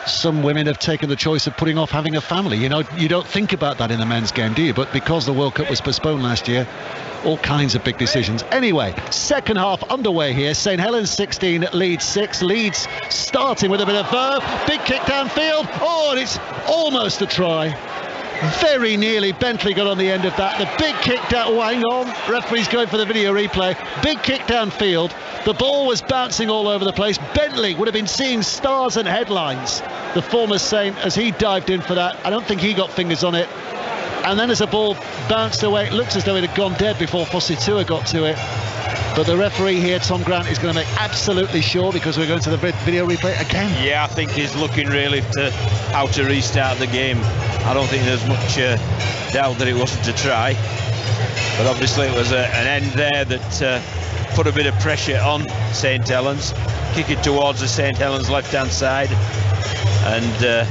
some women have taken the choice of putting off having a family. You know, you don't think about that in the men's game, do you? But because the World Cup was postponed last year, all kinds of big decisions. Anyway, second half underway here. St Helens 16, Leeds 6. Leeds starting with a bit of verve. Big kick downfield. Oh, and it's almost a try. Very nearly. Bentley got on the end of that. The big kick down. Oh, hang on. Referee's going for the video replay. Big kick downfield. The ball was bouncing all over the place. Bentley would have been seeing stars and headlines, the former Saint, as he dived in for that. I don't think he got fingers on it. And then as the ball bounced away, it looks as though it had gone dead before Fossitua got to it. But the referee here, Tom Grant, is going to make absolutely sure, because we're going to the video replay again. Yeah, I think he's looking really to how to restart the game. I don't think there's much doubt that it wasn't a try. But obviously it was an end there that put a bit of pressure on St Helens. Kick it towards the St Helens left-hand side. And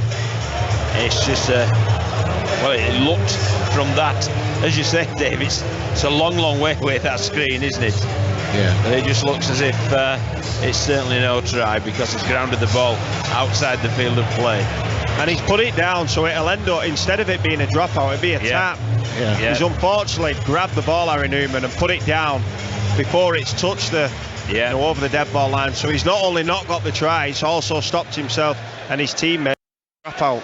it's just... well, it looked from that, as you said, Dave, it's a long way away, that screen, isn't it? Yeah. But it just looks as if it's certainly no try, because he's grounded the ball outside the field of play. And he's put it down, so it'll end up, instead of it being a dropout, it'll be a tap. Yeah. He's unfortunately grabbed the ball, Harry Newman, and put it down before it's touched the over the dead ball line. So he's not only not got the try, he's also stopped himself and his teammate dropout.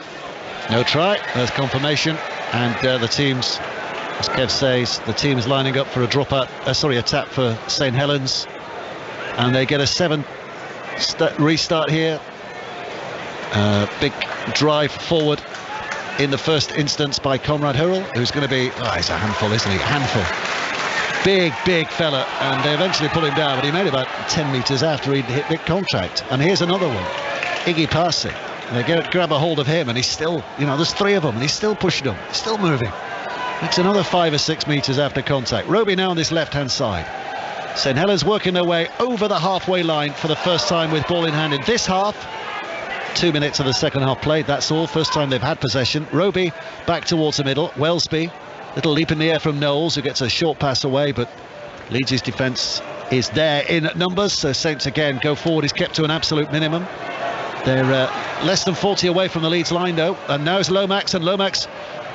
No try, there's confirmation, and the teams, as Kev says, the team is lining up for a a tap for St Helens, and they get a 7 restart here. Big drive forward in the first instance by Conrad Hurrell, who's going to be, he's a handful, isn't he? Big fella, and they eventually pull him down, but he made about 10 metres after he'd hit the contact. And here's another one, Iggy Parsi. They grab a hold of him, and he's still, you know, there's 3 of them, and he's still pushing them, still moving. It's another 5 or 6 metres after contact. Roby now on this left-hand side. St Helens working their way over the halfway line for the first time with ball in hand in this half. 2 minutes of the second half played, that's all. First time they've had possession. Roby back towards the middle. Wellesby, little leap in the air from Knowles, who gets a short pass away, but Leeds' defence is there in numbers, so Saints again go forward. Is kept to an absolute minimum. They're less than 40 away from the Leeds line, though, and now it's Lomax, and Lomax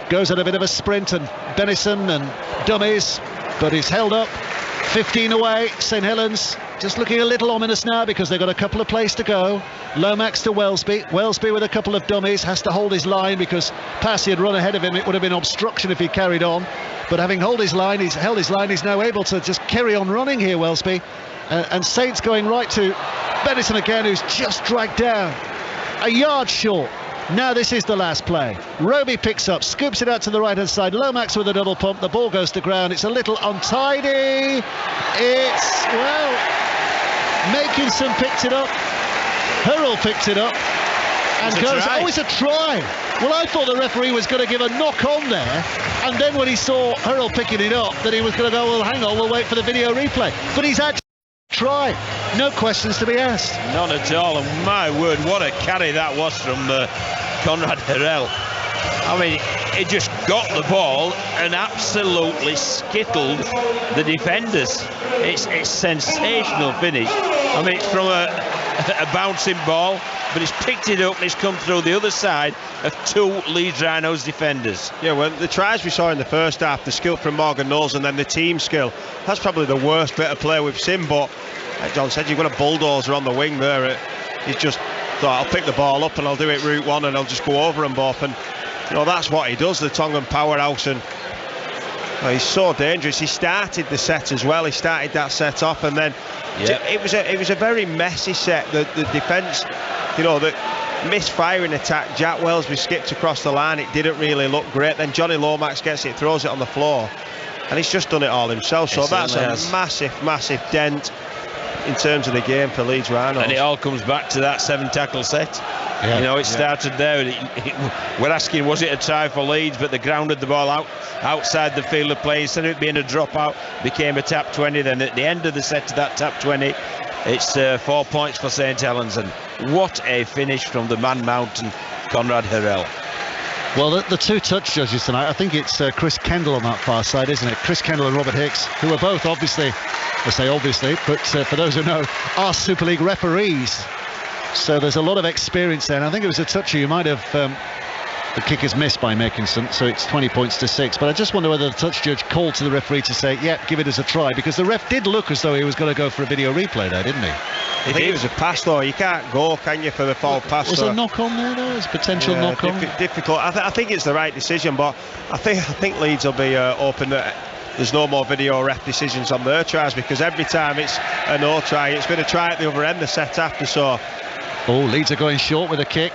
goes at a bit of a sprint, and Bennison and dummies, but he's held up. 15 away. St Helens just looking a little ominous now, because they've got a couple of plays to go. Lomax to Wellesby. Wellesby with a couple of dummies, has to hold his line, because Passy had run ahead of him. It would have been obstruction if he carried on, but having held his line, he's now able to just carry on running here, Wellesby. And Saints going right to Bennison again, who's just dragged down a yard short. Now this is the last play. Roby picks up, scoops it out to the right hand side. Lomax with a double pump. The ball goes to ground. It's a little untidy. It's, well, Makinson picked it up. Hurrell picked it up and goes, it's a try. Well, I thought the referee was going to give a knock on there, and then when he saw Hurrell picking it up, that he was going to go, well, hang on, we'll wait for the video replay. But he's actually try, no questions to be asked. None at all, and my word, what a carry that was from Conrad Hurrell. I mean, he just got the ball and absolutely skittled the defenders. It's sensational finish. I mean, it's from a bouncing ball, but he's picked it up and he's come through the other side of 2 Leeds Rhinos defenders. Yeah, well, the tries we saw in the first half, the skill from Morgan Knowles and then the team skill, that's probably the worst bit of play we've seen. But like John said, you've got a bulldozer on the wing there. He's just thought, I'll pick the ball up and I'll do it route one and I'll just go over them both. And you know, that's what he does, the Tongan powerhouse. And he's so dangerous. He started the set as well. He started that set off, and then it was a very messy set. The defence, you know, the misfiring attack. Jack Wellesby skipped across the line. It didn't really look great. Then Johnny Lomax gets it, throws it on the floor, and he's just done it all himself. So that's a massive dent in terms of the game for Leeds Rhinos. And it all comes back to that 7-tackle set. Yeah, you know, it started there. We're asking, was it a try for Leeds? But they grounded the ball outside the field of play. Instead of it being a dropout, became a tap 20. Then at the end of the set to that tap 20, It's 4 points for St Helens, and what a finish from the Man Mountain, Conrad Harrell. Well, the two touch judges tonight, I think it's Chris Kendall on that far side, isn't it? Chris Kendall and Robert Hicks, who are both obviously, I say obviously, but for those who know, are Super League referees. So there's a lot of experience there, and I think it was a toucher. You might have the kick is missed by Makinson, so it's 20 points to 6. But I just wonder whether the touch judge called to the referee to say, yeah, give it as a try, because the ref did look as though he was going to go for a video replay there, didn't he? I think it was a pass, though. You can't go, can you, for the foul pass? Was there a knock on there, though? Was potential knock on? Difficult. I think it's the right decision, but I think Leeds will be open that there's no more video ref decisions on their tries, because every time it's a no try, it's been a try at the other end, the set after. So. Oh, Leeds are going short with a kick.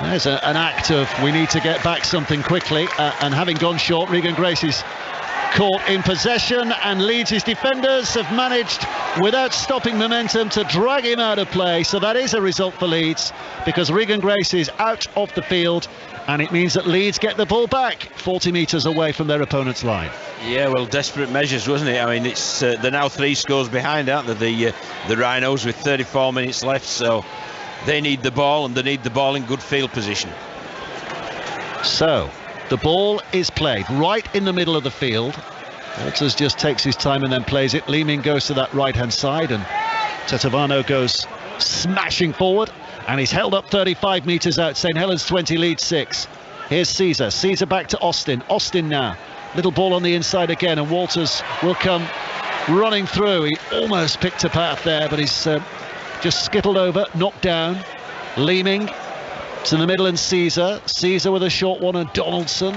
There's an act of we need to get back something quickly, and having gone short, Regan Grace is caught in possession, and Leeds' defenders have managed, without stopping momentum, to drag him out of play. So that is a result for Leeds, because Regan Grace is out of the field, and it means that Leeds get the ball back 40 metres away from their opponent's line. Yeah, well, desperate measures, wasn't it? I mean, it's they're now 3 scores behind, aren't they, the Rhinos, with 34 minutes left, so they need the ball, and they need the ball in good field position. So the ball is played right in the middle of the field. Walters just takes his time and then plays it. Leeming goes to that right hand side, and Tetevano goes smashing forward, and he's held up 35 metres out. St Helens 20, Leeds 6. Here's Caesar back to Austin now, little ball on the inside again, and Walters will come running through. He almost picked a path there, but he's just skittled over, knocked down. Leeming to the middle, and Caesar with a short one, and Donaldson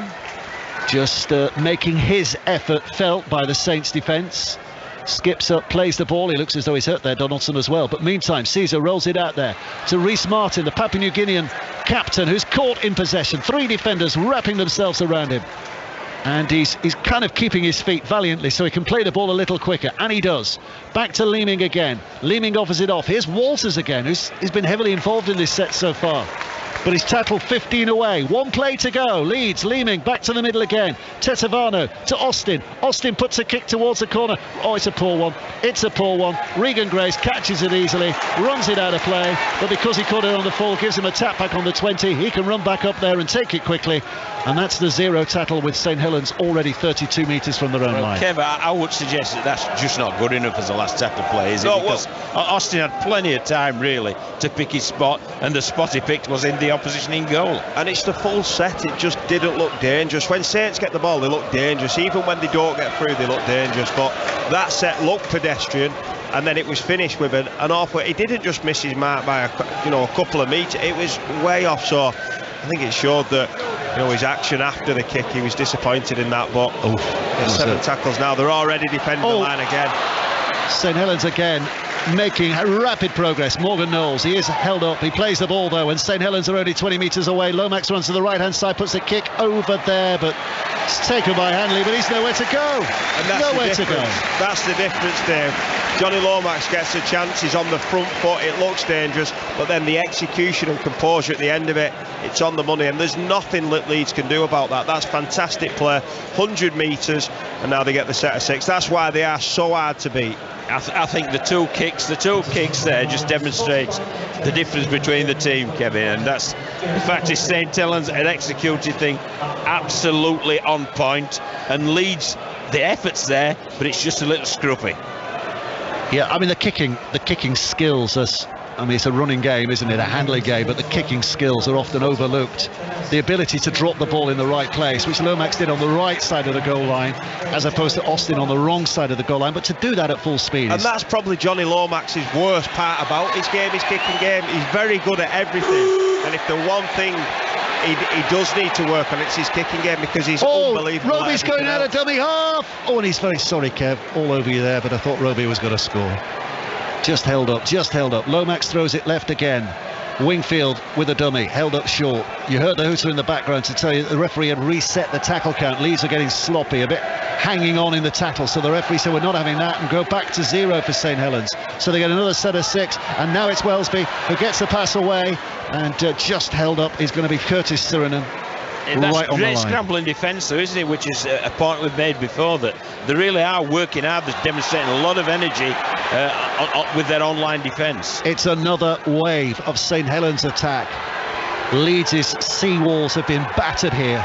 just making his effort felt by the Saints defence. Skips up, plays the ball. He looks as though he's hurt there, Donaldson as well. But meantime, Caesar rolls it out there to Rhys Martin, the Papua New Guinean captain, who's caught in possession. 3 defenders wrapping themselves around him, and he's kind of keeping his feet valiantly so he can play the ball a little quicker, and he does. Back to Leeming again. Leeming offers it off. Here's Walters again, who's been heavily involved in this set so far, but he's tackled 15 away. 1 play to go. Leeds, Leeming back to the middle again. Tetevano to Austin. Austin puts a kick towards the corner. Oh, it's a poor one. Regan Grace catches it easily, runs it out of play, but because he caught it on the full, gives him a tap back on the 20. He can run back up there and take it quickly, and that's the 0 tackle, with St Helens already 32 metres from their own line. Kev, I would suggest that's just not good enough as a last tackle play, is it? Because Austin had plenty of time really to pick his spot, and the spot he picked was in the opposition in goal. And it's the full set, it just didn't look dangerous. When Saints get the ball, they look dangerous. Even when they don't get through, they look dangerous. But that set looked pedestrian, and then it was finished with an awful. He didn't just miss his mark by a couple of metres. It was way off. So I think it showed that his action after the kick, he was disappointed in that. But 7 tackles now. They're already defending the line again. St Helens again making rapid progress. Morgan Knowles, he is held up, he plays the ball though, and St Helens are only 20 metres away. Lomax runs to the right hand side, puts the kick over there, but it's taken by Hanley, but he's nowhere to go. And that's the difference there. Johnny Lomax gets a chance, he's on the front foot, it looks dangerous, but then the execution and composure at the end of it, it's on the money, and there's nothing that Leeds can do about that. That's fantastic play, 100 metres, and now they get the set of 6. That's why they are so hard to beat. I think the two kicks there just demonstrates the difference between the team, Kevin, and that's the fact is St Helens had executed thing absolutely on point, and Leeds, the effort's there, but it's just a little scruffy. Yeah, I mean the kicking skills it's a running game, isn't it? A handling game, but the kicking skills are often overlooked. The ability to drop the ball in the right place, which Lomax did on the right side of the goal line, as opposed to Austin on the wrong side of the goal line, but to do that at full speed. And that's probably Johnny Lomax's worst part about his game, his kicking game. He's very good at everything, and if the one thing he does need to work on, it's his kicking game, because he's unbelievable. Roby's going out of dummy half. Oh, and he's very sorry, Kev, all over you there, but I thought Roby was going to score. Just held up. Lomax throws it left again. Wingfield with a dummy, held up short. You heard the hooter in the background to tell you that the referee had reset the tackle count. Leeds are getting sloppy, a bit hanging on in the tackle, so the referee said we're not having that, and go back to 0 for St Helens. So they get another set of 6, and now it's Wellesby who gets the pass away, and just held up is going to be Curtis Surinam. right on the line. Great scrambling defence, though, isn't it? Which is a point we've made before, that they really are working hard. They're demonstrating a lot of energy with their online defence. It's another wave of St Helens attack. Leeds' sea walls have been battered here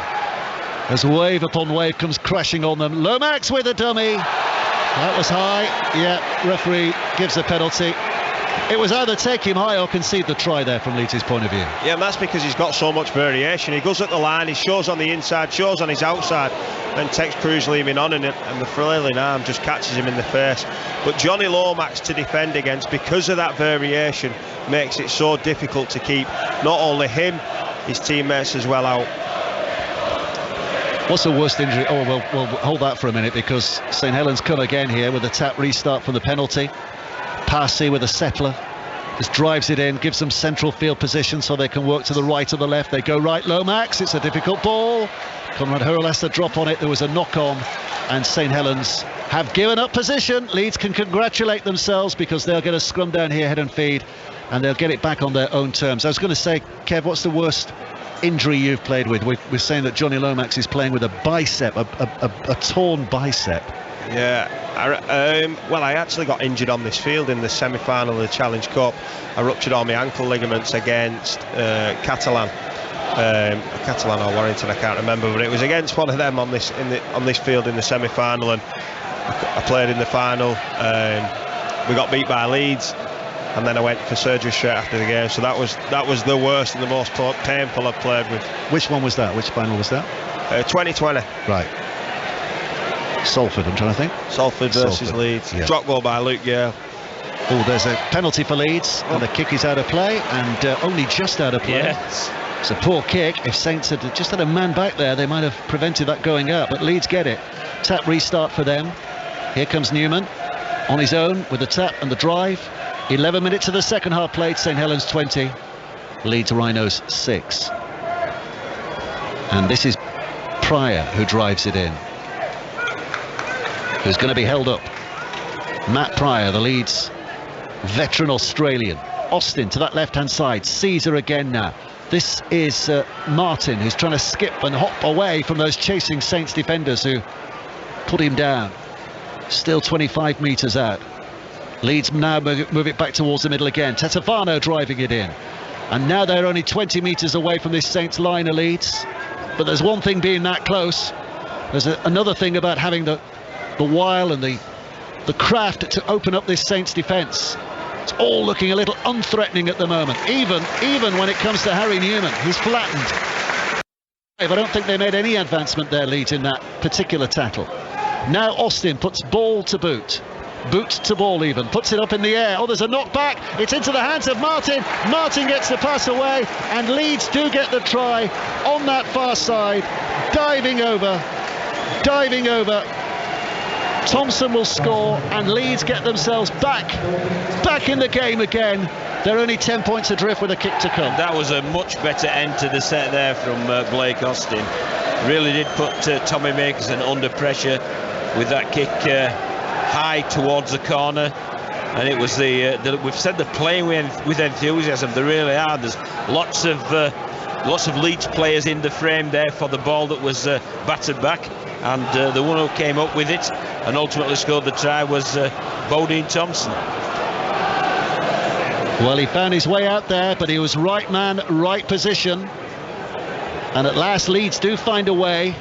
as wave upon wave comes crashing on them. Lomax with a dummy. That was high. Yeah, referee gives a penalty. It was either take him high or concede the try there from Leeds' point of view. Yeah, and that's because he's got so much variation. He goes at the line, he shows on the inside, shows on his outside, then takes Cruz leaving on, and the flailing arm just catches him in the face. But Johnny Lomax to defend against, because of that variation, makes it so difficult to keep not only him, his teammates as well out. What's the worst injury? Oh, well, we'll hold that for a minute, because St Helens come again here with a tap restart from the penalty. Parsi with a settler, just drives it in, gives them central field position so they can work to the right or the left. They go right, Lomax, it's a difficult ball. Conrad Hurrell has to drop on it. There was a knock on, and St Helens have given up position. Leeds can congratulate themselves, because they'll get a scrum down here, head and feed, and they'll get it back on their own terms. I was going to say, Kev, what's the worst injury you've played with? We're saying that Johnny Lomax is playing with a bicep, a torn bicep. Yeah, I actually got injured on this field in the semi-final of the Challenge Cup. I ruptured all my ankle ligaments against Catalan or Warrington, I can't remember, but it was against one of them on this field in the semi-final, and I played in the final. We got beat by Leeds, and then I went for surgery straight after the game. So that was the worst and the most painful I've played with. Which one was that? Which final was that? 2020. Right. Salford, I'm trying to think. Salford versus Leeds. Yeah. Drop goal by Luke Gale. Oh, there's a penalty for Leeds, and the kick is out of play, and only just out of play. Yes. It's a poor kick. If Saints had just had a man back there, they might have prevented that going out, but Leeds get it. Tap restart for them. Here comes Newman on his own with the tap and the drive. 11 minutes of the second half played. St Helens 20, Leeds Rhinos 6. And this is Pryor who drives it in, who's going to be held up. Matt Pryor, the Leeds veteran Australian. Austin to that left-hand side. Caesar again now. This is Martin, who's trying to skip and hop away from those chasing Saints defenders who put him down. Still 25 metres out. Leeds now move it back towards the middle again. Tetevano driving it in. And now they're only 20 metres away from this Saints line of Leeds. But there's one thing being that close. There's another thing about having the wile and the craft to open up this Saints defence. It's all looking a little unthreatening at the moment, even when it comes to Harry Newman. He's flattened. I don't think they made any advancement there, Leeds, in that particular tackle. Now Austin puts ball to boot to ball, even puts it up in the air. Oh, there's a knockback. It's into the hands of Martin. Martin gets the pass away, and Leeds do get the try on that far side. Diving over. Thompson will score, and Leeds get themselves back in the game again. They're only 10 points adrift with a kick to come. That was a much better end to the set there from Blake Austin. Really did put Tommy Makerson under pressure with that kick high towards the corner. And it was we've said they're playing with enthusiasm. They really are. There's lots of Leeds players in the frame there for the ball that was battered back. And the one who came up with it and ultimately scored the try was Bodine Thompson. Well, he found his way out there, but he was right man, right position. And at last, Leeds do find a way.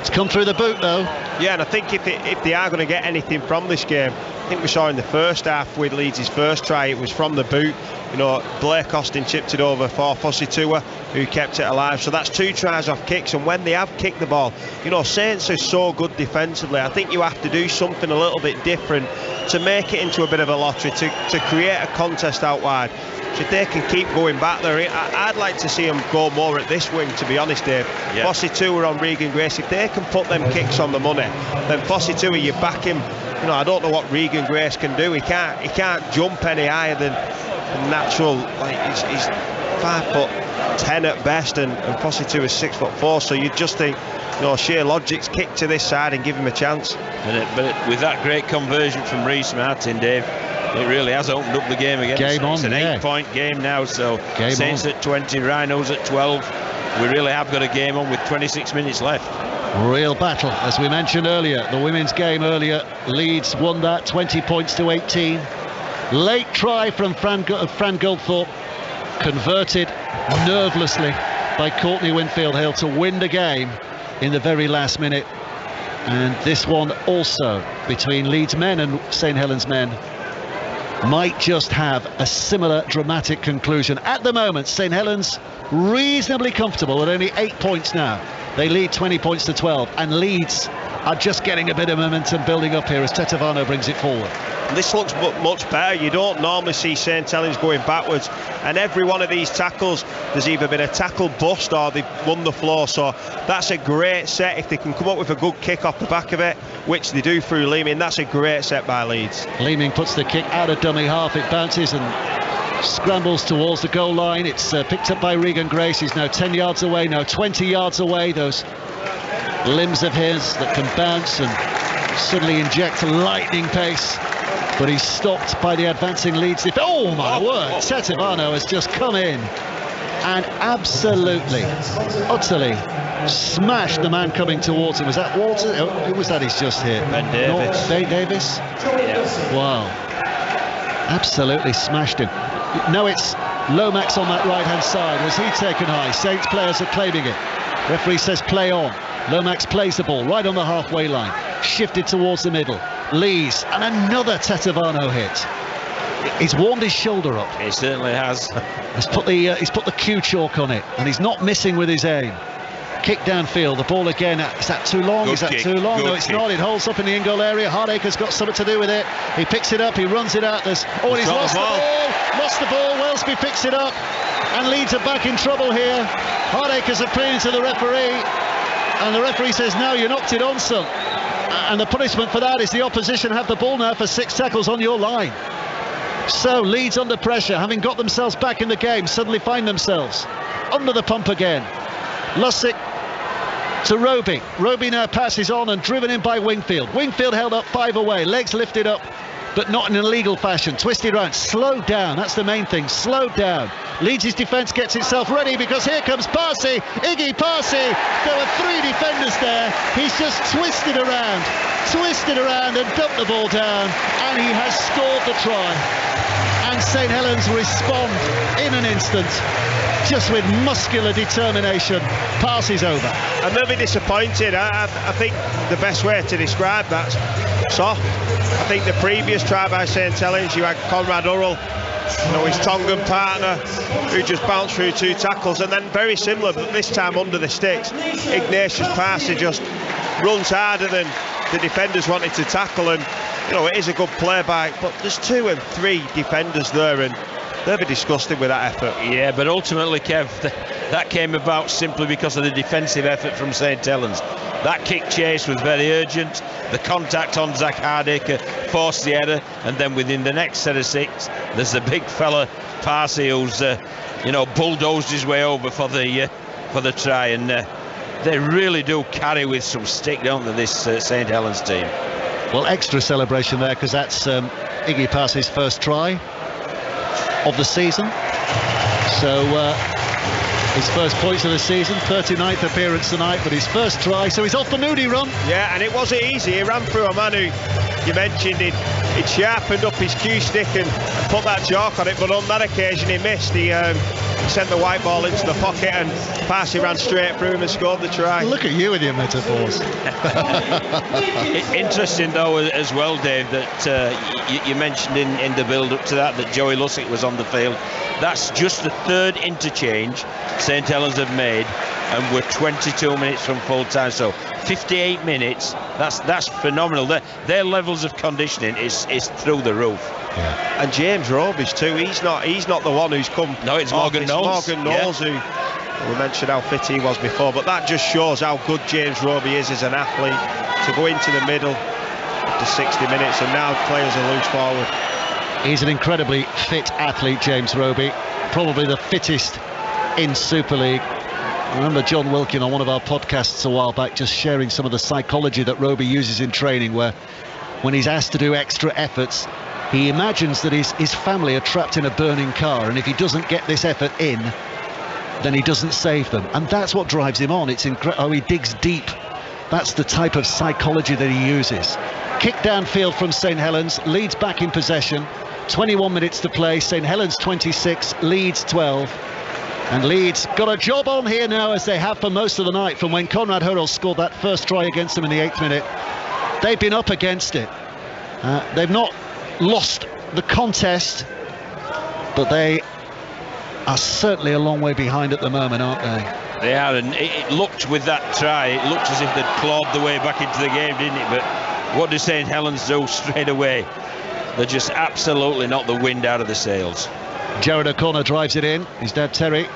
It's come through the boot, though. Yeah, and I think if they are going to get anything from this game, I think we saw in the first half with Leeds' first try, it was from the boot. You know, Blake Austin chipped it over for Fossey-Tua, who kept it alive. So that's 2 tries off kicks, and when they have kicked the ball, you know, Saints are so good defensively. I think you have to do something a little bit different to make it into a bit of a lottery, to create a contest out wide. So if they can keep going back there, I'd like to see them go more at this wing, to be honest, Dave. Yeah. Fossey-Tua on Regan Grace, if they can put them kicks on the money, then Fossey-Tua, you back him. You know, I don't know what Regan Grace can do. He can't jump any higher than natural. Like he's 5'10" at best, and Fossey-Tua is 6'4". So you just think, you know, sheer logic's kick to this side and give him a chance. But with that great conversion from Reece Martin, Dave, it really has opened up the game again. It's an 8-point game now, so Saints at 20, Rhinos at 12. we really have got a game on with 26 minutes left. Real battle, as we mentioned earlier. The women's game earlier, Leeds won that 20 points to 18. Late try from Fran Goldthorpe, converted nervelessly by Courtney Winfield-Hill to win the game in the very last minute. And this one also between Leeds men and St Helens men might just have a similar dramatic conclusion. At the moment, St Helens reasonably comfortable at only 8 points now. They lead 20 points to 12, and Leeds are just getting a bit of momentum building up here as Tetevano brings it forward. This looks much better. You don't normally see St Helens going backwards, and every one of these tackles, there's either been a tackle bust or they've won the floor. So that's a great set. If they can come up with a good kick off the back of it, which they do through Leeming, that's a great set by Leeds. Leeming puts the kick out of dummy half. It bounces and scrambles towards the goal line. It's picked up by Regan Grace. He's now 10 yards away, now 20 yards away. Those limbs of his that can bounce and suddenly inject lightning pace, but he's stopped by the advancing Leeds. Oh my word, Tetevano has just come in and absolutely, utterly smashed the man coming towards him. Was that Walter? Who was that he's just hit? Ben Davis. Ben Davis? Yeah. Wow. Absolutely smashed him. Now it's Lomax on that right-hand side. Was he taken high? Saints players are claiming it. Referee says play on. Lomax plays the ball right on the halfway line. Shifted towards the middle. Lees, and another Tetevano hit. He's warmed his shoulder up. He certainly has. He's put the Q chalk on it, and he's not missing with his aim. Kick downfield, the ball again. Is that too long? Is that too long? No, it's not. It holds up in the in-goal area. Hardacre's got something to do with it. He picks it up, he runs it out. He's lost the ball. Lost the ball. Wellesby picks it up, and Leeds are back in trouble here. Hardacre's appealing to the referee, and the referee says, no, you knocked it on, son. And the punishment for that is the opposition have the ball now for 6 tackles on your line. So Leeds under pressure, having got themselves back in the game, suddenly find themselves under the pump again. Lussick to Roby. Roby now passes on and driven in by Wingfield. Wingfield held up 5 away, legs lifted up, but not in an illegal fashion. Twisted round, slowed down, that's the main thing, slowed down. Leeds' defence gets itself ready because here comes Parsi, Iggy Parsi. There were 3 defenders there. He's just twisted around and dumped the ball down, and he has scored the try. And St Helens respond in an instant, just with muscular determination. Parsi's over. And they'll be disappointed. I think the best way to describe that's soft. I think the previous try by St Helens, you had Conrad Urrell, his Tongan partner, who just bounced through 2 tackles, and then very similar, but this time under the sticks, Ignatius Parsi just runs harder than the defenders wanted to tackle, and it is a good play by, but there's 2 and 3 defenders there, and they'll be disgusted with that effort. Yeah, but ultimately, Kev, that came about simply because of the defensive effort from St Helens. That kick chase was very urgent. The contact on Zach Hardacre forced the error, and then within the next set of 6, there's the big fella Parsi who's bulldozed his way over for the try, and they really do carry with some stick, don't they, this St Helens team? Well, extra celebration there because that's Iggy Parsi's first try of the season. So his first points of the season, 39th appearance tonight, but his first try, so he's off the Moody run. Yeah, and it wasn't easy. He ran through a man who you mentioned he'd sharpened up his cue stick and put that chalk on it, but on that occasion he missed. He sent the white ball into the pocket, and Parsi ran straight through him and scored the try. Look at you with your metaphors. Interesting though as well, Dave, that you mentioned in the build up to that Joey Lussick was on the field. That's just the 3rd interchange St Helens have made, and we're 22 minutes from full time, so 58 minutes. That's phenomenal. Their levels of conditioning is through the roof. Yeah. And James Roby's too. He's not the one who's come. No, it's Morgan Knowles. Morgan Knowles, who we mentioned how fit he was before, but that just shows how good James Roby is as an athlete, to go into the middle after 60 minutes, and now players are loose forward. He's an incredibly fit athlete, James Roby, probably the fittest in Super League. I remember John Wilkin on one of our podcasts a while back just sharing some of the psychology that Roby uses in training, where when he's asked to do extra efforts, he imagines that his family are trapped in a burning car, and if he doesn't get this effort in, then he doesn't save them, and that's what drives him on. It's he digs deep. That's the type of psychology that he uses. Kick downfield from St Helens. Leeds back in possession. 21 minutes to play. St Helens 26, Leeds 12. And Leeds got a job on here now, as they have for most of the night, from when Conrad Hurrell scored that first try against them in the 8th minute. They've been up against it. They've not lost the contest, but they are certainly a long way behind at the moment, aren't they? They are, and it looked with that try, it looked as if they'd clawed their way back into the game, didn't it? But what does St Helens do straight away? They're just absolutely knock the wind out of the sails. Jared O'Connor drives it in. His dad Terry,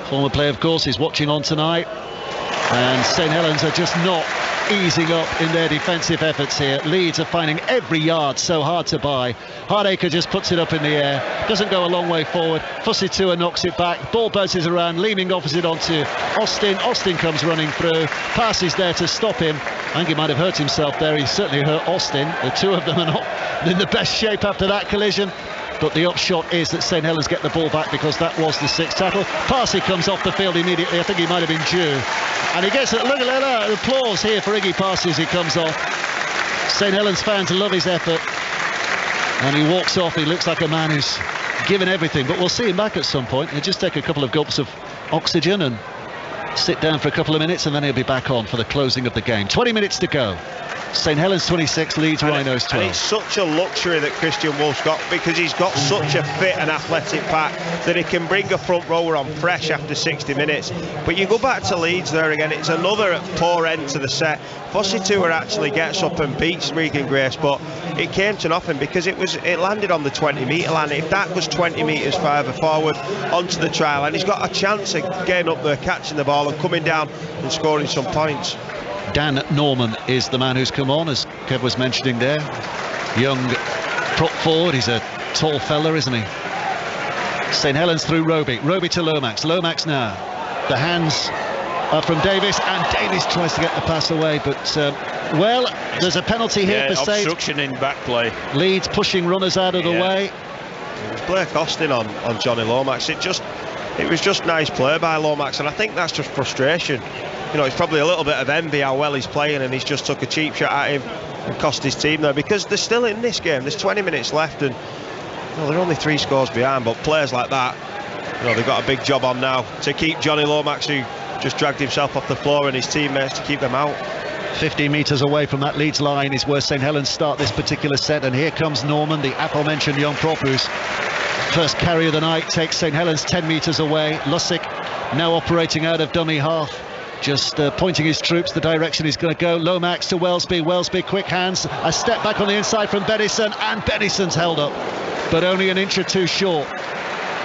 former player of course, is watching on tonight. And St Helens are just not easing up in their defensive efforts here. Leeds are finding every yard so hard to buy. Hardacre just puts it up in the air, doesn't go a long way forward. Fusitua knocks it back, ball bounces around, leaning opposite onto Austin. Austin comes running through, pass is there to stop him. I think he might have hurt himself there. He certainly hurt Austin. The two of them are not in the best shape after that collision. But the upshot is that St Helens get the ball back, because that was the 6th tackle. Parsi comes off the field immediately. I think he might have been due. And he gets it. Look at that. Applause here for Iggy Parsi as he comes off. St Helens fans love his effort. And he walks off. He looks like a man who's given everything. But we'll see him back at some point. He'll just take a couple of gulps of oxygen and sit down for a couple of minutes, and then he'll be back on for the closing of the game. 20 minutes to go. St Helens 26, Leeds Rhinos 12. And it's such a luxury that Christian Wolf's got, because he's got such a fit and athletic pack that he can bring a front rower on fresh after 60 minutes. But you go back to Leeds there again, it's another poor end to the set. Fusitua actually gets up and beats Regan Grace, but it came to nothing because it landed on the 20-metre line. If that was 20 metres further forward onto the try line, he's got a chance of getting up there, catching the ball and coming down and scoring some points. Dan Norman is the man who's come on, as Kev was mentioning there. Young prop forward, he's a tall fella, isn't he? St Helens through Roby to Lomax. Lomax now. The hands are from Davis, and Davis tries to get the pass away, but well, there's a penalty here for St. Obstruction in back play. Leeds pushing runners out of the way. It was Blake Austin on Johnny Lomax. It was just nice play by Lomax, and I think that's just frustration. You know, it's probably a little bit of envy how well he's playing, and he's just took a cheap shot at him and cost his team there, because they're still in this game. There's 20 minutes left, and they're only 3 scores behind, but players like that, they've got a big job on now to keep Johnny Lomax, who just dragged himself off the floor, and his teammates to keep them out. 15 metres away from that Leeds line is where St Helens start this particular set, and here comes Norman, the aforementioned young prop, whose first carry of the night takes St Helens 10 metres away. Lussick now operating out of dummy half, just pointing his troops the direction he's going to go. Lomax to Welsby. Welsby, quick hands, a step back on the inside from Bennison, and Bennison's held up, but only an inch or two short.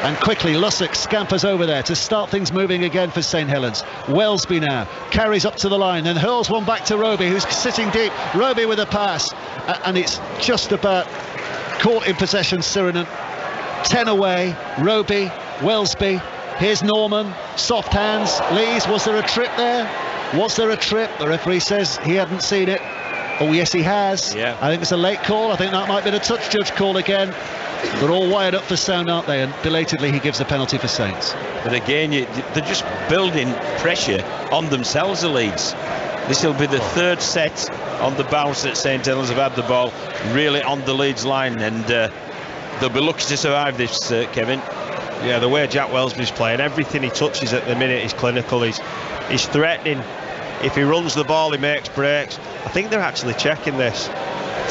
And quickly Lussick scampers over there to start things moving again for St Helens. Welsby now carries up to the line, then hurls one back to Roby, who's sitting deep. Roby with a pass, and it's just about caught in possession. Sirinen 10 away. Roby, Welsby. Here's Norman, soft hands. Lees, was there a trip there? Was there a trip? The referee says he hadn't seen it. Oh yes, he has. Yeah. I think it's a late call. I think that might be the touch judge call again. They're all wired up for sound, aren't they? And belatedly he gives a penalty for Saints. But again, they're just building pressure on themselves, the Leeds. This will be the 3rd set on the bounce that St Helens have had the ball really on the Leeds line, and they'll be lucky to survive this, Kevin. Yeah, the way Jack Welsby's playing, everything he touches at the minute is clinical. He's threatening. If he runs the ball, he makes breaks. I think they're actually checking this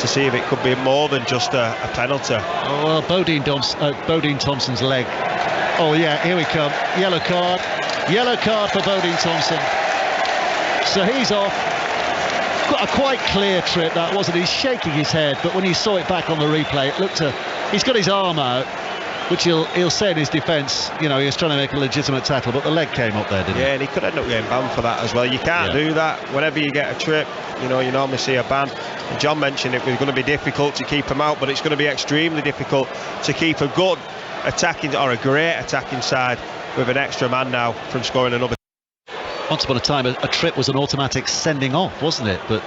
to see if it could be more than just a penalty. Oh, well, Bodine Thompson's leg. Oh yeah, here we come. Yellow card for Bodine Thompson. So he's off. Got a quite clear trip, that wasn't. He's shaking his head, but when he saw it back on the replay, it looked he's got his arm out, which he'll say in his defence, he was trying to make a legitimate tackle, but the leg came up there, didn't it? Yeah, and he could end up getting banned for that as well. You can't do that. Whenever you get a trip, you normally see a ban. And John mentioned it was going to be difficult to keep him out, but it's going to be extremely difficult to keep a good attacking or a great attacking side with an extra man now from scoring another. Once upon a time, a trip was an automatic sending off, wasn't it? But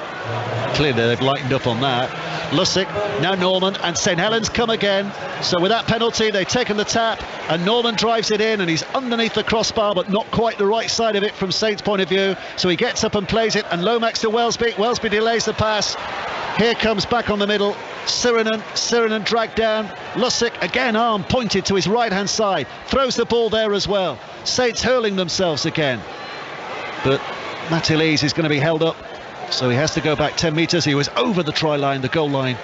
clearly they've lightened up on that. Lussick, now Norman, and St Helens come again. So with that penalty, they've taken the tap, and Norman drives it in, and he's underneath the crossbar, but not quite the right side of it from Saints' point of view. So he gets up and plays it, and Lomax to Welsby. Welsby delays the pass. Here comes back on the middle, Sirinen dragged down. Lussick, again, arm pointed to his right-hand side. Throws the ball there as well. Saints hurling themselves again. But Matty Lees is going to be held up. So he has to go back 10 metres. He was over the try line, the goal line,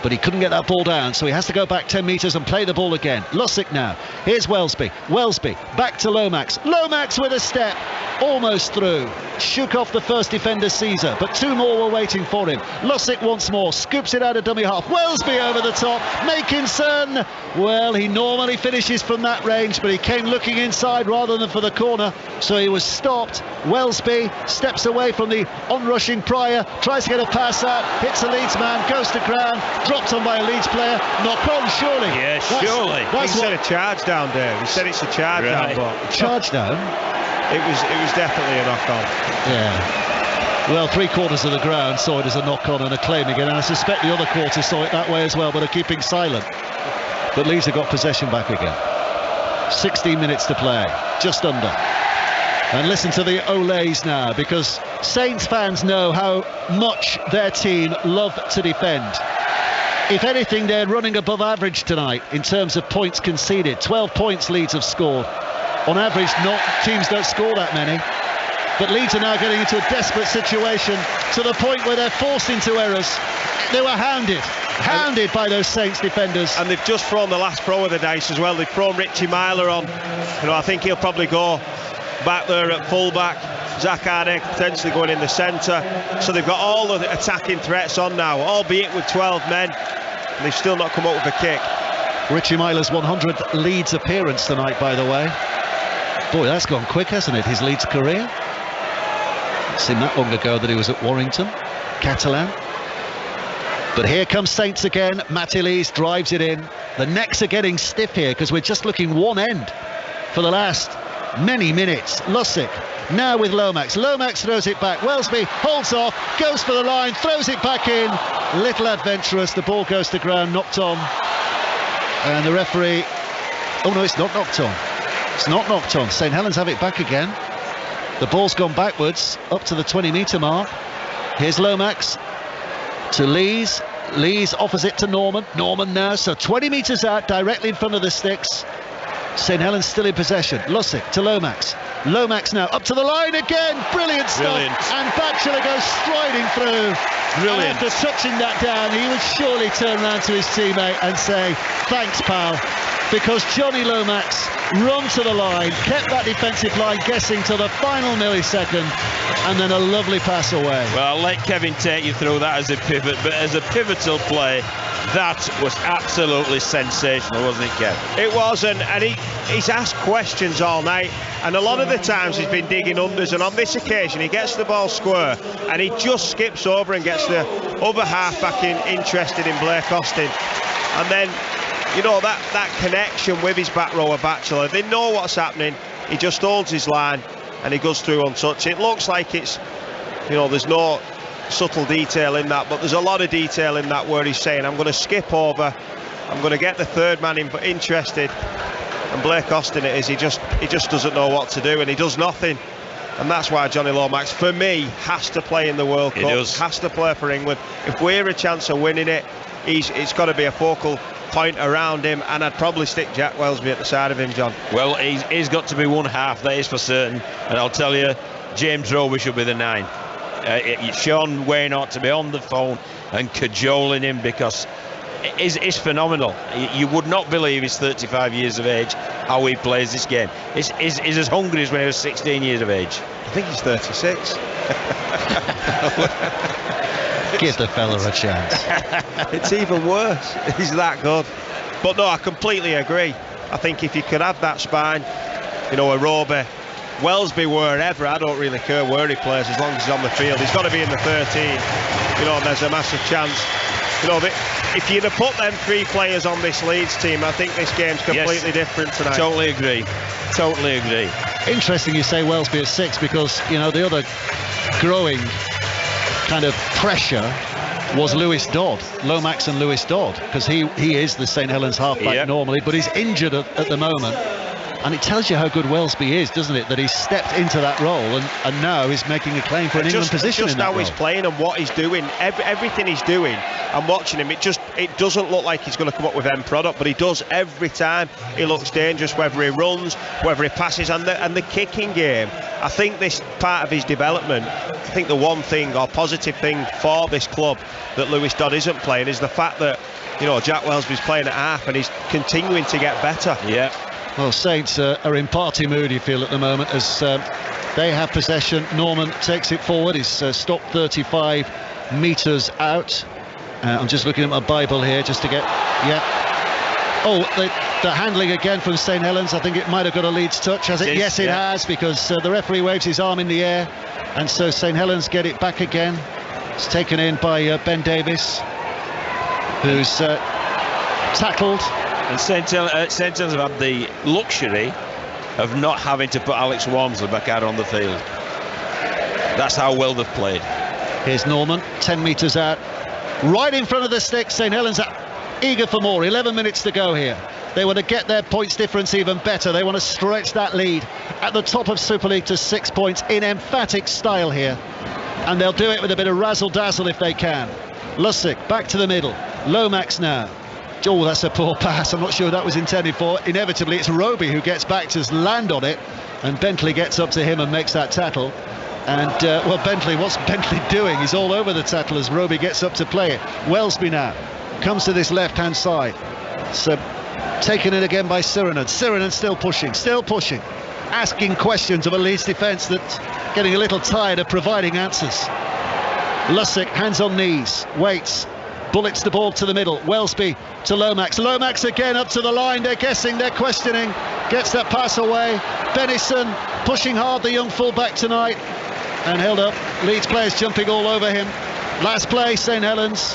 but he couldn't get that ball down, so he has to go back 10 metres and play the ball again. Lussick now. Here's Welsby. Welsby back to Lomax. Lomax with a step. Almost through. Shook off the first defender, Caesar, but two more were waiting for him. Lussick once more. Scoops it out of dummy half. Welsby over the top. Makinson. Well, he normally finishes from that range, but he came looking inside rather than for the corner, so he was stopped. Welsby steps away from the onrushing Pryor. Tries to get a pass out. Hits a Leeds man. Goes to ground. Dropped on by a Leeds player. Knock on, surely. Yeah, surely. He said a charge down, Dave. He said it's a charge down. But charge down? It was definitely a knock-on. Yeah. Well, 3/4 of the ground saw it as a knock-on and a claim again, and I suspect the other quarter saw it that way as well, but are keeping silent. But Leeds have got possession back again. 16 minutes to play, just under. And listen to the olays now, because Saints fans know how much their team love to defend. If anything, they're running above average tonight in terms of points conceded. 12 points Leeds have scored. On average, teams don't score that many. But Leeds are now getting into a desperate situation to the point where they're forced into errors. They were hounded by those Saints defenders. And they've just thrown the last throw of the dice as well. They've thrown Richie Myler on. I think he'll probably go back there at full-back. Zach Ardek potentially going in the centre. So they've got all the attacking threats on now, albeit with 12 men. And they've still not come up with a kick. Richie Myler's 100th Leeds appearance tonight, by the way. Boy, that's gone quick, hasn't it, his Leeds career? It seemed that long ago that he was at Warrington, Catalan. But here comes Saints again. Matty Lees drives it in. The necks are getting stiff here because we're just looking one end for the last many minutes. Lussick now with Lomax. Lomax throws it back. Welsby holds off, goes for the line, throws it back in. Little adventurous. The ball goes to ground, knocked on. And the referee... Oh no, it's not knocked on. It's not knocked on. St Helens have it back again. The ball's gone backwards up to the 20-metre mark. Here's Lomax to Lees. Lees offers it to Norman. Norman now, so 20 metres out, directly in front of the sticks. St Helens still in possession. Lussick to Lomax. Lomax now up to the line again. Brilliant stuff. Brilliant. And Batchelor goes striding through. Brilliant. And after touching that down, he would surely turn around to his teammate and say, thanks, pal. Because Johnny Lomax run to the line, kept that defensive line guessing to the final millisecond, and then a lovely pass away. Well, I'll let Kevin take you through that as a pivot, but as a pivotal play, that was absolutely sensational, wasn't it, Kev? It was, and he's asked questions all night, and a lot of the times he's been digging unders, and on this occasion he gets the ball square and he just skips over and gets the other half back interested in Blake Austin. And then that connection with his back rower Batchelor, they know what's happening. He just holds his line and he goes through untouched. It looks like it's, there's no subtle detail in that, but there's a lot of detail in that where he's saying, I'm going to skip over, I'm going to get the third man interested. And Blake Austin it is, he just doesn't know what to do, and he does nothing. And that's why Johnny Lomax, for me, has to play in the World Cup, has to play for England. If we're a chance of winning it, it's got to be a focal point around him, and I'd probably stick Jack Welsby at the side of him, John. Well, he's got to be one half, that is for certain. And I'll tell you, James Roby should be the 9. Sean Wayne ought to be on the phone and cajoling him, because it's phenomenal. You would not believe he's 35 years of age, how he plays this game. He's as hungry as when he was 16 years of age. I think he's 36. Give the fella a chance. It's even worse. He's that good. But no, I completely agree. I think if you could have that spine, a Roby, Welsby, wherever, I don't really care where he plays as long as he's on the field. He's got to be in the 13. There's a massive chance. If you'd have put them 3 players on this Leeds team, I think this game's completely different tonight. Totally agree. Interesting you say Welsby at 6, because the other growing kind of pressure was Lewis Dodd, Lomax and Lewis Dodd, because he is the St Helens halfback normally, but he's injured at the moment. And it tells you how good Wellesby is, doesn't it, that he's stepped into that role and now he's making a claim for an England position just in that how role. he's playing and what he's doing, everything he's doing, I'm watching him, it doesn't look like he's going to come up with end product, but he does every time. He looks dangerous, whether he runs, whether he passes, and the kicking game. I think this part of his development, I think the one thing or positive thing for this club that Lewis Dodd isn't playing is the fact that, you know, Jack Wellesby's playing at half and he's continuing to get better. Yeah. Well, Saints are in party mood, you feel, at the moment, as they have possession. Norman takes it forward. He's stopped 35 metres out. I'm just looking at my Bible here just to get... Yeah. Oh, the handling again from St Helens. I think it might have got a Leeds touch, has it? Yes, it has, because the referee waves his arm in the air. And so St Helens get it back again. It's taken in by Ben Davis, who's tackled. And St Helens have had the luxury of not having to put Alex Walmsley back out on the field. That's how well they've played. Here's Norman, 10 metres out, right in front of the sticks. St Helens are eager for more. 11 minutes to go here. They want to get their points difference even better. They want to stretch that lead at the top of Super League to 6 points in emphatic style here. And they'll do it with a bit of razzle-dazzle if they can. Lussick back to the middle. Lomax now. Oh, that's a poor pass. I'm not sure that was intended for. Inevitably, it's Roby who gets back to land on it, and Bentley gets up to him and makes that tackle. And, well, Bentley, what's Bentley doing? He's all over the tackle as Roby gets up to play it. Wellesby now comes to this left-hand side. So, taken in again by Sirinen. Sirinen still pushing, asking questions of a Leeds defence that's getting a little tired of providing answers. Lussick, hands on knees, waits. Bullets the ball to the middle. Wellesby to Lomax. Lomax again up to the line. They're guessing, they're questioning. Gets that pass away. Benison pushing hard, the young fullback tonight. And held up. Leeds players jumping all over him. Last play, St Helens.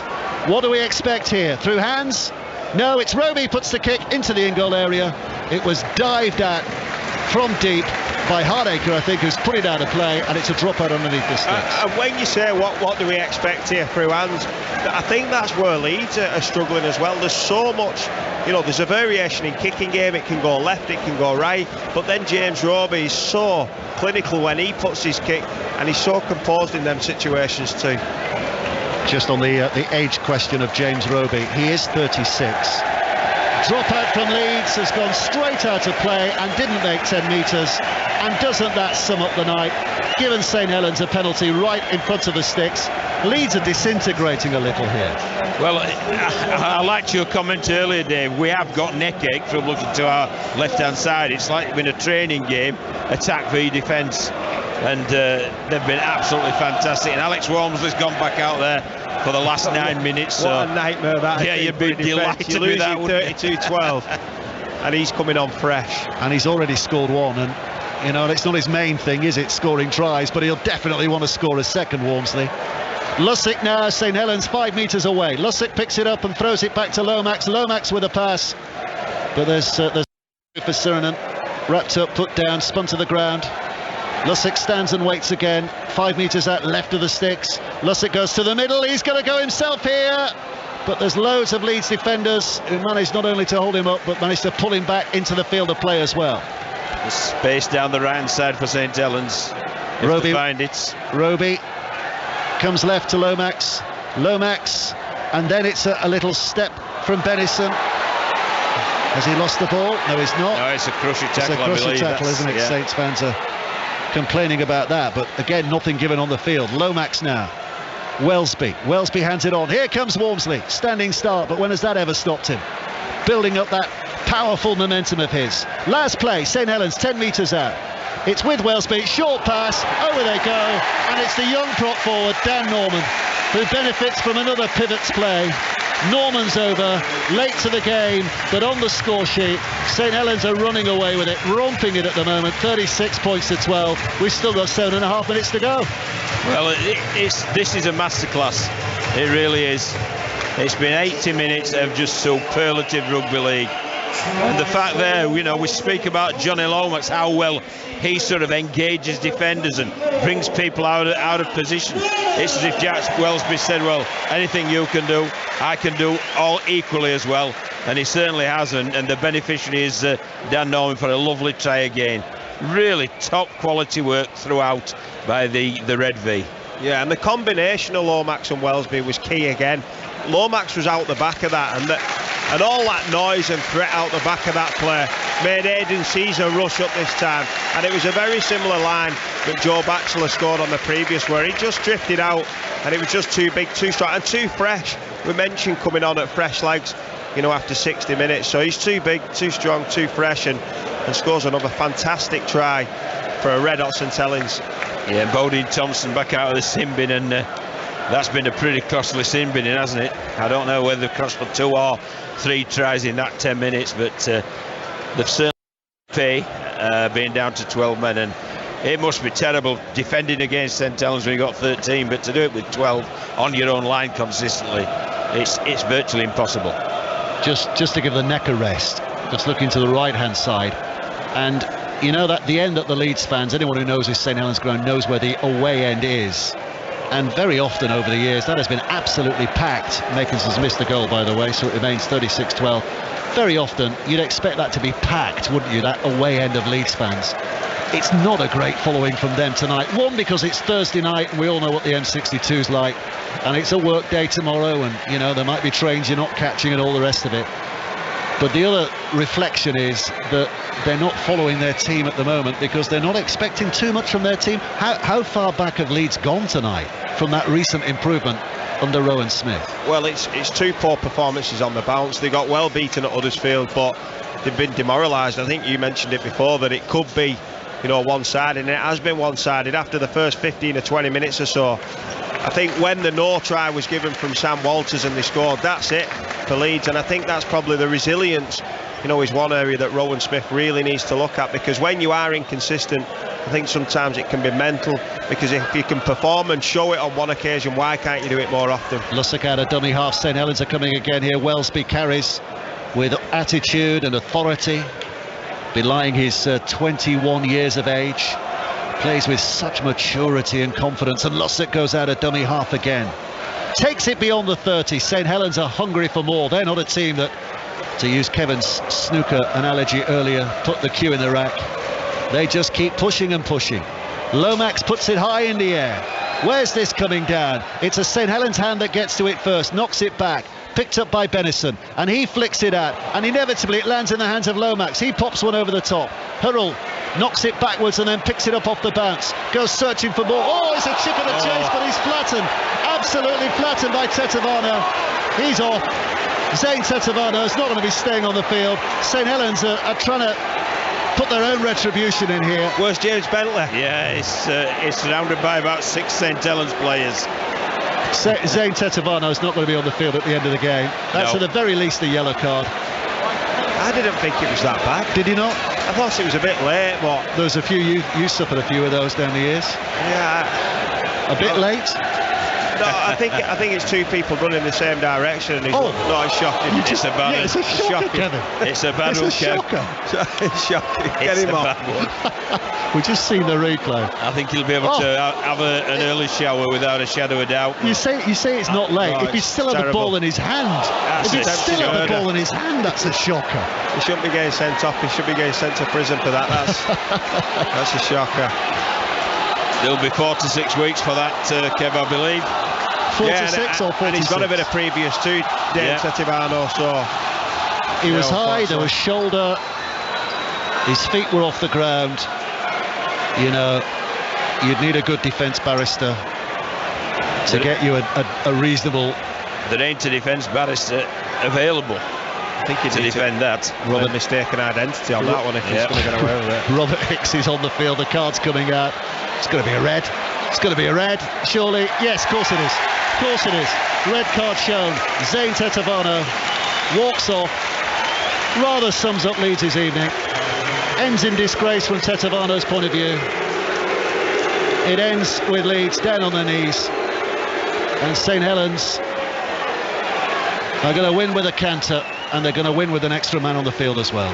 What do we expect here? Through hands? No, it's Roby puts the kick into the in-goal area. It was dived at from deep by Hardacre, I think, who's put it out of play, and it's a drop out underneath the sticks. And when you say what do we expect here through hands, I think that's where Leeds are struggling as well. There's so much, you know, there's a variation in kicking game. It can go left, it can go right, but then James Roby is so clinical when he puts his kick, and he's so composed in them situations too. Just on the age question of James Roby, he is 36. Dropout from Leeds, has gone straight out of play and didn't make 10 metres. And doesn't that sum up the night? Given St Helens a penalty right in front of the sticks. Leeds are disintegrating a little here. Well, I liked your comment earlier, Dave. We have got neck ache from looking to our left-hand side. It's like in a training game, attack v defence. And they've been absolutely fantastic. And Alex Walmsley's gone back out there for the last 9 minutes. What a nightmare that. Yeah, you'd be delighted with that. 32-12, and he's coming on fresh. And he's already scored one, and you know, it's not his main thing, is it, scoring tries, but he'll definitely want to score a second, Walmsley. Lussick now, St Helens 5 metres away. Lussick picks it up and throws it back to Lomax. Lomax with a pass, but there's for Sirinen, wrapped up, put down, spun to the ground. Lussick stands and waits again, 5 metres out left of the sticks. Lussick goes to the middle, he's going to go himself here, but there's loads of Leeds defenders who managed not only to hold him up but managed to pull him back into the field of play as well. The space down the right hand side for St Helens. Roby, find it. Roby comes left to Lomax, and then it's a little step from Benison. Has he lost the ball? No, he's not. No, it's a crushing tackle. It's a crushing tackle, isn't it? Yeah. Saints fans are complaining about that, but again, nothing given on the field. Lomax now. Wellesby hands it on. Here comes Walmsley, standing start, but when has that ever stopped him? Building up that powerful momentum of his. Last play, St Helens 10 metres out. It's with Wellesby, short pass, over they go, and it's the young prop forward, Dan Norman, who benefits from another pivots play. Norman's over, late to the game, but on the score sheet, St Helens are running away with it, romping it at the moment, 36 points to 12. We've still got 7.5 minutes to go. Well, this is a masterclass. It really is. It's been 80 minutes of just superlative rugby league. And the fact there, we speak about Johnny Lomax, how well he sort of engages defenders and brings people out of position. It's as if Jack Welsby said, well, anything you can do, I can do all equally as well. And he certainly has, and the beneficiary is Dan Norman for a lovely try again. Really top quality work throughout by the Red V. Yeah, and the combination of Lomax and Welsby was key again. Lomax was out the back of that, and all that noise and threat out the back of that player made Aidan Caesar rush up this time. And it was a very similar line that Joe Batchelor scored on the previous, where he just drifted out and it was just too big, too strong and too fresh. We mentioned coming on at fresh legs, after 60 minutes. So he's too big, too strong, too fresh, and scores another fantastic try for a red hot St Helens. Yeah, Bodine Thompson back out of the sin bin, and that's been a pretty costly sin binning, hasn't it? I don't know whether they've cost for 2 or 3 tries in that 10 minutes, but they've certainly paid being down to 12 men, and it must be terrible defending against St Helens when you got 13, but to do it with 12 on your own line consistently, it's virtually impossible. Just to give the neck a rest, just looking to the right hand side, and that the end at the Leeds fans, anyone who knows this St Helens ground knows where the away end is, and very often over the years that has been absolutely packed. Makins has missed the goal, by the way, so it remains 36-12. Very often you'd expect that to be packed, wouldn't you, that away end of Leeds fans. It's not a great following from them tonight. One, because it's Thursday night and we all know what the M62's like, and it's a work day tomorrow, and there might be trains you're not catching and all the rest of it. But the other reflection is that they're not following their team at the moment because they're not expecting too much from their team. How far back have Leeds gone tonight from that recent improvement under Rowan Smith? Well, it's 2 poor performances on the bounce. They got well beaten at Huddersfield, but they've been demoralised. I think you mentioned it before that it could be, one-sided, and it has been one-sided after the first 15 or 20 minutes or so. I think when the no try was given from Sam Walters and they scored, that's it for Leeds, and I think that's probably the resilience, is one area that Rowan Smith really needs to look at, because when you are inconsistent, I think sometimes it can be mental, because if you can perform and show it on one occasion, why can't you do it more often? Lussick out of dummy half. St Helens are coming again here. Welsby carries with attitude and authority, belying his 21 years of age. Plays with such maturity and confidence, and Lussick goes out of dummy half again. Takes it beyond the 30. St Helens are hungry for more. They're not a team that, to use Kevin's snooker analogy earlier, put the cue in the rack. They just keep pushing and pushing. Lomax puts it high in the air. Where's this coming down? It's a St Helens hand that gets to it first, knocks it back. Picked up by Benison, and he flicks it out, and inevitably it lands in the hands of Lomax. He pops one over the top. Hurrell knocks it backwards and then picks it up off the bounce. Goes searching for more. Oh, it's a chip and a chase, but he's flattened. Absolutely flattened by Tetevano. He's off. Zane Tetevano is not going to be staying on the field. St Helens are trying to put their own retribution in here. Where's James Bentley? Yeah, it's surrounded by about 6 St Helens players. Zane Tetevano is not going to be on the field at the end of the game. That's at the very least a yellow card. I didn't think it was that bad. Did you not? I thought it was a bit late, but there was a few. You suffered a few of those down the years. Yeah. A bit late. No, I think it's 2 people running the same direction. And it's shocking. It's a bad one. It's a shocker, Kevin. It's a bad one, Kevin. It's shocking. Get him off. We've just seen the replay. I think he'll be able to have an early shower without a shadow of doubt. You say it's not late. If he's still had the ball in his hand, that's a shocker. He shouldn't be getting sent off. He should be getting sent to prison for that. That's a shocker. There'll be 4 to 6 weeks for that, Kev, I believe. 4 to 6 or 4 to 6? And he's got a bit of previous too, Dave Tetevano, so... He was high, there was shoulder, his feet were off the ground. You'd need a good defence barrister to get you a reasonable... There ain't a defence barrister available. I think he'd defend that. Robert mistaken identity on that one if he's going to get away with it. Robert Hicks is on the field, the card's coming out. It's going to be a red. It's going to be a red, surely. Yes, of course it is. Of course it is. Red card shown. Zane Tetevano walks off. Rather sums up Leeds' evening. Ends in disgrace from Tetevano's point of view. It ends with Leeds down on their knees. And St Helens are going to win with a canter. and they're going to win with an extra man on the field as well.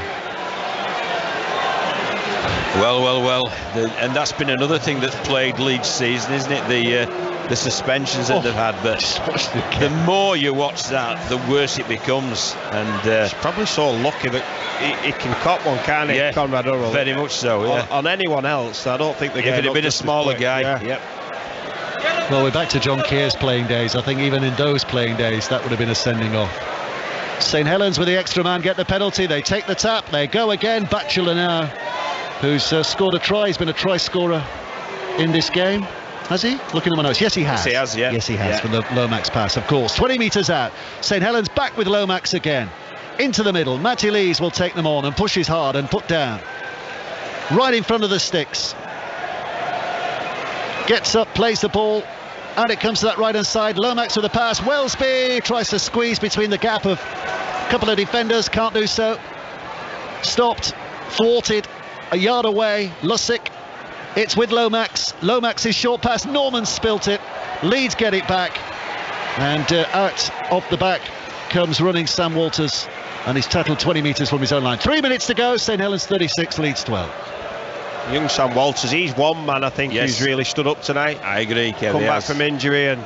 Well. And that's been another thing that's plagued Leeds season, isn't it? The suspensions that they've had. But the more you watch that, the worse it becomes. And he's probably so lucky that he can cop one, can't he? Yeah, Conrad Hurrell. Very much so. Yeah. On anyone else, I don't think they get. If it had been a smaller guy. Yeah. Yep. Well, we're back to John Keir's playing days. I think even in those playing days, that would have been a sending off. St Helens with the extra man get the penalty. They take the tap. They go again. Batchelor now, who's scored a try. He's been a try scorer in this game. Has he? Looking at my notes. Yes, he has. Yes, he has, yeah. Yes, he has, from the Lomax pass, of course. 20 metres out. St Helens back with Lomax again. Into the middle. Matty Lees will take them on and pushes hard and put down. Right in front of the sticks. Gets up, plays the ball, and it comes to that right-hand side. Lomax with the pass. Wellesby tries to squeeze between the gap of a couple of defenders. Can't do so. Stopped. Thwarted. A yard away. Lussick. It's with Lomax. Lomax's short pass. Norman spilt it. Leeds get it back. And out off the back comes running Sam Walters. And he's tackled 20 metres from his own line. 3 minutes to go. St Helens 36, Leeds 12. Young Sam Walters, he's one man I think who's really stood up tonight. I agree, Kev. Come back from injury and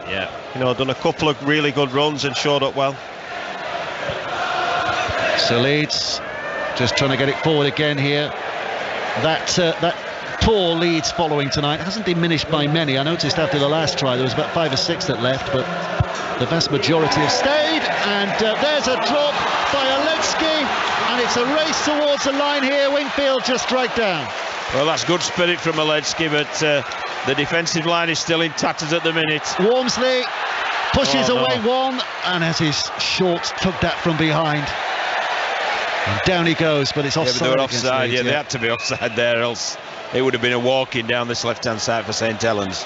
done a couple of really good runs and showed up well. So Leeds just trying to get it forward again here. That poor Leeds following tonight hasn't diminished by many. I noticed after the last try there was about 5 or 6 that left, but the vast majority have stayed. And there's a drop by Aletsky, and it's a race towards the line here. Wingfield just dragged down. Well, that's good spirit from Aletsky, but the defensive line is still in tatters at the minute. Wormsley pushes away one, and as his shorts tugged at from behind. And down he goes, but it's offside. Yeah, but they were offside. Leeds, they had to be offside there, else it would have been a walk-in down this left-hand side for St Helens.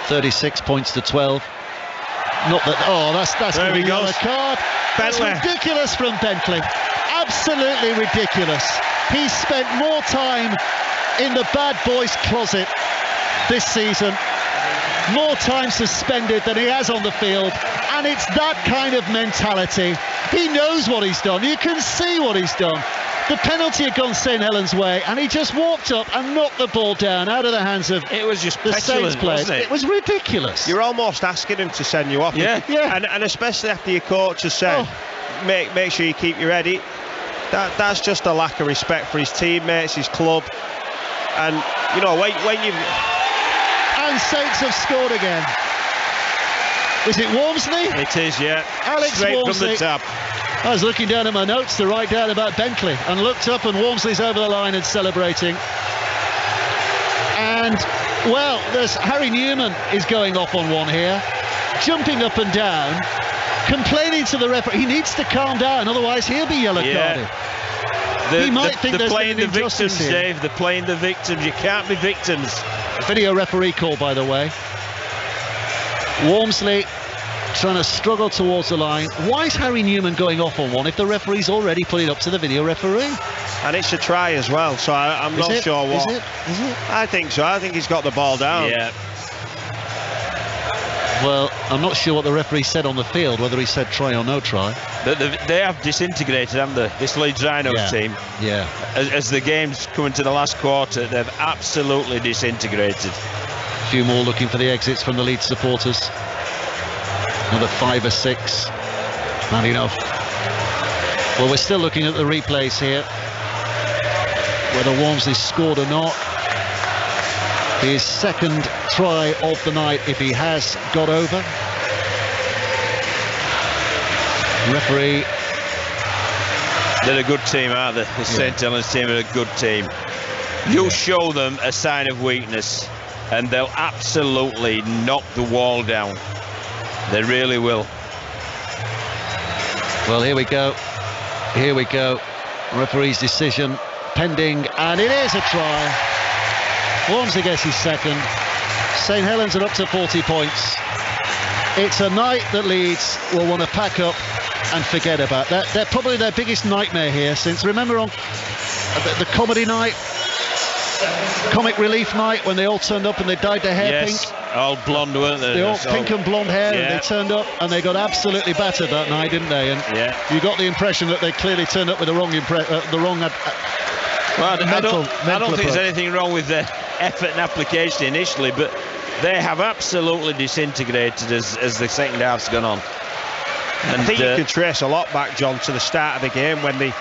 36 points to 12. Not that. Oh, that's going to be a card. That's ridiculous from Bentley. Absolutely ridiculous. He's spent more time in the bad boys' closet this season, more time suspended than he has on the field, and it's that kind of mentality. He knows what he's done. You can see what he's done. The penalty had gone St Helens' way, and he just walked up and knocked the ball down out of the hands of it was just the Saints players. It was ridiculous. You're almost asking him to send you off. Yeah. And especially after your coach has said, make sure you keep your head. That's just a lack of respect for his teammates, his club, and when you. And Saints have scored again. Is it Wormsley? It is, yeah. Alex straight Wormsley. from the tap. I was looking down at my notes to write down about Bentley and looked up, and Wormsley's over the line and celebrating. And well, there's Harry Newman is going off on one here, jumping up and down, complaining to the referee. He needs to calm down, otherwise he'll be yellow carded. He might think they're there's playing an the victims, here. Dave. They're playing the victims. You can't be victims. Video referee call, by the way. Wormsley trying to struggle towards the line. Why is Harry Newman going off on one if the referee's already put it up to the video referee? And it's a try as well, so I'm not sure what. Is it? I think so. I think he's got the ball down. Yeah. Well, I'm not sure what the referee said on the field, whether he said try or no try. They have disintegrated, haven't they, this Leeds Rhinos team? Yeah. As the game's coming to the last quarter, they've absolutely disintegrated. A few more looking for the exits from the Leeds supporters. Another 5 or 6. Not enough. Well, we're still looking at the replays here. Whether Wormsley scored or not. His second try of the night, if he has got over. Referee. They're a good team, aren't they? The St Helens team are a good team. You show them a sign of weakness and they'll absolutely knock the wall down. They really will. Well, here we go. Here we go. Referee's decision pending, and it is a try. Wormsley gets his second. St Helens are up to 40 points. It's a night that Leeds will want to pack up and forget about. They're probably their biggest nightmare here since, remember on the comedy night comic relief night when they all turned up and they dyed their hair Yes, pink? all blonde, weren't they? They all pink and blonde hair, Yeah. and they turned up and they got absolutely battered that night, didn't they? And you got the impression that they clearly turned up with the wrong Well, I don't think approach. there's anything wrong with the effort and application initially, but they have absolutely disintegrated as the second half's gone on. And I think you can trace a lot back, John, to the start of the game when they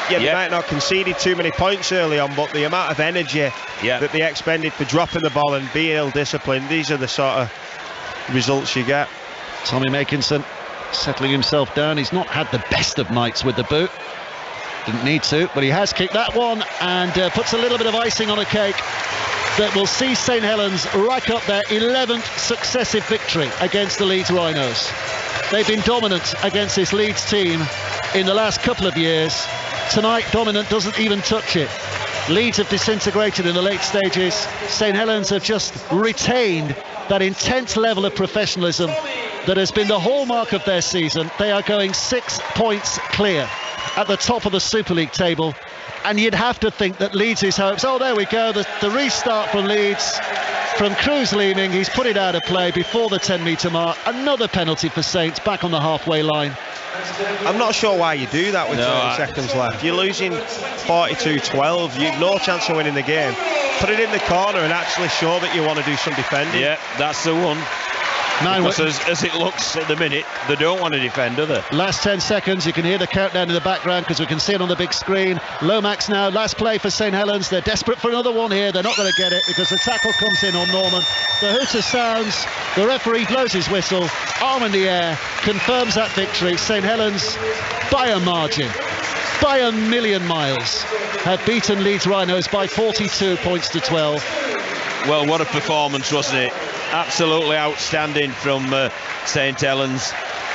might not conceded too many points early on, but the amount of energy that they expended for dropping the ball and being ill-disciplined, these are the sort of results you get. Tommy Makinson settling himself down. He's not had the best of nights with the boot. Didn't need to, but he has kicked that one and puts a little bit of icing on a cake that will see St Helens rack up their 11th successive victory against the Leeds Rhinos. They've been dominant against this Leeds team in the last couple of years. Tonight, dominant doesn't even touch it. Leeds have disintegrated in the late stages. St Helens have just retained that intense level of professionalism that has been the hallmark of their season. They are going 6 points clear at the top of the Super League table, and you'd have to think that Leeds' hopes, oh, there we go, the restart from Leeds, from Cruz leaving, he's put it out of play before the 10-metre mark. Another penalty for Saints, back on the halfway line. I'm not sure why you do that with 30 seconds left. You're losing 42-12, you've no chance of winning the game. Put it in the corner and actually show that you want to do some defending. Yeah, that's the one. Because as it looks at the minute, they don't want to defend, do they? Last 10 seconds, you can hear the countdown in the background because we can see it on the big screen. Lomax now, last play for St Helens. They're desperate for another one here. They're not going to get it because the tackle comes in on Norman. The hooter sounds, the referee blows his whistle, arm in the air, confirms that victory. St Helens, by a margin, by a million miles, have beaten Leeds Rhinos by 42 points to 12. Well, what a performance, wasn't it? Absolutely outstanding from St Helens.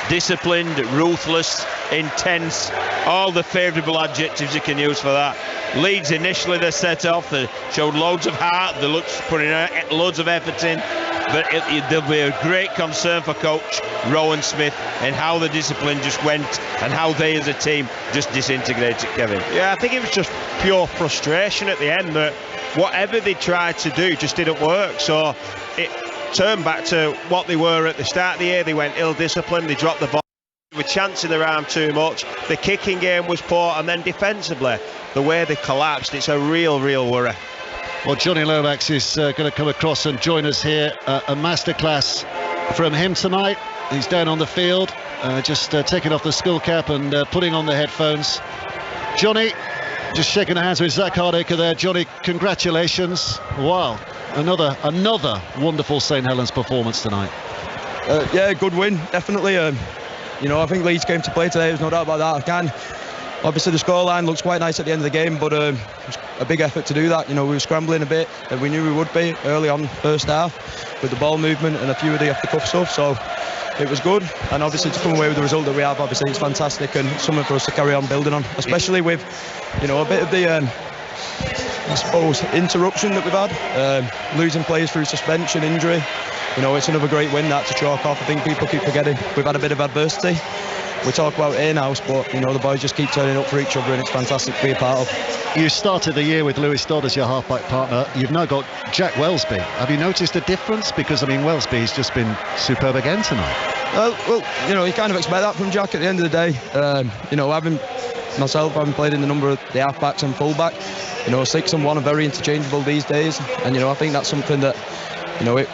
Disciplined, ruthless, intense, all the favourable adjectives you can use for that. Leeds initially, they set off, they showed loads of heart, they looked putting loads of effort in, but there'll be a great concern for coach Rowan Smith and how the discipline just went and how they as a team just disintegrated, Kevin. Yeah, I think it was just pure frustration at the end that whatever they tried to do just didn't work. So it turned back to what they were at the start of the year. They went ill-disciplined, they dropped the ball, they were chancing around too much, the kicking game was poor, and then defensively, the way they collapsed, it's a real worry. Well, Johnny Lomax is going to come across and join us here. A masterclass from him tonight. He's down on the field, just taking off the skull cap and putting on the headphones. Johnny, just shaking hands with Zach Hardacre there. Johnny, congratulations. Wow, another wonderful St Helens performance tonight. Yeah, good win, definitely. You know, I think Leeds came to play today, there's no doubt about that. Obviously the scoreline looks quite nice at the end of the game, but it was a big effort to do that. You know, we were scrambling a bit, and we knew we would be early on first half with the ball movement and a few of the off-the-cuff stuff, so it was good. And obviously to come away with the result that we have, obviously it's fantastic and something for us to carry on building on, especially with, you know, a bit of the I suppose interruption that we've had, losing players through suspension, injury. You know, it's another great win that to chalk off. I think people keep forgetting we've had a bit of adversity. We talk about in-house, but you know, the boys just keep turning up for each other, and it's fantastic to be a part of. You started the year with Lewis Dodd as your half-back partner. You've now got Jack Welsby. Have you noticed a difference? Because I mean, Welsby's just been superb again tonight. Well, you know, you kind of expect that from Jack at the end of the day. You know, having played in the number of the half-backs and full-back, you know, 6 and 1 are very interchangeable these days, and you know, I think that's something that, you know,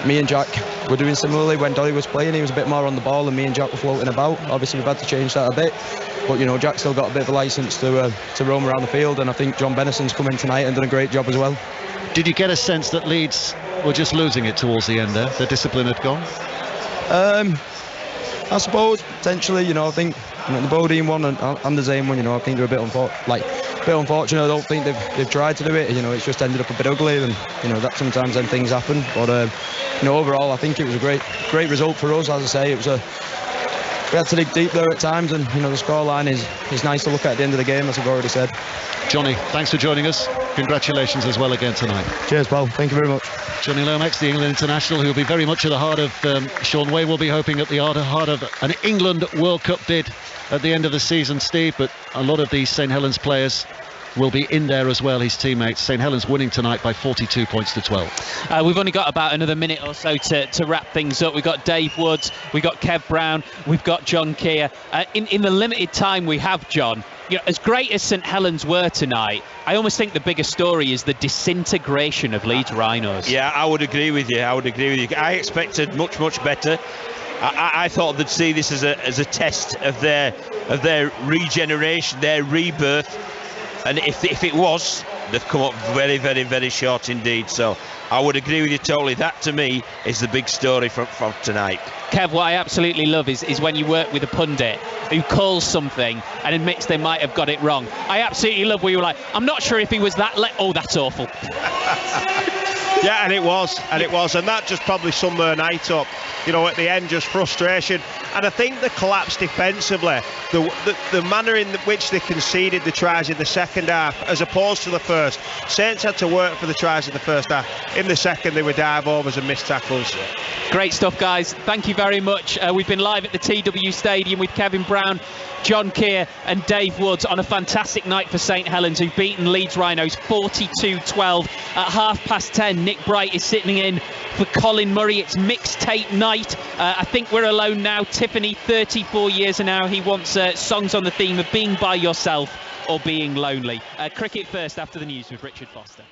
me and Jack were doing similarly when Dolly was playing. He was a bit more on the ball and me and Jack were floating about. Obviously we've had to change that a bit, but you know, Jack's still got a bit of a licence to roam around the field, and I think John Bennison's come in tonight and done a great job as well. Did you get a sense that Leeds were just losing it towards the end there? The discipline had gone? I suppose potentially, you know, I think the Bodine one and the Zane one, you know, I think they're a bit unfortunate. I don't think they've tried to do it. You know, it's just ended up a bit ugly, and you know that sometimes then things happen. But you know, overall, I think it was a great result for us. As I say, we had to dig deep there at times, and you know the scoreline is nice to look at the end of the game, as I've already said. Johnny, thanks for joining us. Congratulations as well again tonight. Cheers, pal. Thank you very much. Johnny Lomax, the England international, who will be very much at the heart of Sean Way will be hoping at the heart of an England World Cup bid at the end of the season, Steve. But a lot of these St Helens players will be in there as well, his teammates. St Helens winning tonight by 42 points to 12. We've only got about another minute or so to wrap things up. We've got Dave Woods, we've got Kev Brown, we've got John Keir. In the limited time we have, John, as great as St Helens were tonight, I almost think the bigger story is the disintegration of Leeds Rhinos. Yeah, I would agree with you. I expected much better. I thought they'd see this as a test of their regeneration, their rebirth, and if it was, they've come up very short indeed. So I would agree with you totally. That to me is the big story from tonight. Kev, what I absolutely love is when you work with a pundit who calls something and admits they might have got it wrong. I absolutely love where you were like, I'm not sure if he was that oh, that's awful. Yeah, and it was, and that just probably summed their night up. At the end, just frustration. And I think the collapse defensively, the manner in which they conceded the tries in the second half, as opposed to the first. Saints had to work for the tries in the first half. In the second, they were dive overs and missed tackles. Great stuff, guys. Thank you very much. We've been live at the TW Stadium with Kevin Brown, John Keir and Dave Woods on a fantastic night for St Helens, who've beaten Leeds Rhinos 42-12. At 10:30, Nick Bright is sitting in for Colin Murray. It's mixtape night. I think we're alone now. Tiffany, 34 years now. He wants songs on the theme of being by yourself or being lonely. Cricket first after the news with Richard Foster.